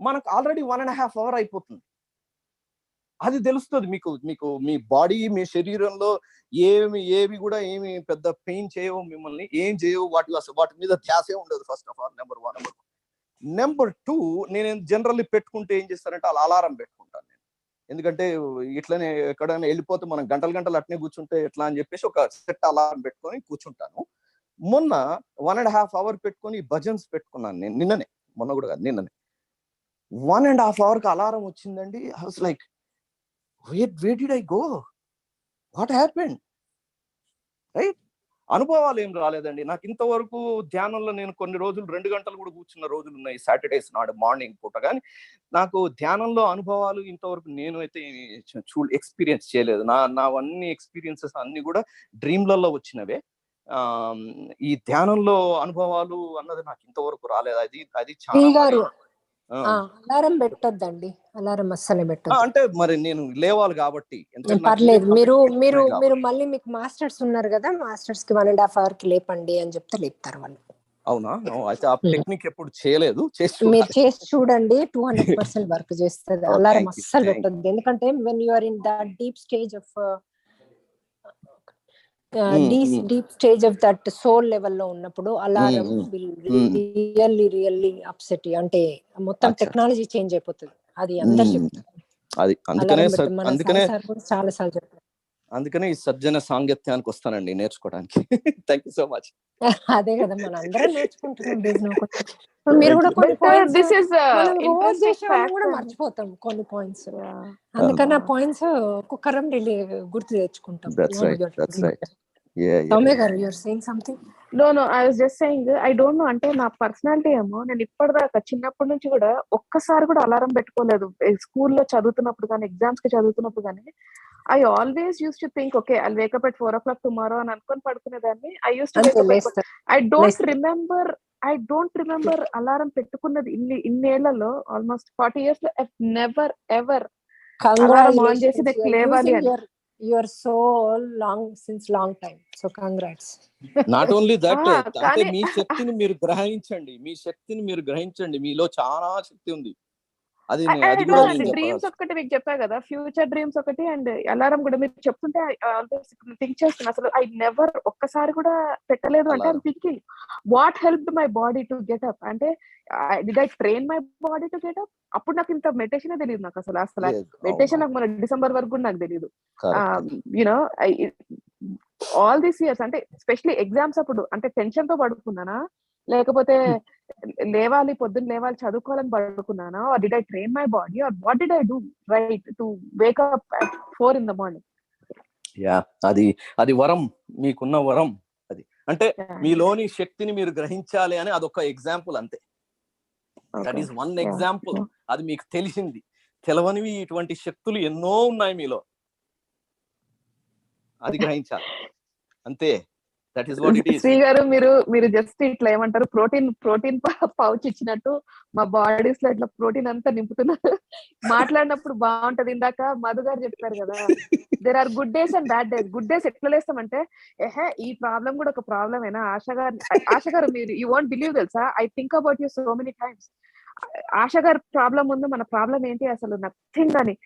మనకు ఆల్రెడీ 1.5 hour అయిపోతుంది. అది తెలుస్తుంది మీకు మీ బాడీ, మీ శరీరంలో ఏవి కూడా ఏమి పెద్ద పెయిన్ చేయవు, మిమ్మల్ని ఏం చేయవు, వాటి మీద ధ్యాసే ఉండదు. First of all number 1. Number 2, నేను జనరల్లీ పెట్టుకుంటే ఏం చేస్తానంటే అలా అలారం పెట్టుకుంటాను నేను. ఎందుకంటే ఇట్లనే ఎక్కడైనా వెళ్ళిపోతే మనం గంటలు అట్నే కూర్చుంటే ఎట్లా అని చెప్పేసి ఒక సెట్ అలారం పెట్టుకొని కూర్చుంటాను. మొన్న 1.5 hour పెట్టుకొని భజన్స్ పెట్టుకున్నాను నేను నిన్ననే, మొన్న కూడా కాదు నిన్ననే. 1.5 hour అలారం వచ్చిందండి. I was like, where did I go? What happened? Right? అనుభవాలు ఏం రాలేదండి నాకు ఇంతవరకు. ధ్యానంలో నేను కొన్ని రోజులు 2 గంటలు కూడా కూర్చున్న రోజులు ఉన్నాయి, సాటర్డేస్ నాడు మార్నింగ్ పూట. కానీ నాకు ధ్యానంలో అనుభవాలు ఇంతవరకు నేను అయితే ఎక్స్పీరియన్స్ చేయలేదు. నావన్నీ ఎక్స్పీరియన్సెస్ అన్ని కూడా డ్రీమ్లలో వచ్చినవే. ఈ ధ్యానంలో అనుభవాలు అన్నది నాకు ఇంతవరకు రాలేదు. అది చాలా. అలారం పెట్టొద్దండి, అలారం అస్సలే పెట్టొద్దు. అంటే మరి నేను లేవాలి కాబట్టి పర్లేదు. మీరు మళ్ళీ మీకు మాస్టర్స్ ఉన్నారు కదా, మాస్టర్స్ కి 1.5 hour కి లేపండి అని చెప్తే లేపుతారు వాళ్ళు. అవునా? అయితే ఆ టెక్నిక్ ఎప్పుడు చేయలేదు, మీరు చేసి చూడండి, 200% వర్క్ చేస్తుంది. అలారం అస్సలు పెట్టొద్దు, ఎందుకంటే when you are in that deep stage of that soul లెవెల్లో ఉన్నప్పుడు అలారం రియల్లీ అప్సెట్. అంటే మొత్తం టెక్నాలజీ చేంజ్ అయిపోతుంది. అది అందరు చెప్తారు. అందుకనే చాలా సార్లు చెప్తారు. అందుకనే ఈ సజ్జన సాంగత్యానికి వస్తానండి నేర్చుకోవడానికి. Thank you so much. అదే కదా మనం అందరం నేర్చుకుంటున్నాం మీరు కూడా కొన్ని పాయింట్స్ దిస్ ఇస్ మనం రోజు ఇంట్రెస్టింగ్ చేసేవాళ్ళం కూడా ఫ్యాక్ట్. మర్చిపోతాం కొన్ని పాయింట్స్. అందుకని ఆ పాయింట్స్ ఒక్కొక్కరం గుర్తు తెచ్చుకుంటాం. That's right. సౌమ్య గారు you're saying something. No I was just saying I don't know, అంటే నా పర్సనాలిటీ ఏమో, నేను ఇప్పటిదాకా చిన్నప్పటి నుంచి కూడా ఒక్కసారి కూడా అలారం పెట్టుకోలేదు. స్కూల్లో చదువుతున్నప్పుడు కానీ, ఎగ్జామ్స్ కి చదువుతున్నప్పుడు కానీ, I always use to think okay I wake up at 4 o'clock tomorrow అని అనుకొని పడుకునేదాన్ని. I use to wake up. I don't remember alarm పెట్టుకున్నది ఇన్నేళ్లలో, ఆల్మోస్ట్ 40 years లో నెవర్ ఎవర్ అలారం ఆన్ చేసి నాకు లేవాలి అని. You are so long since long time, so congrats. Not only that, అంటే మీ శక్తిని మీరు గ్రహించండి, మీలో చాలా శక్తి ఉంది. అది కూడా డ్రీమ్స్ ఒకటి మీకు చెప్పా కదా, ఫ్యూచర్ డ్రీమ్స్ ఒకటి, అండ్ అలారం కూడా మీరు చెప్తుంటే ఆల్వేస్ థింక్ చేస్తున్నా. అసలు ఐ నెవర్ ఒక్కసారి కూడా పెట్టలేదు. అంటే I'm thinking what helped my body to get up, అంటే did I train my body to get up? అప్పుడు నాకు ఇంత మెడిటేషన్ తెలియదు. నాకు అసలు మెడిటేషన్ నాకు మన డిసెంబర్ వరకు కూడా నాకు తెలియదు. యునో ఆల్ దీస్ ఇయర్స్, అంటే ఎస్పెషలీ ఎగ్జామ్స్ అప్పుడు, అంటే టెన్షన్ తో పడుకున్నానా, లేకపోతే పొద్దున్న లేవాలి చదువుకోవాలని పడుకున్నానా, or did I train my body, or what did I do right to wake up at 4 in the morning? అది వరం, మీకున్న వరం అది. అంటే మీలోని శక్తిని మీరు గ్రహించాలి అని అదొక ఎగ్జాంపుల్ అంతే. That is one example. అది మీకు తెలిసింది. తెలవనివి ఇటువంటి శక్తులు ఎన్నో ఉన్నాయి మీలో, అది గ్రహించాలి అంతే. That is what it is. Sri గారు, మీరు జస్ట్ ఇట్లా ఏమంటారు, ప్రోటీన్ పౌచ్ ఇచ్చినట్టు మా బాడీస్ లో ఇట్లా ప్రోటీన్ అంతా నింపుతున్నారు. మాట్లాడినప్పుడు బాగుంటది. ఇందాక మధు గారు చెప్పారు కదా, there are good days and bad days. Good days ఎట్లా లేస్తామంటే, ఈ ప్రాబ్లం కూడా ఒక ప్రాబ్లమేనా ఆశ గారు మీరు యూ వాంట్ బిలీవ్ తెలుసా, I think about you so many times. Asha గారు ప్రాబ్లం ముందు మన ప్రాబ్లం ఏంటి అసలు నథింగ్ అని.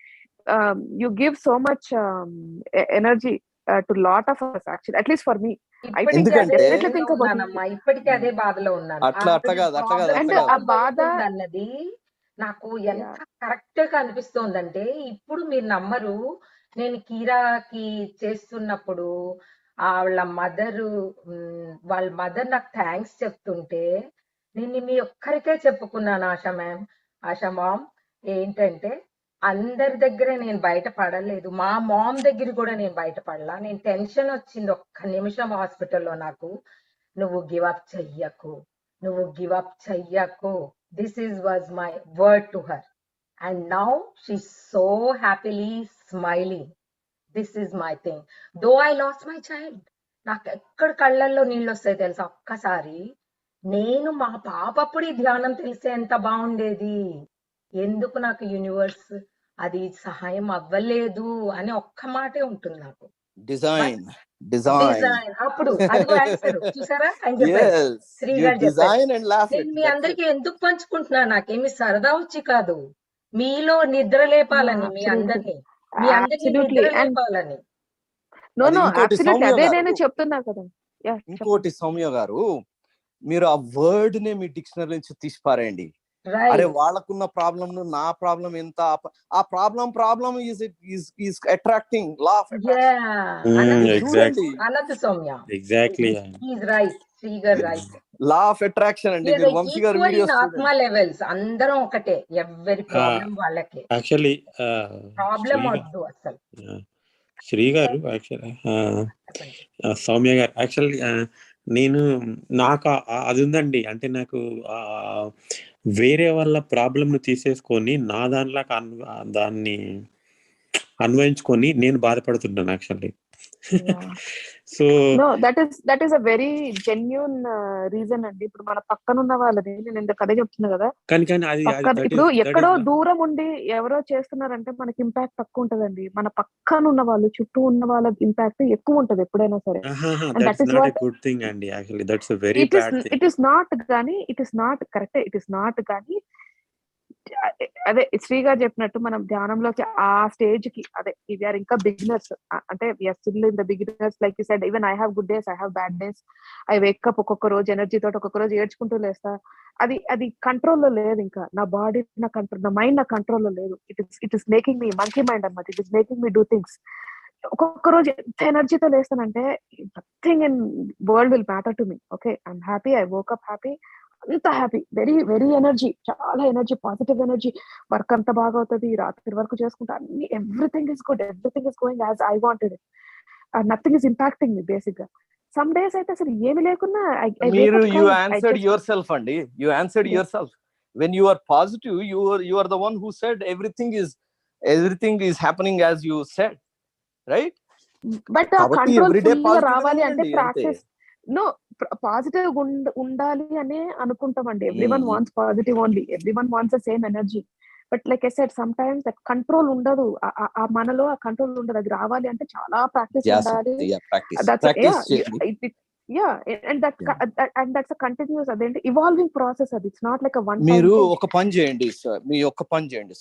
You give so much energy to lot of us actually, at least for me. ఇప్పటికీ అదే బాధలో ఉన్నాను. అన్నది నాకు ఎంత కరెక్ట్ గా అనిపిస్తోందంటే, ఇప్పుడు మీరు నమ్మరు, నేను కీరాకి చేస్తున్నప్పుడు వాళ్ళ మదర్ నాకు థ్యాంక్స్ చెప్తుంటే, నేను మీ ఒక్కరికే చెప్పుకున్నాను, ఆశా మామ్, ఏంటంటే అందరి దగ్గర నేను బయటపడలేదు, మా మామ్ దగ్గర కూడా నేను బయటపడలా. నేను టెన్షన్ వచ్చింది ఒక్క నిమిషం హాస్పిటల్లో నాకు, నువ్వు గివ్ అప్ చెయ్యకు. This was my word to her, and now she so happily smiling. This is my thing. Though I lost my child, నాకు ఎక్కడ కళ్ళల్లో నీళ్ళు వస్తాయి తెలుసా ఒక్కసారి. నేను మా పాపప్పుడు ధ్యానం తెలిసే ఎంత బాగుండేది, ఎందుకు నాకు యూనివర్స్ అది సహాయం అవ్వలేదు అని ఒక్క మాటే ఉంటుంది నాకు. డిజైన్ అప్పుడు చూసారా అని చెప్పారు శ్రీ గారు చెప్పారు. నేను మీ అందరికి ఎందుకు పంచుకుంటున్నా, నాకేమి సరదా వచ్చి కాదు, మీలో నిద్ర లేపాలని, మీ అందరినీ నిద్ర లేపాలని. చెప్తున్నా కదా. ఇంకోటి సౌమ్య గారు, మీరు ఆ వర్డ్ నే మీ డిక్షనరీ నుంచి తీసిపారేయండి. అరే వాళ్ళకున్న ప్రాబ్లం నా ప్రాబ్లం ఎంత, ఆ problem is attracting law of law of attraction అండి. మీరు వంశీ గారు వీడియోస్ ఆత్మ లెవెల్స్ అందరం ఒకటే, ఎవరి ప్రాబ్లం వాళ్ళకే. యాక్చువల్లీ ప్రాబ్లం వద్దు అసలు. శ్రీ గారు, సౌమ్య గారు, యాక్చువల్లీ నాకు అది ఉందండి. అంటే నాకు వేరే వాళ్ళ ప్రాబ్లమ్ ను తీసేసుకొని నా దాన్ని అన్వయించుకొని నేను బాధపడుతుంటాను actually. So that is a very genuine reason అండి. ఇప్పుడు మన పక్కన ఉన్న వాళ్ళని, నేను ఇంత కథ చెప్తున్నా కదా, ఇప్పుడు ఎక్కడో దూరం ఉండి ఎవరో చేస్తున్నారంటే మనకి ఇంపాక్ట్ తక్కువ ఉంటదండి. మన పక్కన ఉన్న వాళ్ళు, చుట్టూ ఉన్న వాళ్ళ ఇంపాక్ట్ ఎక్కువ ఉంటది ఎప్పుడైనా సరే. ఇట్ ఈస్ నాట్ కానీ అదే శ్రీ గారు చెప్పినట్టు మనం ధ్యానంలోకి ఆ స్టేజ్ కి, అదే వీఆర్ ఇంకా బిగినర్స్, అంటే we are still in the beginners. Like you said, even I have good days, I have bad days. I wake up ఒక్కొక్క రోజు ఎనర్జీ తోటి, ఒక్కొక్క రోజు ఏడ్చుకుంటూ లేస్తా. అది కంట్రోల్లో లేదు. ఇంకా నా బాడీ నా మైండ్ నా కంట్రోల్లో లేదు. It is making me monkey mind అన్నమాట. It is making me do things. ఒక్కొక్క రోజు ఎంత ఎనర్జీతో లేస్తానంటే nothing in world will matter to me. Okay, I'm happy, I woke up happy, అంత హ్యాపీ, వెరీ వెరీ ఎనర్జీ, చాలా ఎనర్జీ, పాజిటివ్ ఎనర్జీ. వర్క్ అంత బాగా అవుతుంది, రాత్రి వరకు చేసుకుంటా, అన్ని everything is good, everything is going as I wanted it, nothing is impacting me basic గా. సమ్ డేస్ అయితే అసలు ఏమి లేకున్నా మీరు యూ ఆన్సర్డ్ యువర్ సెల్ఫ్ అండి, you answered your self. when you are positive, you are the one who said everything is happening as you said, right? But ఆ control full గా రావాలి అంటే ప్రాక్టీస్. నో, పాజిటివ్ ఉండాలి అని అనుకుంటామండి. Everyone wants positive only, everyone wants the same energy. But like I said, some times that control ఉండదు, ఆ మనలో ఆ కంట్రోల్ ఉండదు. అది రావాలి అంటే చాలా ప్రాక్టీస్ ఉండాలి. And that's a continuous, అదేంటి, evolving process. అది it's not like a one time. మీరు ఒక పని చేయండి సార్,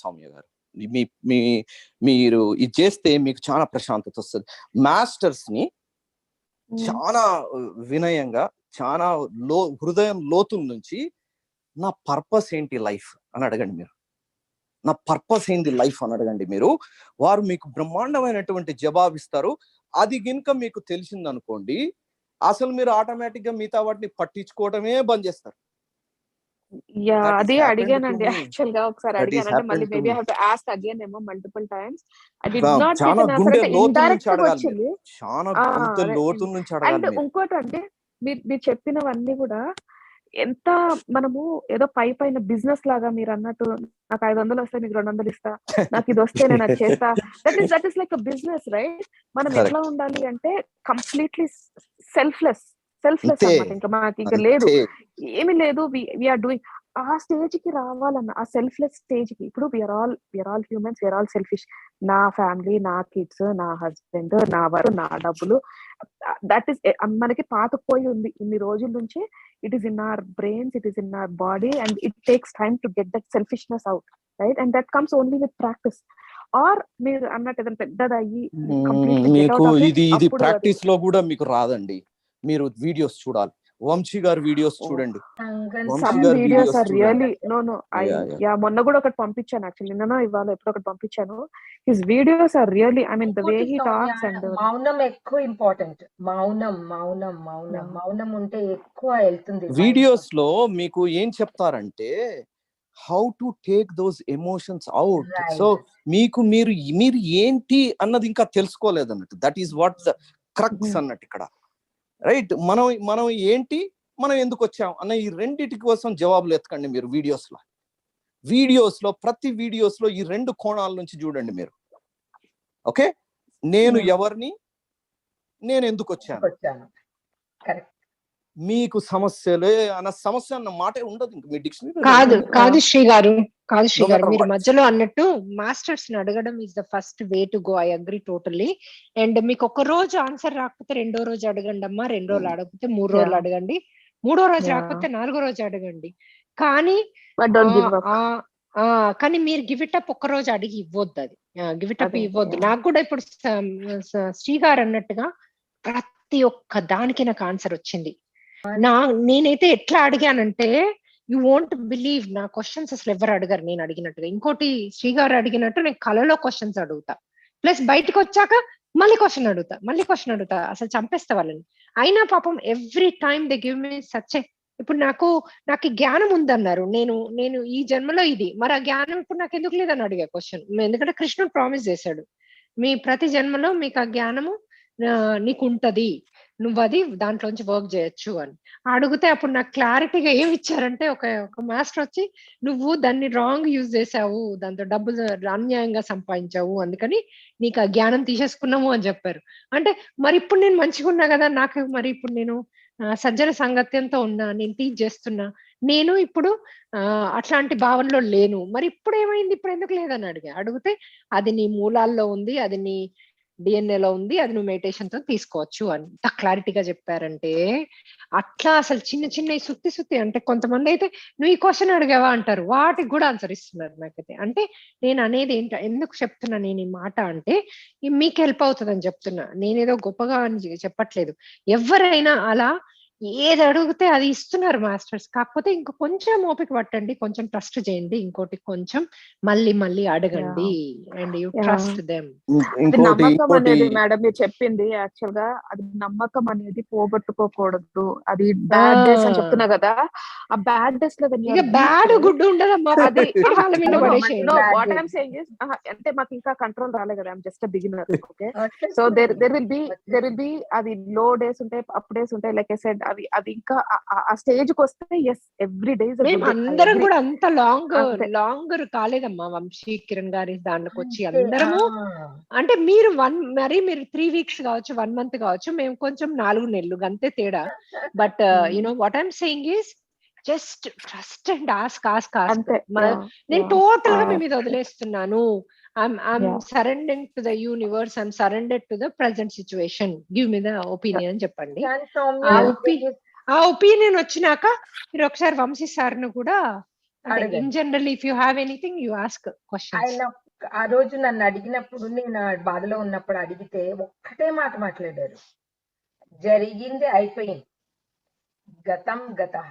సౌమ్య గారు, మీరు ఇది చేస్తే మీకు చాలా ప్రశాంతత వస్తుంది. మాస్టర్స్ ని చాలా వినయంగా, చాలా హృదయం లోతుల నుంచి నా పర్పస్ ఏంటి లైఫ్ అని అడగండి. మీరు నా పర్పస్ ఏంటి లైఫ్ అని అడగండి. మీరు వారు మీకు బ్రహ్మాండమైనటువంటి జవాబిస్తారు. అది గినుక మీకు తెలిసింది అనుకోండి, అసలు మీరు ఆటోమేటిక్ గా మిగతా వాటిని పట్టించుకోవడమే బంద్ చేస్తారు. అది అడిగానండి, యాక్చువల్ గా ఒకసారి అడిగానంటే మళ్ళీ maybe I have to ask again ఏమో multiple times. I did not get an answer. అంటే ఇండైరెక్ట్ గా వచ్చింది. అండ్ ఇంకోటి అంటే మీరు చెప్పినవన్నీ కూడా ఎంత మనము ఏదో పైన బిజినెస్ లాగా, మీరు అన్నట్టు నాకు 500 వస్తే మీకు 200 ఇస్తా, నాకు ఇది వస్తే నేను అది చేస్తా, that is like a business, right? మనం ఎట్లా ఉండాలి అంటే కంప్లీట్లీ సెల్ఫ్లెస్ అన్నమాట. ఇంకా మనకి ఇంకా లేదు, ఏమి లేదు, వీఆర్ డూయింగ్. ఆ స్టేజ్ కి రావాలన్న, ఆ సెల్ఫ్లెస్ స్టేజ్ కి. ఇప్పుడు we are all humans, we are all selfish. నా ఫ్యామిలీ, నా కిడ్స్, నా హస్బెండ్, నా వారు, నా డబ్బులు, దట్ ఈస్ మనకి పాతుకుపోయి ఉంది ఇన్ని రోజుల నుంచి. It is in our brains, it is in our body, and it takes time to get that selfishness out, right? And that comes only with practice. Or మీరు అన్నట్టు ఏదైనా పెద్దదయ్యి మీకు ఇది ప్రాక్టీస్ లో కూడా మీకు రాదండి. మీరు వీడియోస్ చూడాలి, వంశీ గారి వీడియోస్ చూడండి. మొన్న కూడా ఒకటి పంపించాను, యాక్చువల్లీ నిన్న ఇవాళ ఎప్పుడు ఒకటి పంపించాను. His videos are really, I mean the way he talks. And మౌనం ఎక్కువ ఇంపార్టెంట్. మౌనం ఉంటే ఎక్కువ వెళ్తుంది. వీడియోస్ లో మీకు ఏం చెప్తారంటే how to take those emotions out. So మీరు ఏంటి అన్నది ఇంకా తెలుసుకోలేదు అన్నట్టు. That is what the crux అన్నట్టు ఇక్కడ, రైట్? మనం ఏంటి, మనం ఎందుకు వచ్చాం అన్న ఈ రెండిటి కోసం జవాబులు ఎత్తకండి మీరు వీడియోస్ లో ప్రతి వీడియోస్ లో ఈ రెండు కోణాల నుంచి చూడండి మీరు. ఓకే, నేను ఎవరిని, నేను ఎందుకు వచ్చాను, మీకు సమస్యలే అన్న సమస్య అన్న మాటే ఉండదు ఇంక మీ డిక్షనరీ. కాదు శ్రీ గారు, మీరు మధ్యలో అన్నట్టు మాస్టర్స్ ని అడగడం is the first way to go. I agree totally. And మీకు ఒక రోజు ఆన్సర్ రాకపోతే 2వ రోజు అడగండి అమ్మా, 2 రోజులు అడగకపోతే 3 రోజులు అడగండి, 3వ రోజు రాకపోతే 4వ రోజు అడగండి. కానీ మీరు గివ్ ఇట్ అప్ ఒక్క రోజు అడిగి ఇవ్వద్దు. అది గివ్ ఇట్ అప్ ఇవ్వద్దు. నాకు కూడా ఇప్పుడు శ్రీ గారు అన్నట్టుగా ప్రతి ఒక్క దానికి నాకు ఆన్సర్ వచ్చింది. నేనైతే ఎట్లా అడిగానంటే, యూ వోంట్ బిలీవ్, నా క్వశ్చన్స్ అసలు ఎవరు అడగరు నేను అడిగినట్టుగా. ఇంకోటి, శ్రీ గారు అడిగినట్టు నేను కళలో క్వశ్చన్స్ అడుగుతా, ప్లస్ బయటకు వచ్చాక మళ్ళీ క్వశ్చన్ అడుగుతా, అసలు చంపేస్తా వాళ్ళని. అయినా పాపం every time they give me such. ఇప్పుడు నాకు జ్ఞానం ఉందన్నారు, నేను ఈ జన్మలో ఇది, మరి ఆ జ్ఞానం ఇప్పుడు నాకు ఎందుకు లేదని అడిగా క్వశ్చన్. ఎందుకంటే కృష్ణుడు ప్రామిస్ చేశాడు, మీ ప్రతి జన్మలో మీకు ఆ జ్ఞానము నీకు ఉంటది, నువ్వు అది దాంట్లోంచి వర్క్ చేయొచ్చు అని అడిగితే, అప్పుడు నాకు క్లారిటీగా ఏమి ఇచ్చారంటే, ఒక మాస్టర్ వచ్చి, నువ్వు దాన్ని రాంగ్ యూజ్ చేసావు, దాంతో డబ్బులు అన్యాయంగా సంపాదించావు, అందుకని నీకు ఆ జ్ఞానం తీసేసుకున్నాము అని చెప్పారు. అంటే మరి ఇప్పుడు నేను మంచిగా ఉన్నా కదా, నాకు మరి ఇప్పుడు నేను సజ్జన సాంగత్యంతో ఉన్నా, నేను టీచ్ చేస్తున్నా, నేను ఇప్పుడు అట్లాంటి భావనలో లేను, మరి ఇప్పుడు ఏమైంది, ఇప్పుడు ఎందుకు లేదని అడిగితే, అది నీ మూలాల్లో ఉంది, అది నీ డిఎన్ఏలో ఉంది, అది నువ్వు మెడిటేషన్ తో తీసుకోవచ్చు అని ఎంత క్లారిటీగా చెప్పారంటే, అట్లా అసలు చిన్న సుత్తి అంటే కొంతమంది అయితే నువ్వు ఈ క్వశ్చన్ అడిగావా అంటారు, వాటికి కూడా ఆన్సర్ ఇస్తున్నారు నాకైతే. అంటే నేను అనేది ఎందుకు చెప్తున్నా నేను ఈ మాట అంటే, మీకు హెల్ప్ అవుతుందని చెప్తున్నా, నేనేదో గొప్పగా అని చెప్పట్లేదు. ఎవరైనా అలా ఏది అడిగితే అది ఇస్తున్నారు మాస్టర్స్. కాకపోతే ఇంక కొంచెం ఓపిక పట్టండి, కొంచెం ట్రస్ట్ చేయండి, ఇంకోటి కొంచెం మళ్ళీ అడగండి అండ్ యూ ట్రస్ట్ దెమ్. అది నమ్మకం అనేది మేడం మీరు చెప్పింది యాక్చువల్ గా, అది నమ్మకం అనేది పోగొట్టుకోకూడదు. అది బ్యాడ్ డేస్ అని చెప్తున్నా కదా, ఆ బ్యాడ్ డేస్ లో ఇక బ్యాడ్ గుడ్ ఉండదమ్మా, అది వాళ్ళ మీద పడేసేయండి. వాట్ ఐమ్ సేయింగ్ ఇస్, అంటే మాకు ఇంకా కంట్రోల్ రాలే కదా, I'm just beginner. Okay, so there will be అది లో డేస్ ఉంటాయి, అప్ డేస్ ఉంటాయి. లైక్ ఐ సెడ్, అది ఇంకా ఆ స్టేజ్ కి వస్తే ఎస్ ఎవ్రీ డే మేము అందరం కూడా అంత లాంగర్ కాలేదమ్మా వంశీ కిరణ్ గారి దాంట్లోకి వచ్చి అందరము. అంటే మీరు మీరు 3 weeks కావచ్చు, 1 month కావచ్చు, మేము కొంచెం 4 నెలలు అంతే తేడా. But you know what I'm saying is just trust and ask. నేను టోటల్ గా మీ మీద వదిలేస్తున్నాను. I'm surrendering to the universe. I'm surrendered to the present situation. Give me the opinion అని చెప్పండి. ఆ ఒపీనియన్ వచ్చినాక మీరు ఒకసారి వంశీ సార్ ను కూడా in general if you have anything you ask questions. ఆయన ఆ రోజు నన్ను అడిగినప్పుడు, నేను బాధలో ఉన్నప్పుడు అడిగితే ఒక్కటే మాట మాట్లాడారు, జరిగింది అయిపోయింది, గతం గతః,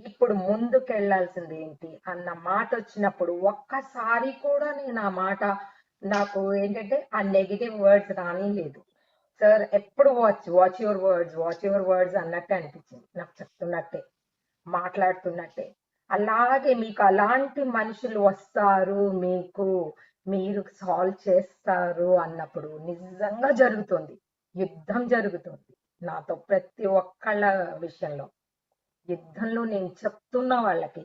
ఇప్పుడు ముందుకెళ్లాల్సింది ఏంటి అన్న మాట వచ్చినప్పుడు ఒక్కసారి కూడా నేను ఆ మాట, నాకు ఏంటంటే ఆ నెగిటివ్ వర్డ్స్ రాని లేదు. సార్ ఎప్పుడు వాచ్ యువర్ వర్డ్స్ అన్నట్టే అనిపించింది నాకు, చెప్తున్నట్టే, మాట్లాడుతున్నట్టే. అలాగే మీకు అలాంటి మనుషులు వస్తారు, మీరు సాల్వ్ చేస్తారు అన్నప్పుడు నిజంగా జరుగుతుంది, యుద్ధం జరుగుతుంది నాతో ప్రతి ఒక్కళ్ళ విషయంలో. యుద్ధంలో నేను చెప్తున్నా వాళ్ళకి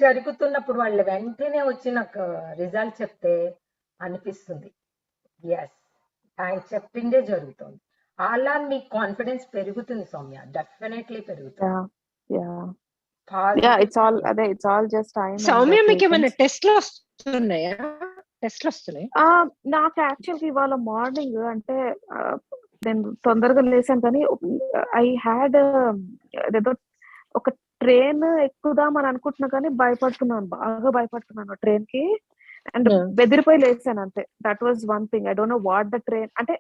జరుగుతున్నప్పుడు వాళ్ళు వెంటనే వచ్చి నాకు రిజల్ట్ చెప్తే అనిపిస్తుంది ఎస్ ఆయన చెప్పిందే జరుగుతుంది. అలా మీ కాన్ఫిడెన్స్ పెరుగుతుంది సౌమ్య, డెఫినెట్లీ పెరుగుతుంది. It's all just time. Soumya మీకు ఏమైనా టెస్ట్లు వస్తున్నాయా? నాకు యాక్చువల్గా ఇవాళ మార్నింగ్ అంటే నేను తొందరగా లేసాను, కానీ ఐ హ్యాడ్ ఏదో ఒక ట్రైన్ ఎక్కుదామని అనుకుంటున్నా, కానీ బాగా భయపడుతున్నాను ట్రైన్ కి. అండ్ బెదిరిపోయి లేసాను అంతే. That was one thing. I don't know what the train, అంటే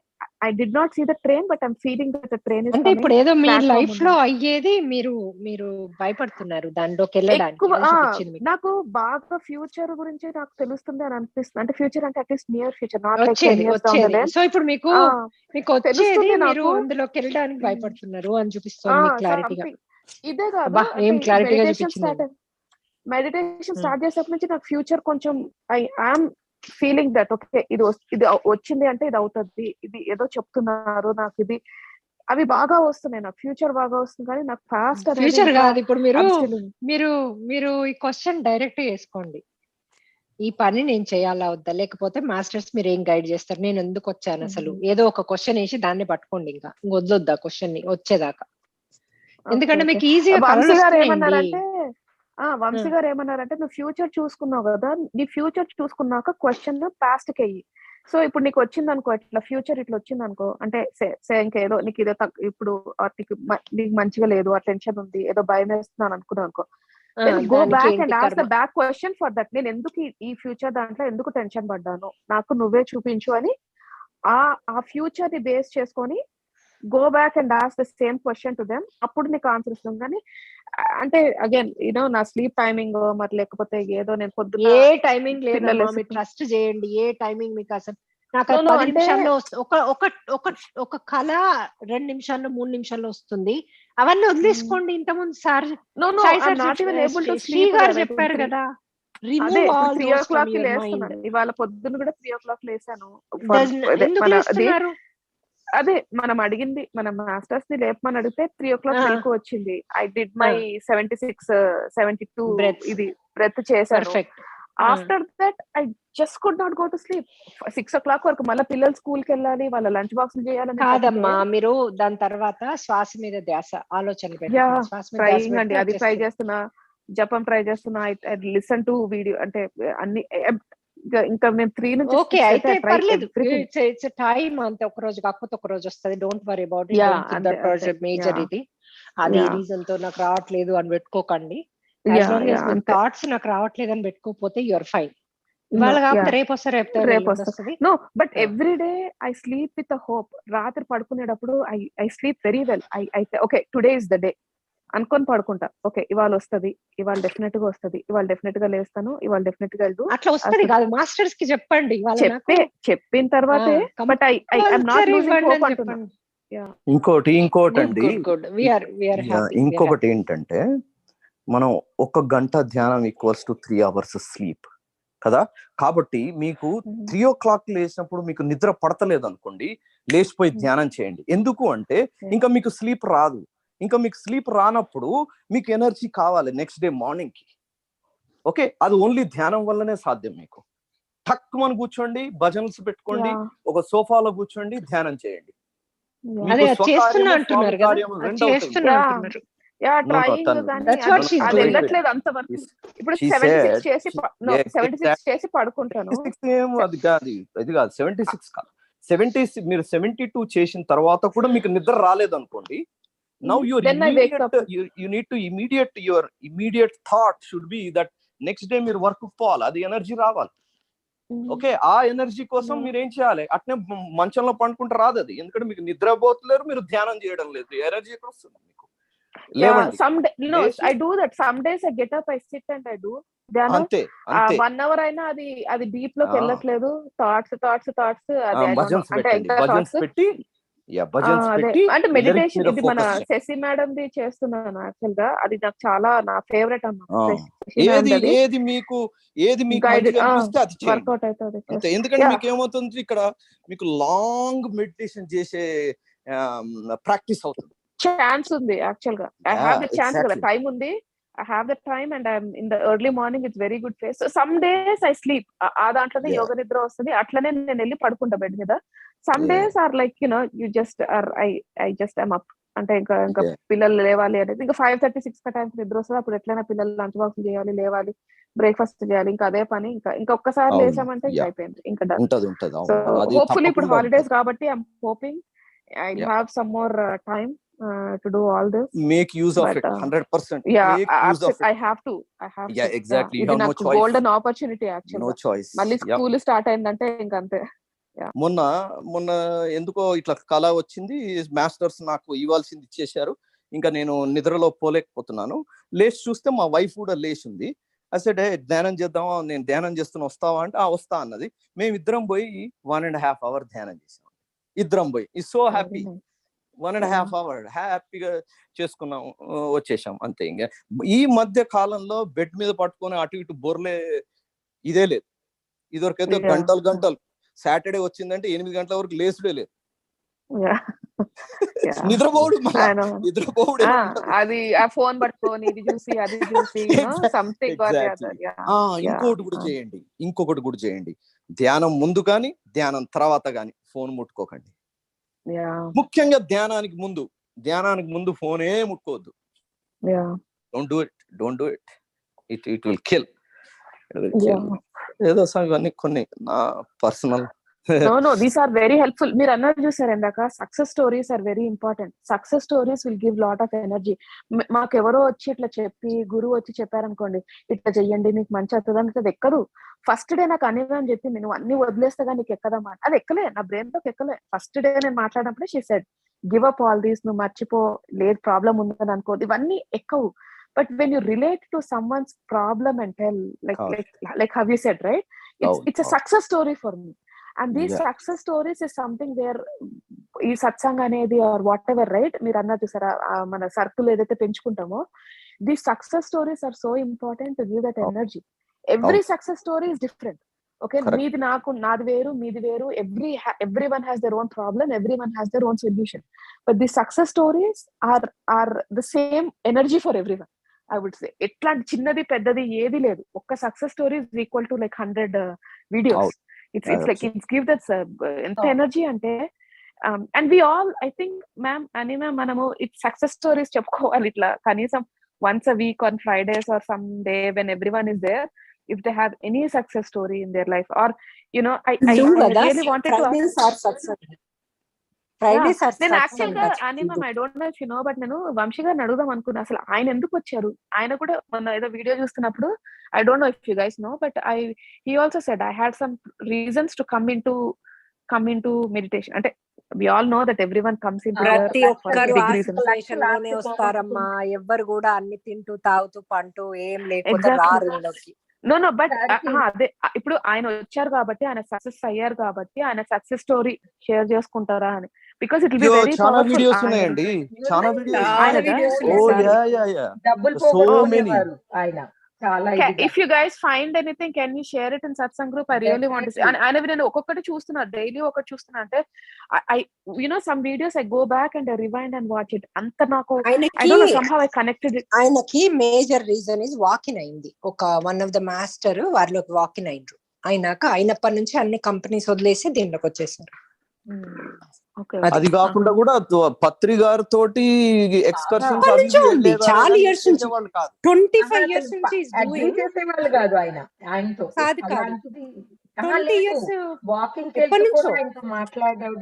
I did not see the train, but I'm feeling that the train is అంటే ఇప్పుడు ఏదో మీ లైఫ్ లో అయ్యేది మీరు భయపడుతున్నారు దాంట్లోకి వెళ్ళడానికి. నాకు బాగా ఫ్యూచర్ గురించి నాకు తెలుస్తుంది అని అనిపిస్తుంది. అంటే ఫ్యూచర్ అంటే at least near future, not like వచ్చేది. సో ఇప్పుడు మీకు వచ్చేది, మీరు అందులోకి వెళ్ళడానికి భయపడుతున్నారు అని చూపిస్తుంది క్లారిటీగా. ఇదే కాదు, మెడిటేషన్ స్టార్ట్ చేసేప్పటి నుంచి నాకు ఫ్యూచర్ కొంచెం I am feeling that okay, ఇది వచ్చింది అంటే ఇది అవుతుంది, ఇది ఏదో చెప్తున్నారు నాకు, ఇది అవి బాగా వస్తున్నాయి, నాకు ఫ్యూచర్ బాగా వస్తుంది. కానీ నాకు ఫాస్ట్ ఫ్యూచర్ కాదు. ఇప్పుడు మీరు ఈ క్వశ్చన్ డైరెక్ట్ చేసుకోండి, ఈ పని నేను చేయాలా వద్దా, లేకపోతే మాస్టర్స్ మీరు ఏం గైడ్ చేస్తారు, నేను ఎందుకు వచ్చాను అసలు, ఏదో ఒక క్వశ్చన్ వేసి దాన్ని పట్టుకోండి, ఇంకా వద్దొద్దా క్వశ్చన్ ని వచ్చేదాకా. ఎందుకంటే మీకు ఈజీగా వంశీ గారు ఏమన్నారంటే, నువ్వు ఫ్యూచర్ చూసుకున్నావు కదా, నీ ఫ్యూచర్ చూసుకున్నాక క్వశ్చన్ పాస్ట్ కి అయ్యి. సో ఇప్పుడు నీకు వచ్చింది అనుకో, ఇట్లా ఫ్యూచర్ ఇట్లా వచ్చింది అనుకో, అంటే ఇంకేదో నీకు ఏదో ఇప్పుడు నీకు మంచిగా లేదు, ఆ టెన్షన్ ఉంది, ఏదో భయం వేస్తున్నాను అనుకున్నాను అనుకో, go back and ask the back question for that. నేను ఎందుకు ఈ ఫ్యూచర్ దాంట్లో ఎందుకు టెన్షన్ పడ్డాను, నాకు నువ్వే చూపించు అని ఆ ఫ్యూచర్ ని బేస్ చేసుకొని go back and ask the same question to them. అప్పుడు నీకు ఆన్సర్ ఇస్తుంది. కానీ అంటే అగైన్ నా స్లీప్ టైమింగ్ మరి లేకపోతే ఏదో నేను పొద్దున్న ఏ టైమింగ్ లేదు, ట్రస్ట్ చేయండి. ఏ టైమింగ్ మీకు అసలు నాకు 10 నిమిషాల్లో ఒక కళ 2 నిమిషాల్లో 3 నిమిషాల్లో వస్తుంది. అవన్నీ వదిలేసుకోండి. ఇంతకుముందు సార్ శ్రీ గారు చెప్పారు కదా, ఇవాళ పొద్దున్న కూడా 3 o'clock లేసాను. ఎందుకు లేస్తున్నారు? అదే మనం అడిగింది, మన మాస్టర్స్ ని లేపమని అడిగితే 3 o'clock మెలకు వచ్చింది. ఐ డిడ్ మై 76-72 ఇది బ్రెత్ చేశాను. After that I just could not go to sleep. 6 o'clock వరకు మళ్ళీ పిల్లలు స్కూల్ కి వెళ్ళాలి, వాళ్ళ లంచ్ బాక్స్ చేయాలని కాదమ్మా. మీరు దాని తర్వాత శ్వాస మీద ధ్యాస, ఆలోచన ట్రైయింగ్ అండి, అది ట్రై చేస్తున్నా, జపం ట్రై చేస్తున్నా. ఐ లిసన్ టు వీడియో, అంటే అన్ని ఇంకా మేము 3 నుంచి ఓకే అయితే పర్లేదు. ఇట్స్ టైం అంతే, ఒక రోజు కాకపోతే ఒక రోజు వస్తుంది. Don't worry about it. Major ఇది అది రీజన్ తో నాకు రావట్లేదు అని పెట్టుకోకండి. థాట్స్ నాకు రావట్లేదు అని పెట్టుకోకపోతే యూఆర్ ఫైన్. ఇవాళ కాకపోతే రేపు వస్తా, రేపు వస్తుంది. No, but every day I sleep with a hope. రాత్రి పడుకునేటప్పుడు I sleep very well. I okay, today is the day అనుకొని పడుకుంటా. ఓకే, ఇవాళ వస్తుంది, ఇవాళ డెఫినెట్ గా వస్తుంది, ఇవాళ డెఫినెట్ గా లేస్తాను, ఇవాళ డెఫినెట్ గా వెళ్తూ అట్లా వస్తుంది కాదు. మాస్టర్స్ కి చెప్పండి చెప్పిన తర్వాతే, but I'm not losing hope అంటున్నా. ఇంకోటి అండి, ఇంకొకటి ఏంటంటే మనం 1 గంట ధ్యానం ఈక్వల్స్ టు 3 hours స్లీప్ కదా. కాబట్టి మీకు 3 o'clock లేచినప్పుడు మీకు నిద్ర పడతలేదు అనుకోండి, లేచిపోయి ధ్యానం చేయండి. ఎందుకు అంటే ఇంకా మీకు స్లీప్ రాదు. ఇంకా మీకు స్లీప్ రానప్పుడు మీకు ఎనర్జీ కావాలి నెక్స్ట్ డే మార్నింగ్ కి. ఓకే, అది ఓన్లీ ధ్యానం వల్లనే సాధ్యం. మీకు టక్కుమని కూర్చోండి, భజన్స్ పెట్టుకోండి, ఒక సోఫాలో కూర్చోండి, ధ్యానం చేయండి. చేస్తున్నా అంటున్నారు కదా, చేస్తున్నా అంటున్నారు. అది వెళ్ళట్లేదు అంతవరకు. ఇప్పుడు 76 చేసి పడుకుంటాను. అది కాదు 76 కాదు, 76 మీరు 72 చేసిన తర్వాత కూడా మీకు నిద్ర రాలేదు అనుకోండి, now you need to your immediate thought should be that next day మీరు వర్క్ పోవాలి, అది ఎనర్జీ రావాలి. ఓకే, ఆ ఎనర్జీ కోసం మీరు ఏం చేయాలి? అట్నే మంచంలో పండుకుంటే రాదు అది, ఎందుకంటే మీకు నిద్రపోతలేరు, మీరు ధ్యానం చేయడం లేదు, ఎనర్జీ ఎక్కడ వస్తుంది మీకు? I do that. Some days I get up, I sit and I do. అంతే 1 hour అయినా అది డీప్ లోకి వెళ్ళట్లేదు. థాట్స్ అంటే మెడిటేషన్. ఇది మన శశి మేడం ది చేస్తున్నాను యాక్చువల్ గా. అది నాకు చాలా నా ఫేవరెట్ అన్నమాట. ఏది మీకు వర్కౌట్ అవుతుంది. ఎందుకంటే మీకు ఏమవుతుంది, ఇక్కడ మీకు లాంగ్ మెడిటేషన్ చేసే ప్రాక్టీస్ అవుతుంది, ఛాన్స్ ఉంది యాక్చువల్ గా. ఐ హావ్ ద ఛాన్స్ కదా, టైం ఉంది. I have the time and I'm in the early morning. It's very good phase. So some days I sleep. ఆ దాంట్లోనే యోగ నిద్ర వస్తుంది. అట్లనే నేను వెళ్ళి పడుకుంటా బెడ్ మీద. Some days are like, you just are, I just am up. అంటే ఇంకా పిల్లలు లేవాలి అనేది ఇంకా 5:30-6 టైం నిద్ర వస్తుంది. అప్పుడు ఎట్లయినా పిల్లలు లంచ్ బాక్స్ చేయాలి, లేవాలి, బ్రేక్ఫాస్ట్ చేయాలి, ఇంకా అదే పని. ఇంకా ఒక్కసారి లేసామంటే ఇంకా అయిపోయింది, ఇంకా డన్. సో హోప్ఫుల్లీ ఇప్పుడు హాలిడేస్ కాబట్టి I'm hoping I have some more time to do all this. Make use of it 100%. I have to. Exactly. You have no choice. Golden opportunity actually. No choice. మళ్ళీ school start అయిందంటే ఇంకా అంతే. మొన్న ఎందుకో ఇట్లా కళ వచ్చింది, మాస్టర్స్ నాకు ఇవ్వాల్సింది ఇచ్చేశారు. ఇంకా నేను నిద్రలో పోలేకపోతున్నాను. లేచి చూస్తే మా వైఫ్ కూడా లేచింది. అసలు ధ్యానం చేద్దామా, నేను ధ్యానం చేస్తున్నా, వస్తావా అంటే వస్తా అన్నది. మేమిద్దరం పోయి 1.5 hour ధ్యానం చేసాం. ఇద్దరం పోయి సో హ్యాపీ. 1.5 hour హ్యాపీగా చేసుకున్నాం, వచ్చేసాం అంతే. ఇంకా ఈ మధ్య కాలంలో బెడ్ మీద పట్టుకొని అటు ఇటు బొర్లే ఇదే లేదు. ఇదివరకైతే గంటలు సాటర్డే వచ్చిందంటే 8 గంటల వరకు లేసుడే లేదు. నిద్రపోడు అది ఆ ఫోన్ పట్టుకొని ఇది చూసి అది చూసి సంథింగ్. ఇంకొకటి కూడా చేయండి. ధ్యానం ముందు కానీ ధ్యానం తర్వాత కానీ ఫోన్ ముట్టుకోకండి. ముఖ్యంగా ధ్యానానికి ముందు ఫోనే ముట్టుకోవద్దు. Don't do it. It will kill. ఏదో ఇవన్నీ కొన్ని నా personal. No, these are very helpful. మీరు అన్నారు చూసారు ఇందాక, success stories are very important. Success stories will give lot of energy. మాకు ఎవరో వచ్చి ఇట్లా చెప్పి, గురువు వచ్చి చెప్పారనుకోండి, ఇట్లా చెయ్యండి మీకు మంచి అవుతుంది అంటే అది ఎక్కదు. ఫస్ట్ డే నాకు అనివా అని చెప్పి నేను అన్ని వదిలేస్తాగా నీకు ఎక్కదమ్మా, అది ఎక్కలే, నా బ్రెయిన్ లోకి ఎక్కలే. ఫస్ట్ డే నేను మాట్లాడినప్పుడే she said give up all these, నువ్వు మర్చిపో, లేదు ప్రాబ్లం ఉందని అనుకో, ఇవన్నీ ఎక్కవు. But when you relate to someone's problem and tell, like how you said, right? It's a success story for me. And these success stories is something where ఈ సత్సంగ్ అనేది or whatever, right? మీరు అన్నారు చూసారా, మన circle ఏదైతే పెంచుకుంటామో, these success stories are so important to give that energy. Every success story is different. Okay, నాది వేరు, మీది వేరు. Everyone has their own problem, everyone has their own solution. But the success stories are the same energy for everyone, I would say. ఎట్లాంటి చిన్నది పెద్దది ఏది లేదు. ఒక్క success story is equal to like 100 videos. It's like it's give that ఎంత energy అంటే. And we all, I think ma'am, anima మనము it's success stories చెప్పుకోవాలి ఇట్లా కనీసం once a week on Fridays or some day when everyone is there, if they have any success story in their life, or I really wanted to ask. Fridays నేను actual గా అని ma'am I don't know if you know, but నేను వంశీ గారిని అడుగుదాం అనుకున్నా అసలు ఆయన ఎందుకు వచ్చారు. ఆయన కూడా మొన్న ఏదో వీడియో చూస్తున్నప్పుడు I don't know if you guys know, but he also said I had some reasons to come in to meditation. అంటే we all know that everyone comes in ప్రతి ఒక్కరు ఆ సిచువేషన్ లోనే వస్తారమ్మా. ఎవ్వరు కూడా అన్ని తింటూ తాగుతూ పంటూ ఏం లేకపోతే రారు ఇందులోకి. నో బట్ అదే ఇప్పుడు ఆయన వచ్చారు కాబట్టి, ఆయన సక్సెస్ అయ్యారు కాబట్టి, ఆయన సక్సెస్ స్టోరీ షేర్ చేసుకుంటారా అని. Because it will be very చాలా వీడియోస్ ఉన్నాయండి, చాలా వీడియోస్. ఓ యా డబ్బులు పోగొట్టుకునేవారు ఆయన. If you guys find anything, can you share it in Satsang group? I really want to see. And నేను ఒక్కొక్కటి చూస్తున్నా, డైలీ ఒకటి చూస్తున్నా. అంటే I you know some videos I go back and I rewind and watch it. అంత నాకు I don't know, somehow I connected it. ఆయనకి major reason is walk in అయింది. ఒక వన్ ఆఫ్ ద మాస్టర్ వారిలోకి వాకిన్ అయ్యారు. అయినప్పటి నుంచి అన్ని కంపెనీస్ వదిలేసి దీంట్లోకి వచ్చేసారు. అది కాకుండా కూడా పత్రి గారితో ఎక్స్కర్షన్ చాలా ఇయర్స్ నుంచి 25 years నుంచి చేసేవాళ్ళు కాదు ఆయన. ఆయనతో 20 years మాట్లాడడం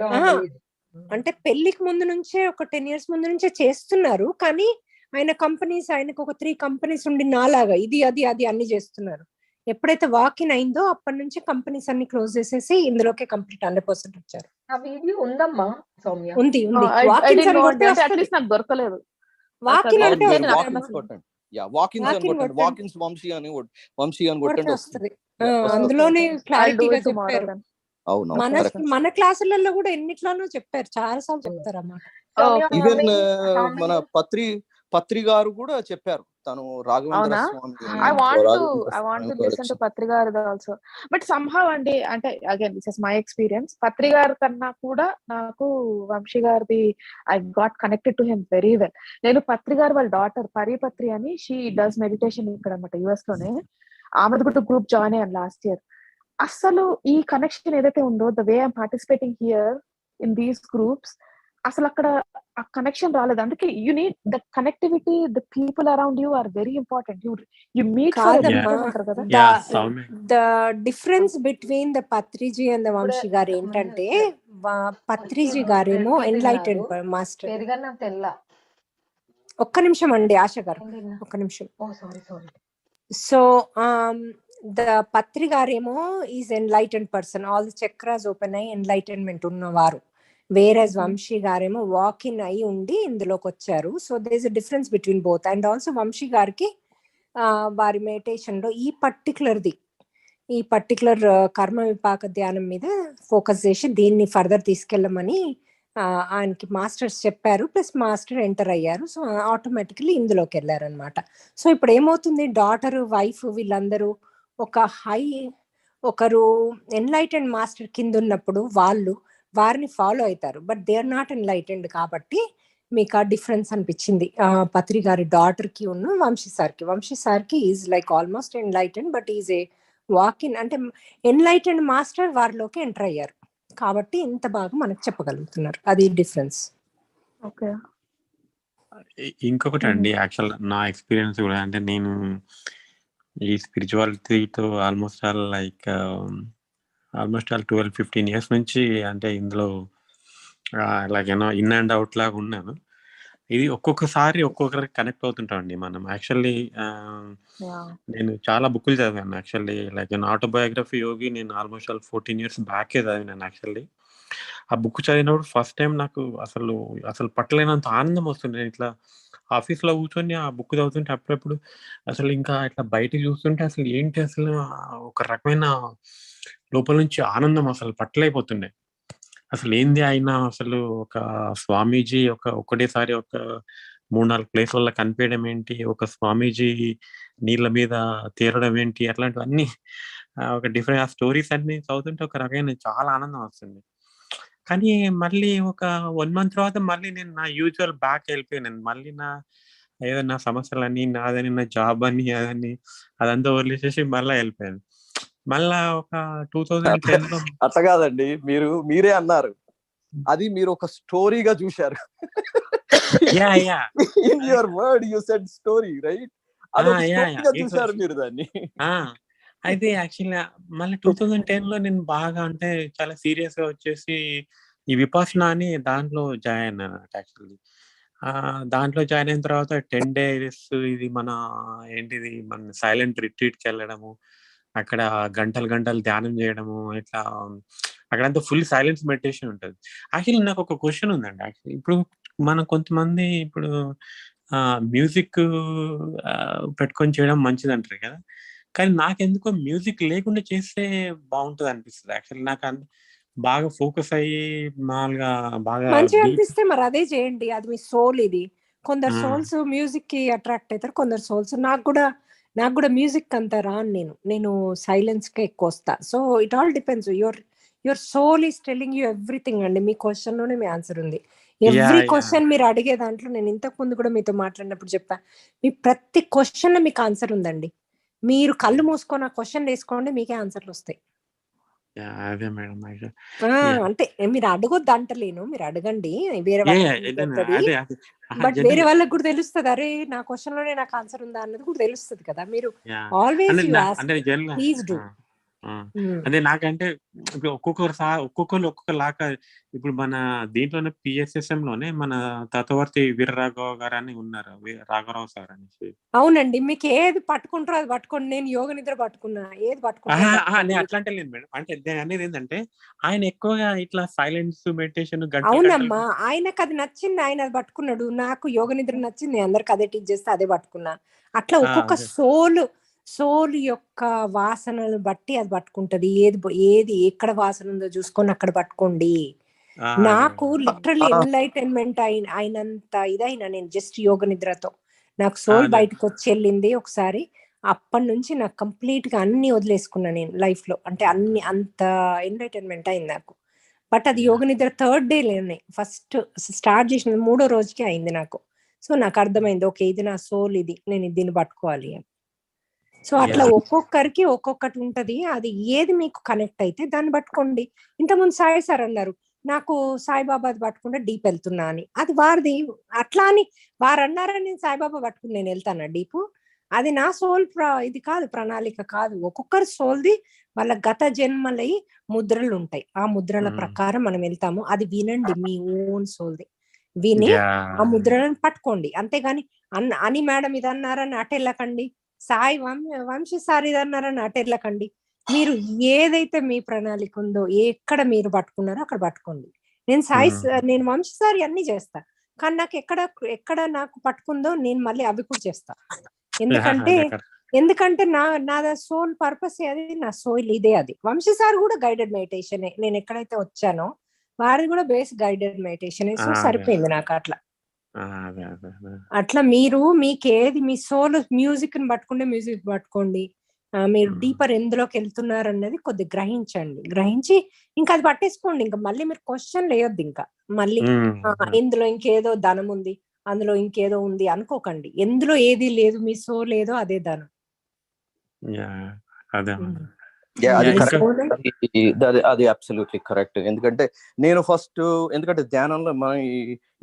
అంటే పెళ్లికి ముందు నుంచే ఒక 10 years ముందు నుంచే చేస్తున్నారు. కానీ ఆయన కంపెనీస్, ఆయనకు ఒక 3 కంపెనీస్ ఉండి నాలాగా ఇది అది అన్ని చేస్తున్నారు. ఎప్పుడైతే వాకిన్ అయిందో అప్పటి నుంచి కంపెనీస్ అన్ని క్లోజ్ చేసేసి ఇందులోకే కంప్లీట్ 100% వచ్చారు. ఆ వీడియో ఉందమ్మా సౌమ్య? ఉంది. నాకు దొరకలేదు. వాకిన్ అంటే వాకిన్స్ వంశీ అని కొట్టండి వస్తుంది. అందులోనే క్లారిటీగా చెప్పారు. మన క్లాసులలో కూడా ఎన్నిట్లోనూ చెప్పారు, చాలా సార్లు చెప్తారు అన్నమాట. ఈవెన్ మన పత్రి గారు కూడా చెప్పారు. తను Raghavendra Swami. I want to listen to పత్రి గారు also. But somehow అంటే again this is my experience. పత్రి గారు కన్నా కూడా నాకు వంశీ గారిది I got connected to him very well. నేను పత్రి గారు వాళ్ళ డాటర్ పత్రి అని, she does meditation ఇక్కడ అన్నమాట US లోనే. ఆమెది కూడా గ్రూప్ జాయిన్ అయ్యాను లాస్ట్ ఇయర్. అసలు ఈ కనెక్షన్ ఏదైతే ఉందో, the way I'm participating here in these groups, అసలు అక్కడ ఆ కనెక్షన్ రాలేదు. అందుకే you need the connectivity, the people around you are very important. You meet the difference between the Patriji and the Vamshi గారు ఏంటంటే, పత్రిజీ గారేమో ఎన్లైటెడ్ మాస్టర్. ఒక్క నిమిషం అండి ఆశ గారు, ఒక్క నిమిషం. సో ద పత్రి గారేమో is enlightened person, all the chakras open అయ్యి ఎన్లైటెన్మెంట్ ఉన్నవారు. వేరేజ్ వంశీ గారేమో వాకిన్ అయి ఉండి ఇందులోకి వచ్చారు. So there is a difference between both. And also Vamshi గారికి వారి మెడిటేషన్ లో ఈ పర్టికులర్ కర్మ విపాక ధ్యానం మీద ఫోకస్ చేసి దీన్ని ఫర్దర్ తీసుకెళ్ళమని ఆయనకి మాస్టర్స్ చెప్పారు. ప్లస్ మాస్టర్ ఎంటర్ అయ్యారు. సో ఆటోమేటికలీ ఇందులోకి వెళ్ళారు అనమాట. సో ఇప్పుడు ఏమవుతుంది, డాటర్ వైఫ్ వీళ్ళందరూ ఒకరు ఎన్లైటెండ్ మాస్టర్ కింద ఉన్నప్పుడు వారిని ఫాలో అవుతారు. But they are not enlightened. కాబట్టి మీకు ఆ డిఫరెన్స్ అనిపించింది పత్రి గారి డాటర్ కి ఉన్న వంశీ సార్కి is like almost enlightened, but is a walk-in అంటే ఎన్లైటెండ్ మాస్టర్ వారిలోకి ఎంటర్ అయ్యారు కాబట్టి ఇంత బాగా మనకు చెప్పగలుగుతున్నారు. అది డిఫరెన్స్. ఓకే. ఇంకొకటి అండి, యాక్చువల్ నా ఎక్స్పీరియన్స్ కూడా అంటే, నేను ఈ స్పిరిచువాలిటీతో ఆల్మోస్ట్ ఆల్ 12-15 years నుంచి అంటే ఇందులో ఎలాగైనా ఇన్ అండ్ అవుట్ లాగా ఉన్నాను. ఇది ఒక్కొక్కసారి ఒక్కొక్కరికి కనెక్ట్ అవుతుంటామండి మనం. యాక్చువల్లీ నేను చాలా బుక్కులు చదివాను. యాక్చువల్లీ ఆటోబయోగ్రఫీ యోగి నేను ఆల్మోస్ట్ 14 years బ్యాకే చదివినాను. యాక్చువల్లీ ఆ బుక్ చదివినప్పుడు ఫస్ట్ టైం నాకు అసలు పట్టలేనంత ఆనందం వస్తుంది. నేను ఇట్లా ఆఫీస్లో కూర్చొని ఆ బుక్ చదువుతుంటే అప్పుడప్పుడు అసలు ఇంకా ఇట్లా బయటకు చూస్తుంటే అసలు ఏంటి, అసలు ఒక రకమైన లోపల నుంచి ఆనందం అసలు పట్టలేకపోతుండే. అసలు ఏంది ఆయన అసలు ఒక స్వామీజీ ఒకటేసారి ఒక 3-4 ప్లేస్లలో కనిపించడం ఏంటి, ఒక స్వామీజీ నీళ్ళ మీద తేరడం ఏంటి, అట్లాంటివన్నీ ఒక డిఫరెంట్ ఆ స్టోరీస్ అన్ని చదువుతుంటే ఒక రకమైన చాలా ఆనందం వస్తుంది. కానీ మళ్ళీ ఒక 1 month తర్వాత మళ్ళీ నేను నా యూజువల్ బ్యాక్ వెళ్ళిపోయాను. మళ్ళీ నా సమస్యలని, నాదని, నా జాబ్ అని అదంతా వదిలేసేసి మళ్ళీ వెళ్ళిపోయాను. మళ్ళా ఒక 2010లో అట్లా కాదండి, మీరే అన్నారు అది మీరు ఒక స్టోరీగా చూశారు. In your word you said story, right? అదొక స్టోరీగా చూశారు మీరు దాన్ని. అయితే యాక్చువల్లీ మళ్ళీ 2010లో నేను బాగా అంటే చాలా సీరియస్ గా వచ్చేసి ఈ విపాసన అని దాంట్లో జాయిన్ అయ్యాను యాక్చువల్లీ. దాంట్లో జాయిన్ అయిన తర్వాత 10 days ఇది మన ఏంటిది మన సైలెంట్ రిట్రీట్కి వెళ్ళడము, అక్కడ గంటలు గంటలు ధ్యానం చేయడము, ఇట్లా అక్కడంతా ఫుల్ సైలెన్స్ మెడిటేషన్ ఉంటుంది. యాక్చువల్లీ నాకు ఒక క్వశ్చన్ ఉందండి. యాక్చువల్లీ ఇప్పుడు మనం కొంతమంది ఇప్పుడు మ్యూజిక్ పెట్టుకొని చేయడం మంచిది అంటారు కదా, కానీ నాకెందుకో మ్యూజిక్ లేకుండా చేస్తే బాగుంటుంది అనిపిస్తుంది. యాక్చువల్లీ నాకు బాగా ఫోకస్ అయ్యి మామూలుగా బాగా మంచిగా అనిపిస్తే మరి అదే చేయండి, అది మీ సోల్. ఇది కొందరు ఆ. సోల్స్ మ్యూజిక్ కి అట్రాక్ట్ అవుతారు, కొందరు సోల్స్. నాకు కూడా మ్యూజిక్ అంతా రాను, నేను సైలెన్స్ కే ఎక్కువ వస్తా. So it all depends. Your soul is telling you everything అండి. మీ క్వశ్చన్ లోనే మీ ఆన్సర్ ఉంది. ఎవ్రీ క్వశ్చన్ మీరు అడిగే దాంట్లో, నేను ఇంతకు ముందు కూడా మీతో మాట్లాడినప్పుడు చెప్పా, మీ ప్రతి క్వశ్చన్ లో మీకు ఆన్సర్ ఉందండి. మీరు కళ్ళు మూసుకొని ఆ క్వశ్చన్ వేసుకోండి, మీకే ఆన్సర్లు వస్తాయి. అదే మేడం. అంటే మీరు అడగొద్దు అంటలేను, మీరు అడగండి, వేరే బట్ వేరే వాళ్ళకి కూడా తెలుస్తుంది, అరే నా క్వశ్చన్ లోనే నాకు ఆన్సర్ ఉందా అన్నది కూడా తెలుస్తుంది కదా. మీరు always you ask, please do. అదే నాకంటే ఇప్పుడు ఒక్కొక్కరు ఒక్కొక్కలాగా. ఇప్పుడు మన దీంట్లోనే PSSM లోనే మన తత్వవర్తి వీరరాఘవ గారు అని ఉన్నారు, రాఘవరావు సార్ అనేసి. అవునండి, మీకు ఏది పట్టుకుంటారో అది పట్టుకోండి. నేను యోగ నిద్ర పట్టుకున్నా, ఏది పట్టుకుంటా. నేను అట్లాంటి లేదు మేడం. అంటే నేను అనేది ఏంటంటే ఆయన ఎక్కువగా ఇట్లా సైలెన్స్ మెడిటేషన్. అవునమ్మా, ఆయనకు అది నచ్చింది, ఆయన అది పట్టుకున్నాడు. నాకు యోగ నిద్ర నచ్చింది, అందరికి అదే టీచ్ చేస్తే అదే పట్టుకున్నా. అట్లా ఒక్కొక్క సోల్ యొక్క వాసనను బట్టి అది పట్టుకుంటది. ఏది ఎక్కడ వాసన ఉందో చూసుకొని అక్కడ పట్టుకోండి. నాకు లిటరల్లీ ఎన్లైటన్మెంట్ అయినంత ఇదైనా నేను జస్ట్ యోగ నిద్రతో. నాకు సోల్ బయటకు వచ్చి వెళ్ళింది ఒకసారి. అప్పటి నుంచి నాకు కంప్లీట్ గా అన్ని వదిలేసుకున్నా నేను లైఫ్ లో. అంటే అన్ని అంత ఎన్లైటన్మెంట్ అయింది నాకు. బట్ అది యోగ నిద్ర 3rd day లేనే, ఫస్ట్ స్టార్ట్ చేసిన 3వ రోజుకి అయింది నాకు. సో నాకు అర్థమైంది, ఓకే ఇది నా సోల్, ఇది నేను దీన్ని పట్టుకోవాలి అని. సో అట్లా ఒక్కొక్కరికి ఒక్కొక్కటి ఉంటది. అది ఏది మీకు కనెక్ట్ అయితే దాన్ని పట్టుకోండి. ఇంతకుముందు సాయి సార్ అన్నారు, నాకు సాయిబాబాది పట్టుకుంటే డీప్ వెళ్తున్నా అని. అది వారిది. అట్లా అని వారు అన్నారని నేను సాయిబాబా పట్టుకుని నేను వెళ్తానా డీప్? అది నా సోల్ ఇది కాదు, ప్రణాళిక కాదు. ఒక్కొక్కరి సోల్ది వాళ్ళ గత జన్మలై ముద్రలు ఉంటాయి. ఆ ముద్రల ప్రకారం మనం వెళ్తాము. అది వినండి, మీ ఓన్ సోల్ది విని ఆ ముద్రలను పట్టుకోండి. అంతేగాని అని మేడం ఇది అన్నారని అటెళ్ళకండి, సాయి వంశీ సార్ ఇది అన్నారని అటెళ్ళకండి. మీరు ఏదైతే మీ ప్రణాళిక ఉందో, ఎక్కడ మీరు పట్టుకున్నారో అక్కడ పట్టుకోండి. నేను వంశీ సార్ అన్ని చేస్తా, కానీ నాకు ఎక్కడ నాకు పట్టుకుందో నేను మళ్ళీ అవి కూడా చేస్తా. ఎందుకంటే నా సోల్ పర్పస్ అది, నా సోల్ ఇదే. అది వంశీ సార్ కూడా గైడెడ్ మెడిటేషన్. నేను ఎక్కడైతే వచ్చానో వారిది కూడా బేస్ గైడెడ్ మెడిటేషన్. సో సరిపోయింది నాకు అట్లా. అట్లా మీకేది మీ సోల్ మ్యూజిక్ ని పట్టుకుంటే మ్యూజిక్ పట్టుకోండి. మీరు డీపర్ ఎందులోకి వెళ్తున్నారు అన్నది కొద్దిగా గ్రహించి ఇంకా అది పట్టేసుకోండి. ఇంకా మళ్ళీ మీరు క్వశ్చన్ లేయొద్దు. ఇంకా మళ్ళీ ఇందులో ఇంకేదో ధనం ఉంది, అందులో ఇంకేదో ఉంది అనుకోకండి. ఎందులో ఏది లేదు, మీ సోల్ ఏదో అదే ధనం. అది అబ్సల్యూట్లీ కరెక్ట్. ఎందుకంటే నేను ఎందుకంటే ధ్యానంలో మనం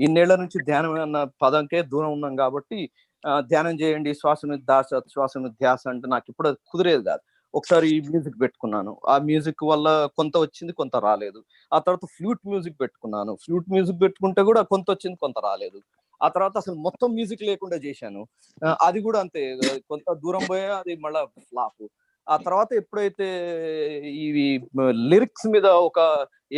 ఇన్నేళ్ల నుంచి ధ్యానం అన్న పదంకే దూరం ఉన్నాం కాబట్టి, ధ్యానం చేయండి, శ్వాస మీద ధ్యాస అంటే నాకు ఇప్పుడు కుదిరేది కాదు. ఒకసారి మ్యూజిక్ పెట్టుకున్నాను, ఆ మ్యూజిక్ వల్ల కొంత వచ్చింది, కొంత రాలేదు. ఆ తర్వాత ఫ్లూట్ మ్యూజిక్ పెట్టుకున్నాను, ఫ్లూట్ మ్యూజిక్ పెట్టుకుంటే కూడా కొంత వచ్చింది, కొంత రాలేదు. ఆ తర్వాత అసలు మొత్తం మ్యూజిక్ లేకుండా చేశాను, అది కూడా అంతే, కొంత దూరం పోయా, అది మళ్ళా ఫ్లాప్. ఆ తర్వాత ఎప్పుడైతే ఇవి లిరిక్స్ మీద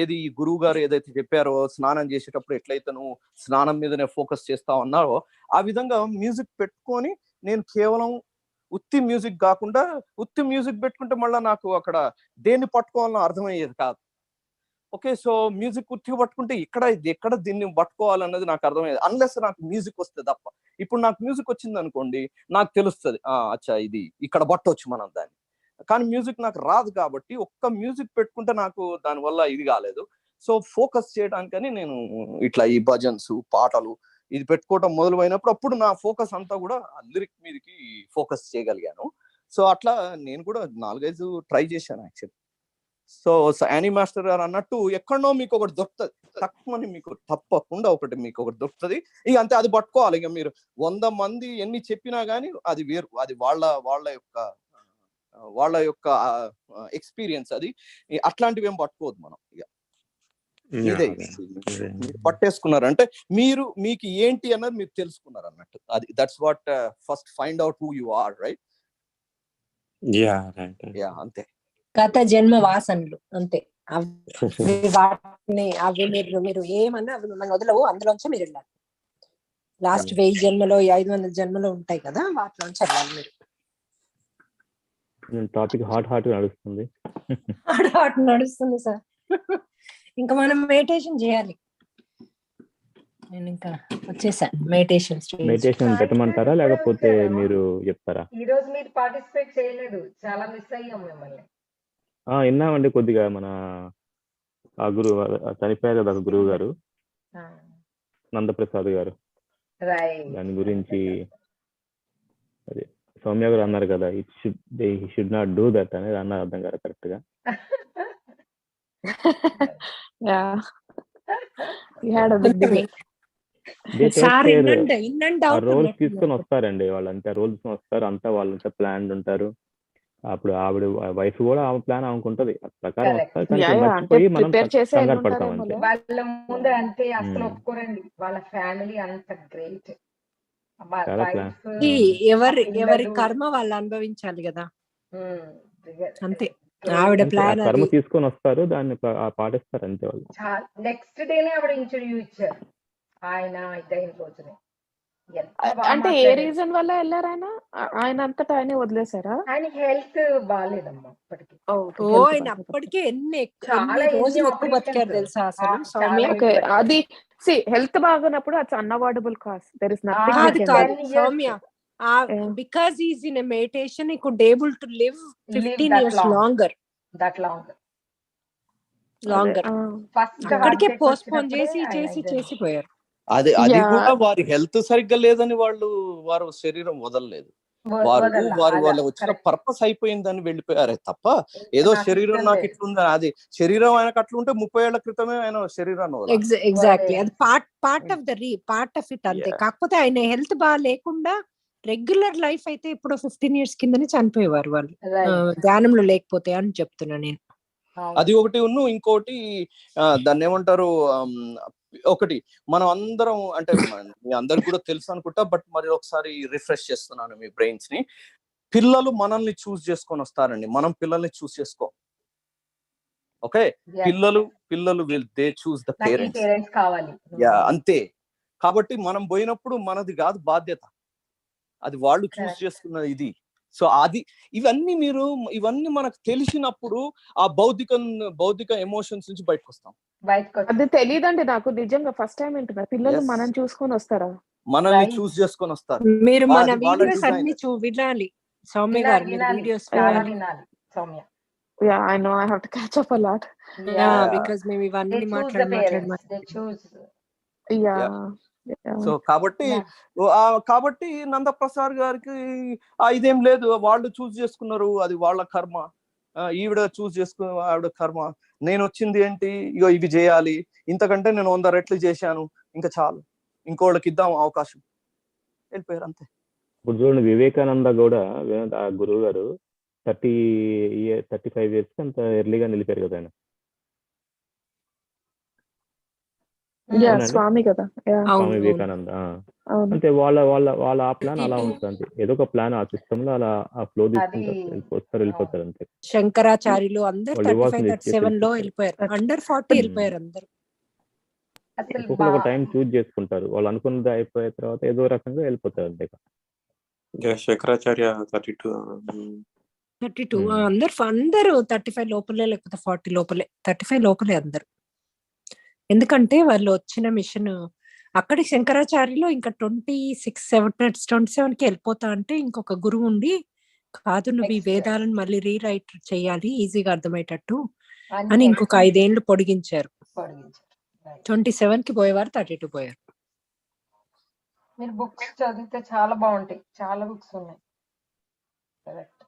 ఏది గురువు గారు ఏదైతే చెప్పారో, స్నానం చేసేటప్పుడు ఎట్లయితే నువ్వు స్నానం మీదనే ఫోకస్ చేస్తా ఉన్నారో, ఆ విధంగా మ్యూజిక్ పెట్టుకొని నేను కేవలం ఉత్తి మ్యూజిక్ కాకుండా, ఉత్తి మ్యూజిక్ పెట్టుకుంటే మళ్ళీ నాకు అక్కడ దేన్ని పట్టుకోవాలో అర్థమయ్యేది కాదు. ఓకే, సో మ్యూజిక్ ఉత్తిగా పట్టుకుంటే ఎక్కడ దీన్ని పట్టుకోవాలన్నది నాకు అర్థమయ్యేది, అన్లెస్ నాకు మ్యూజిక్ వస్తే తప్ప. ఇప్పుడు నాకు మ్యూజిక్ వచ్చింది అనుకోండి, నాకు తెలుస్తుంది, అచ్చా ఇది ఇక్కడ పట్టవచ్చు మనం దాన్ని. కానీ మ్యూజిక్ నాకు రాదు కాబట్టి ఒక్క మ్యూజిక్ పెట్టుకుంటే నాకు దానివల్ల ఇది కాలేదు. సో ఫోకస్ చేయడానికని నేను ఇట్లా ఈ భజన్స్, పాటలు ఇది పెట్టుకోవటం మొదలుపోయినప్పుడు అప్పుడు నా ఫోకస్ అంతా కూడా లిరిక్ మీదకి ఫోకస్ చేయగలిగాను. సో అట్లా నేను కూడా 4-5 ట్రై చేశాను యాక్చువల్లీ. సో యానీ మాస్టర్ గారు అన్నట్టు ఎక్కడో మీకు ఒకటి దొరుకుతుంది, తక్కువని మీకు తప్పకుండా మీకు ఒకటి దొరుకుతుంది. ఇక అంతే, అది పట్టుకోవాలి. ఇక మీరు 100 మంది ఎన్ని చెప్పినా గానీ అది వేరు, అది వాళ్ళ యొక్క ఎక్స్పీరియన్స్. అది అట్లాంటివి ఏం పట్టుకోవద్దు మనం. ఇక ఇదే మీరు పట్టేసుకున్నారు అంటే మీకు ఏంటి అన్నది మీరు తెలుసుకున్నారు అన్నట్టు. అది that's what first find out who you are, right? Yeah, అంతే. గత జన్మ వాసనలు అంతే. వాటిని అవి మీరు ఏమన్నా అవి మిమ్మల్ని వదలవు, అందులోంచి మీరు వెళ్ళాలి. లాస్ట్ 1000 జన్మలో 500 జన్మలో ఉంటాయి కదా, వాటిలోంచి వెళ్ళాలి మీరు. టాపిక్ హాట్ నడుస్తుంది. హాట్ నడుస్తుంది సార్. ఇంకా మనం మెడిటేషన్ చేయాలి. నేను ఇంకా వచ్చేసాను మెడిటేషన్ పెట్టమంటారా లేకపోతే మీరు చెప్తారా? ఈ రోజు మీరు పార్టిసిపేట్ చేయలేదు, చాలా మిస్ అయ్యాం మిమ్మల్ని. విన్నామండి కొద్దిగా. మన ఆ గురువు చనిపోయారు కదా గురువు గారు, నందప్రసాద్ గారు, దాని గురించి అదే సౌమ్య గారు అన్నారు కదా, he should not do that అనేది అన్నారు. అర్థం కాదు కరెక్ట్ గా. రోల్స్ తీసుకొని వస్తారండి వాళ్ళంతా, రోల్స్ వస్తారు అంతా, వాళ్ళంతా ప్లాన్ ఉంటారు. అప్పుడు ఆవిడ వైఫ్ కూడా ఆమె ప్లాన్ ఆమెకుంటది, ప్రకారం వస్తారు. కానీ మర్చిపోయి మనం కంగారు పడతాం అంతే. వాళ్ళ ముందు అంతే అసలు ఒప్పుకోరండి, వాళ్ళ ఫ్యామిలీ అంత గ్రేట్. ఎవరి కర్మ వాళ్ళు అనుభవించాలి కదా, అంతే. ఆవిడ ప్లాన్ కర్మ తీసుకొని వస్తారు, దాన్ని పాటిస్తారు అంతే వాళ్ళు. నెక్స్ట్ డేనే ఆవిడ ఇంటర్వ్యూ ఇచ్చారు ఆయన ఇదైన రోజునే. అంటే ఏ రీజన్ వల్ల వెళ్ళారు ఆయన అంతటా ఆయన వదిలేసారా? ఆయన హెల్త్ బాగాలేదమ్మా అప్పటికి. ఆయన అప్పటికే ఎన్ని రోజులు ఎక్కువ బతికారు తెలుసా అసలు సౌమ్య. అది హెల్త్ బాగున్నప్పుడు అది unavoidable cause. There is nothing కాదు Soumya. Because he is in a meditation, he could able to live 15 years longer. అక్కడికే పోస్ట్ పోన్ చేసి పోయారు. అది కూడా వారి హెల్త్ సరిగ్గా లేదని వారు శరీరం వదలలేదు. వాళ్ళ వచ్చిన పర్పస్ అయిపోయిందని వెళ్ళిపోయారే తప్ప ఏదో శరీరం నాకు ఇట్లుందని. అది శరీరం ఆయనకు అట్లుంటే 30 ఏళ్ల క్రితమే ఆయన శరీరాన్ని ఎగ్జాక్ట్లీ అది పార్ట్ ఆఫ్ ఇట్ అంతే. కాకపోతే ఆయన హెల్త్ బాగా లేకుండా రెగ్యులర్ లైఫ్ అయితే ఇప్పుడు 15 years కిందనే చనిపోయేవారు వాళ్ళు, ధ్యానంలో లేకపోతే అని చెప్తున్నా నేను. అది ఒకటి ఇంకోటి దాన్ని ఏమంటారు, ఒకటి మనం అందరం అంటే మీ అందరికి కూడా తెలుసు అనుకుంటా, బట్ మరి ఒకసారి రిఫ్రెష్ చేస్తున్నాను మీ బ్రెయిన్స్ ని. పిల్లలు మనల్ని చూస్ చేసుకొని వస్తారండి, మనం పిల్లల్ని చూస్ చేసుకో. ఓకే, పిల్లలు దే చూస్ ద పేరెంట్స్. అంతే. కాబట్టి మనం పోయినప్పుడు మనది కాదు బాధ్యత, అది వాళ్ళు చూస్ చేసుకున్న ఇది. సో అది ఇవన్నీ మనకు తెలిసినప్పుడు ఆ భౌతిక ఎమోషన్స్ నుంచి బయటకు వస్తాం. అది తెలియదండి నాకు నిజంగా, ఫస్ట్ టైం వింటున్నా. పిల్లలు మనం చూసుకొని వస్తారా? మనల్ని చూస్ చేసుకొని వస్తారు. మీరు మన వీడియోస్ అన్ని వినాలి సౌమ్య గారు, వీడియోస్ వినాలి. Yeah, I know. I have to catch up a lot. Because మేము ఇవన్నీ మాట్లాడి సో కాబట్టి నందప్రసాద్ గారికి ఇదేం లేదు, వాళ్ళు చూస్ చేసుకున్నారు, అది వాళ్ళ కర్మ. ఈవిడ చూస్ చేసుకున్న ఆవిడ కర్మ. నేను వచ్చింది ఏంటి, ఇగో ఇవి చేయాలి, ఇంతకంటే నేను 100 రెట్లు చేశాను, ఇంకా చాలు, ఇంకోళ్ళకి ఇద్దాం అవకాశం, వెళ్ళిపోయారు అంతే. ఇప్పుడు చూడండి, వివేకానంద కూడా ఆ గురువు గారు 35 years అంత ఎర్లీగా నిలిపారు కదా ఆయన. స్వామి కదా, స్వామి వివేకానంద. అంటే వాళ్ళ ఆ ప్లాన్ అలా ఉంటుంది, ఏదో ఒక ప్లాన్ ఆ సిస్టమ్ లో అలా ఆ ఫ్లో తీసుకుంటారు, వెళ్ళిపోతారు అంతే. శంకరాచార్యులు అందరూ 35-37 లో వెళ్ళిపోయారు, అండర్ 40 వెళ్ళిపోయారు అందరు. ఒక టైం చూజ్ చేసుకుంటారు, వాళ్ళు అనుకున్నది అయిపోయిన తర్వాత ఏదో రకంగా వెళ్ళిపోతారు అంతే. శంకరాచార్య 32 అందరూ 35 లోపలే, లేకపోతే 40 లోపలే, 35 లోపలే అందరు. ఎందుకంటే వాళ్ళు వచ్చిన మిషన్ అక్కడికి శంకరాచార్యులు ఇంకా 27కి వెళ్ళిపోతా అంటే ఇంకొక గురువు ఉండి, కాదు నువ్వు ఈ వేదాలను మళ్ళీ రీరైట్ చేయాలి ఈజీగా అర్థమయ్యేటట్టు అని ఇంకొక 5 ఏళ్ళు పొడిగించారు. 27కి పోయేవారు 32 పోయారు. మీరు బుక్స్ చదివితే చాలా బాగుంటాయి, చాలా బుక్స్ ఉన్నాయి. కరెక్ట్.